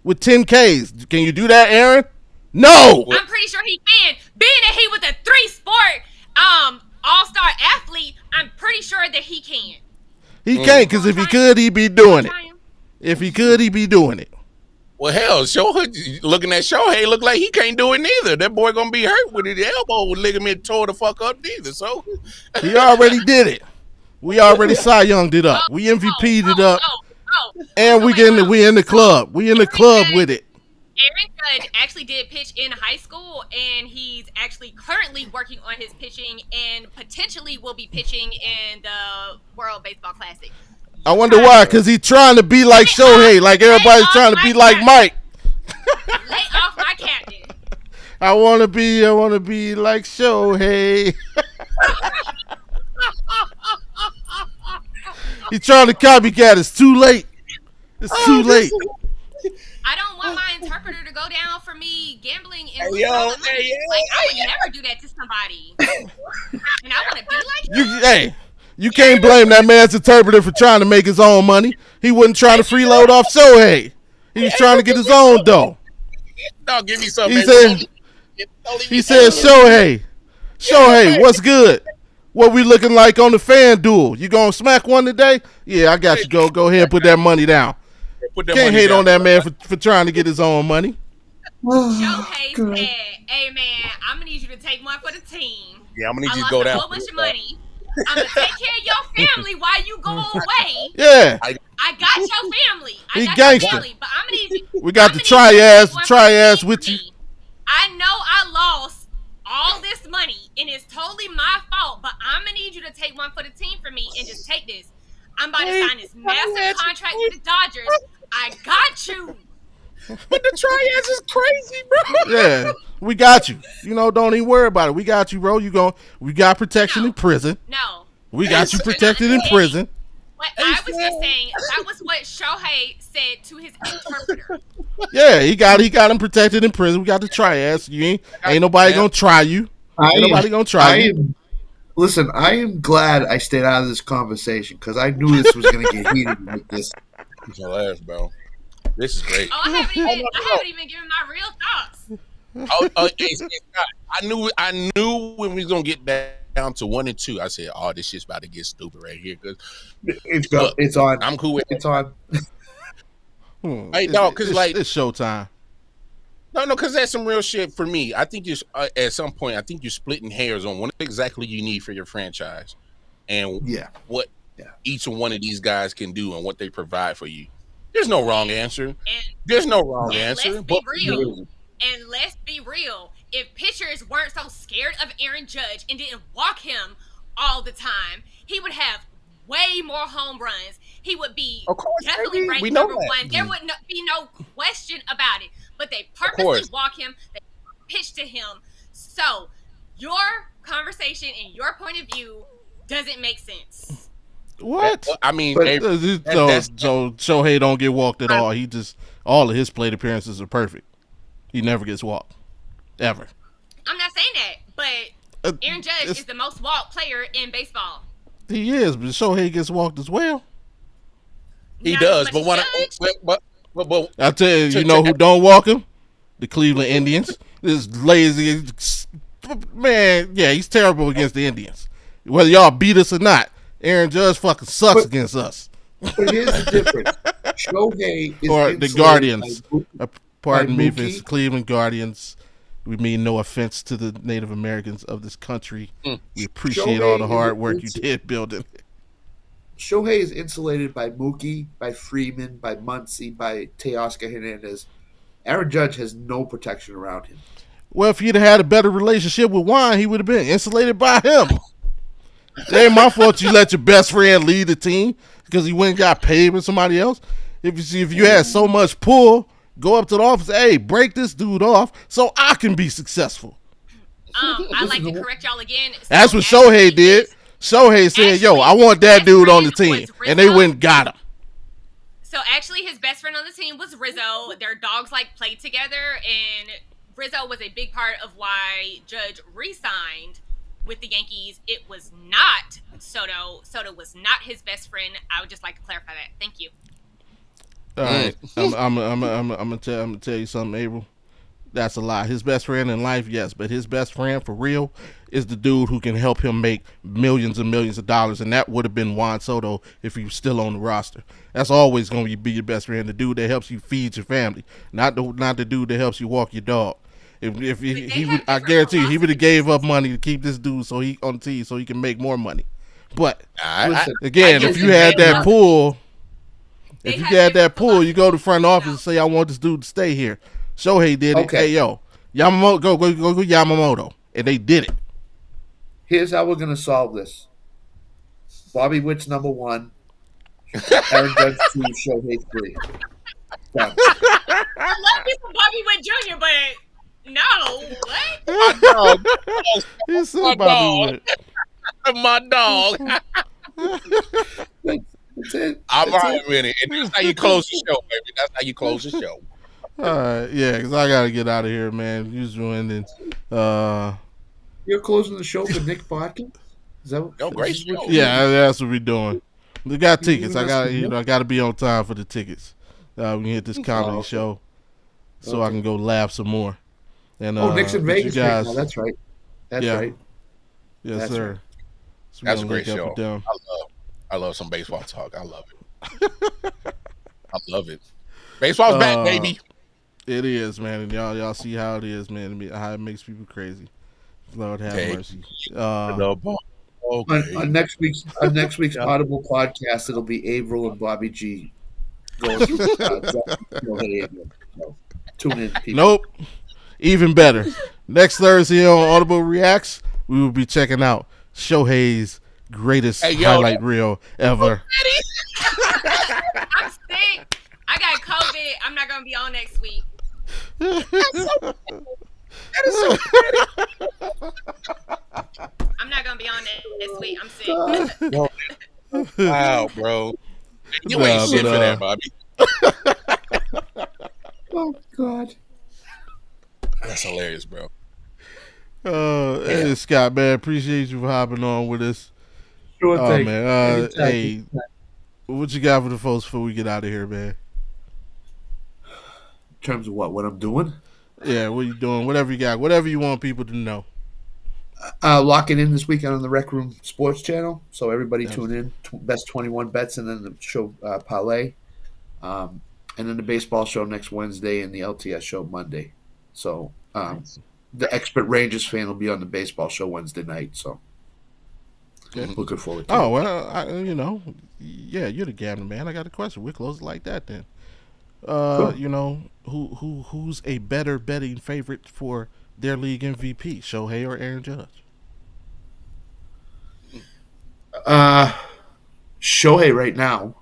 with 10 Ks. Can you do that, Aaron? No. I'm pretty sure he can. Being that he was a 3-sport all-star athlete, I'm pretty sure that he can. He can't, because if he could, he'd be doing it. If he could, he'd be doing it. Well, hell, looking at Shohei, look like he can't do it neither. That boy gonna be hurt with his elbow ligament tore the fuck up neither. So he already did it. We already Cy Young'd it up. We MVP'd it up. And we in the club. We in the club with it. Aaron Judge actually did pitch in high school, and he's actually currently working on his pitching, and potentially will be pitching in the World Baseball Classic. I wonder why, because he's trying to be like Shohei, like everybody's trying to be like Mike. Lay off my captain. I want to be like Shohei. He's trying to copycat. It's too late. It's too late. I don't want my interpreter to go down for me gambling and losing all the money. I would never do that to somebody. And I want to be like him. You can't blame that man's interpreter for trying to make his own money. He wasn't trying to freeload off Shohei. He was trying to get his own dough. No, give me something. He said, Shohei, what's good? What we looking like on the fan duel? You gonna smack one today? Yeah, I got you. Go ahead and put that money down. Can't hate on that man for trying to get his own money. Shohei said, hey man, I'm gonna need you to take one for the team. Yeah, I'm gonna need you to go down. I lost a whole bunch of money. I'm gonna take care of your family while you go away. Yeah. I got your family. He gangster. But I'm gonna need you. We got the triads with you. I know I lost all this money and it's totally my fault, but I'm gonna need you to take one for the team for me and just take this. I'm about to sign this massive contract with the Dodgers. I got you. But the triads is crazy, bro. Yeah, we got you. Don't even worry about it. We got you, bro. We got protection in prison. No. We got you protected in prison. What I was just saying, that was what Shohei said to his interpreter. Yeah, he got him protected in prison. We got the triads. Ain't nobody gonna try you. Ain't nobody gonna try you. Listen, I am glad I stayed out of this conversation because I knew this was gonna get heated like this. Hilarious, bro. This is great. Oh, I haven't even given my real thoughts. I knew when we was gonna get down to 1 and 2. I said, "Oh, this shit's about to get stupid right here." Because it's on. I'm cool with it's on. Hey, no, because it's showtime. No, because that's some real shit for me. I think at some point, I think you're splitting hairs on what exactly you need for your franchise, and what each one of these guys can do and what they provide for you. There's no wrong answer. There's no wrong answer. Let's be real. If pitchers weren't so scared of Aaron Judge and didn't walk him all the time, he would have way more home runs. He would be definitely ranked number one. There would be no question about it. But they purposely walk him. They pitch to him. So your conversation and your point of view doesn't make sense. What? I mean, so Shohei don't get walked at all. All of his plate appearances are perfect. He never gets walked, ever. I'm not saying that, but Aaron Judge is the most walked player in baseball. He is, but Shohei gets walked as well. He does, but I tell you, who don't walk him? The Cleveland Indians. This lazy man. Yeah, he's terrible against the Indians. Whether y'all beat us or not. Aaron Judge fucking sucks against us. But here's the difference. Shohei is or the Guardians. Pardon me if it's Cleveland Guardians. We mean no offense to the Native Americans of this country. We appreciate all the hard work you did building it. Shohei is insulated by Mookie, by Freeman, by Muncy, by Teoscar Hernandez. Aaron Judge has no protection around him. Well, if he'd have had a better relationship with Juan, he would have been insulated by him. It ain't my fault you let your best friend lead the team because he went and got paid with somebody else. If you had so much pull, go up to the office, hey, break this dude off so I can be successful. I'd like to correct y'all again. So that's what Shohei did. Shohei said, yo, I want that dude on the team. And they went and got him. So actually his best friend on the team was Rizzo. Their dogs played together, and Rizzo was a big part of why Judge re-signed with the Yankees. It was not Soto. Soto was not his best friend. I would just like to clarify that. Thank you. All right. I'm gonna tell you something, Avril. That's a lie. His best friend in life, yes, but his best friend for real is the dude who can help him make millions and millions of dollars, and that would have been Juan Soto if he was still on the roster. That's always going to be your best friend, the dude that helps you feed your family, not the dude that helps you walk your dog. If he would, I guarantee you, he would have gave up money to keep this dude so he on the team so he can make more money. But Listen, again, if you had that pool. If you had that pool, you go to front office and say, "I want this dude to stay here." Shohei did it. Okay. Hey, yo, Yamamoto, go Yamamoto, and they did it. here's how we're going to solve this. Bobby Witt's number 1. Aaron Judge 2. Shohei 3. Done. I love me some Bobby Witt Jr., but no, what? He said Bobby Witt. My dog. That's it. I'm That's right it. with it. And that's how you close the show, baby. That's how you close the show. All right, yeah, because I gotta get out of here, man. Usual ending. You're closing the show for Nick Bodkin? Is that No, great is what show. you're Yeah, that's what we're doing. We got You tickets. leaving us with Nick? I gotta be on time for the tickets. We can hit this comedy okay. show, so I can go laugh some more. And Nick's in but you Vegas guys, right now. That's right. That's Yeah. right. yes, That's sir. right. So we're That's a gonna great link up show. with them. I love some baseball talk. I love it. I love it. Baseball's back, baby. It is, man, and y'all see how it is, man. How it makes people crazy. Lord have Okay. mercy. Okay. On next week's Audible podcast, it'll be Avril and Bobby G going through Shohei again. So, tune in, people. Nope. Even better. Next Thursday on Audible Reacts, we will be checking out Shohei's greatest highlight reel ever. I'm sick. I got COVID. I'm not gonna be on next week. That is so I'm not gonna be on next week. I'm sick. wow, bro. You ain't shit for that, Bobby. Oh God. That's hilarious, bro. Hey Scott, man, appreciate you for hopping on with us. Sure thing. Man, Anytime. hey, what you got for the folks before we get out of here, man? In terms of what I'm doing? Yeah, what you doing? Whatever you got, whatever you want people to know. Locking in this weekend on the Rec Room Sports Channel. So everybody Yes. tune in. Best 21 bets, and then the show parlay, and then the baseball show next Wednesday, and the LTS show Monday. So the expert Rangers fan will be on the baseball show Wednesday night. So looking forward to it. Oh well, yeah, you're the gambler, man. I got a question. We'll close it like that then. Cool. Who's a better betting favorite for their league MVP, Shohei or Aaron Judge? Shohei right now,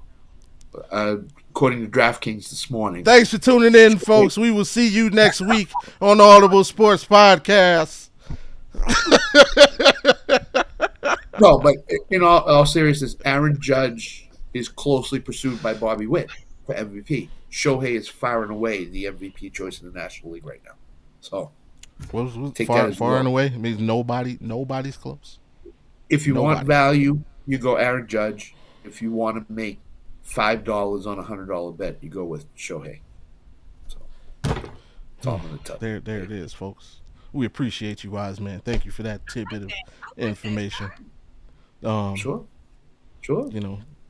according to DraftKings this morning. Thanks for tuning in, folks. We will see you next week on the Audible Sports Podcast. No, but in all seriousness, Aaron Judge is closely pursued by Bobby Witt for MVP. Shohei is far and away the MVP choice in the National League right now. So take that as far well. and away? It means nobody's close. If you Nobody. want value, you go Aaron Judge. If you want to make $5 on a $100 bet, you go with Shohei. So that's all I'm going to tell you. There it is, folks. We appreciate you, wise man. Thank you for that tidbit of information. Sure.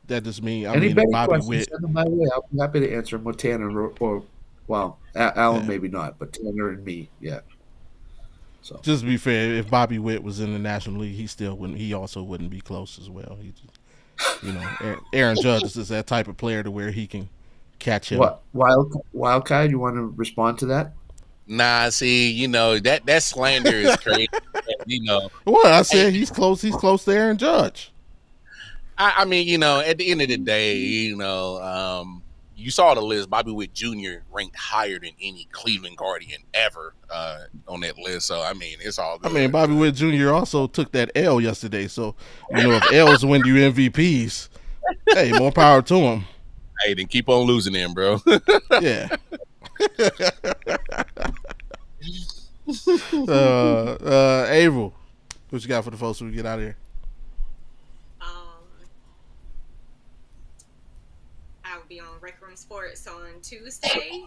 That just means Any betting Bobby questions, Witt. send them my way. I'll be happy to answer them with Tanner or Alan maybe not, but Tanner and me, yeah. So Just to be fair, if Bobby Witt was in the National League, he also wouldn't be close as well. Aaron Judge is just that type of player to where he can catch him. what wild card? You want to respond to that? Nah, see, that slander is crazy. Well, I said he's close. He's close to Aaron Judge. I mean, at the end of the day, you saw the list. Bobby Witt Jr. ranked higher than any Cleveland Guardian ever on that list. So, I mean, it's all good. Bobby Witt Jr. also took that L yesterday. So, if L's win you MVPs, hey, more power to him. Hey, then keep on losing them, bro. Yeah. Avril, what you got for the folks when we get out of here? I will be on Rec Room Sports on Tuesday,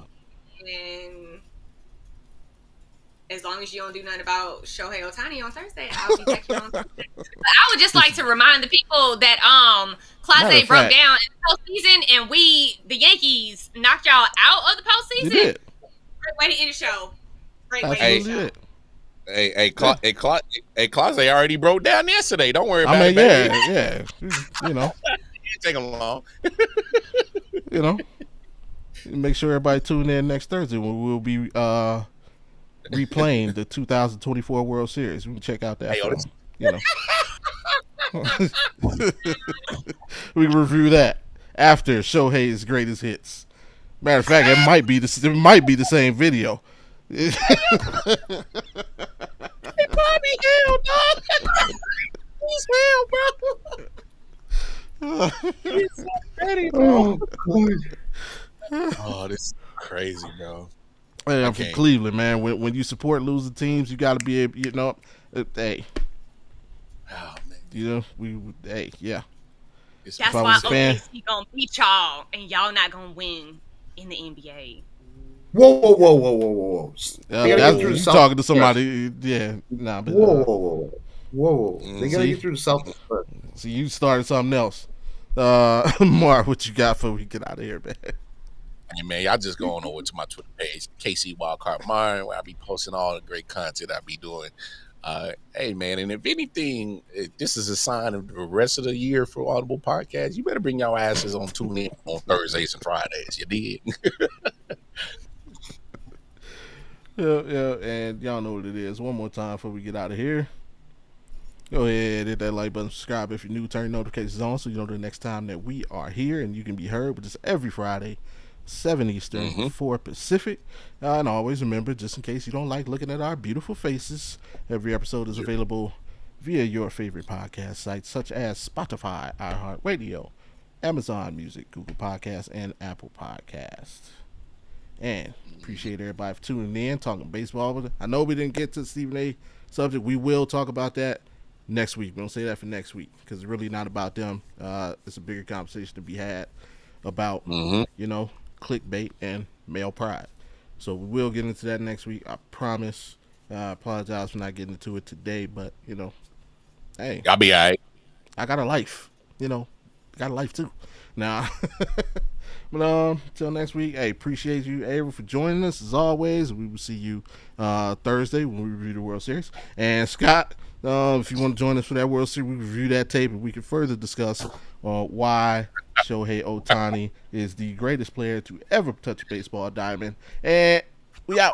and as long as you don't do nothing about Shohei Ohtani on Thursday, I'll be back here on Thursday. But I would just like to remind the people that Clase broke down in the postseason, and the Yankees, knocked y'all out of the postseason. You did. Great way to end the show. Great way to end the show. Clase already broke down yesterday. Don't worry about it. Yeah. You know. It take them long. You know. Make sure everybody tune in next Thursday when we'll be replaying the 2024 World Series. We can check out that film. You know. We can review that after Shohei's greatest hits. Matter of fact, it might be the same video. It might be hell, dog. He's hell, bro. He's so ready, bro. Oh, this is crazy, bro. Hey, I'm from Cleveland, man. When you support losing teams, you got to be able, you know. Hey, oh man, you know yeah. That's why OKC gonna beat y'all, and y'all not gonna win in the NBA. Whoa. You talking to somebody? Yeah, nah. But, whoa. They gotta get through the Celtics first. So you started something else. Mark, what you got before we get out of here, man? Hey man, y'all just going over to my Twitter page, KC Wildcard Martin, where I be posting all the great content I be doing. Hey man, and if anything, this is a sign of the rest of the year for Audible Podcast. You better bring your asses on tune in on Thursdays and Fridays. You did. Yeah, and y'all know what it is. One more time before we get out of here. Go ahead, hit that like button, subscribe if you're new, turn notifications on so you know the next time that we are here, and you can be heard with us every Friday, 7 Eastern, 4 Pacific. And always remember, just in case you don't like looking at our beautiful faces, every episode is available via your favorite podcast sites such as Spotify, iHeartRadio, Amazon Music, Google Podcasts, and Apple Podcasts. And appreciate everybody for tuning in, talking baseball. I know we didn't get to the Stephen A. subject. We will talk about that next week. We're going to say that for next week because it's really not about them. It's a bigger conversation to be had about, you know, clickbait and male pride. So we will get into that next week. I promise. I apologize for not getting into it today, but, you know, hey. I'll be all right. I got a life, you know. Got a life too. Now, but until next week, hey, appreciate you, Avril, for joining us as always. We will see you Thursday when we review the World Series. And Scott, if you want to join us for that World Series, we review that tape and we can further discuss why Shohei Ohtani is the greatest player to ever touch a baseball diamond. And we out.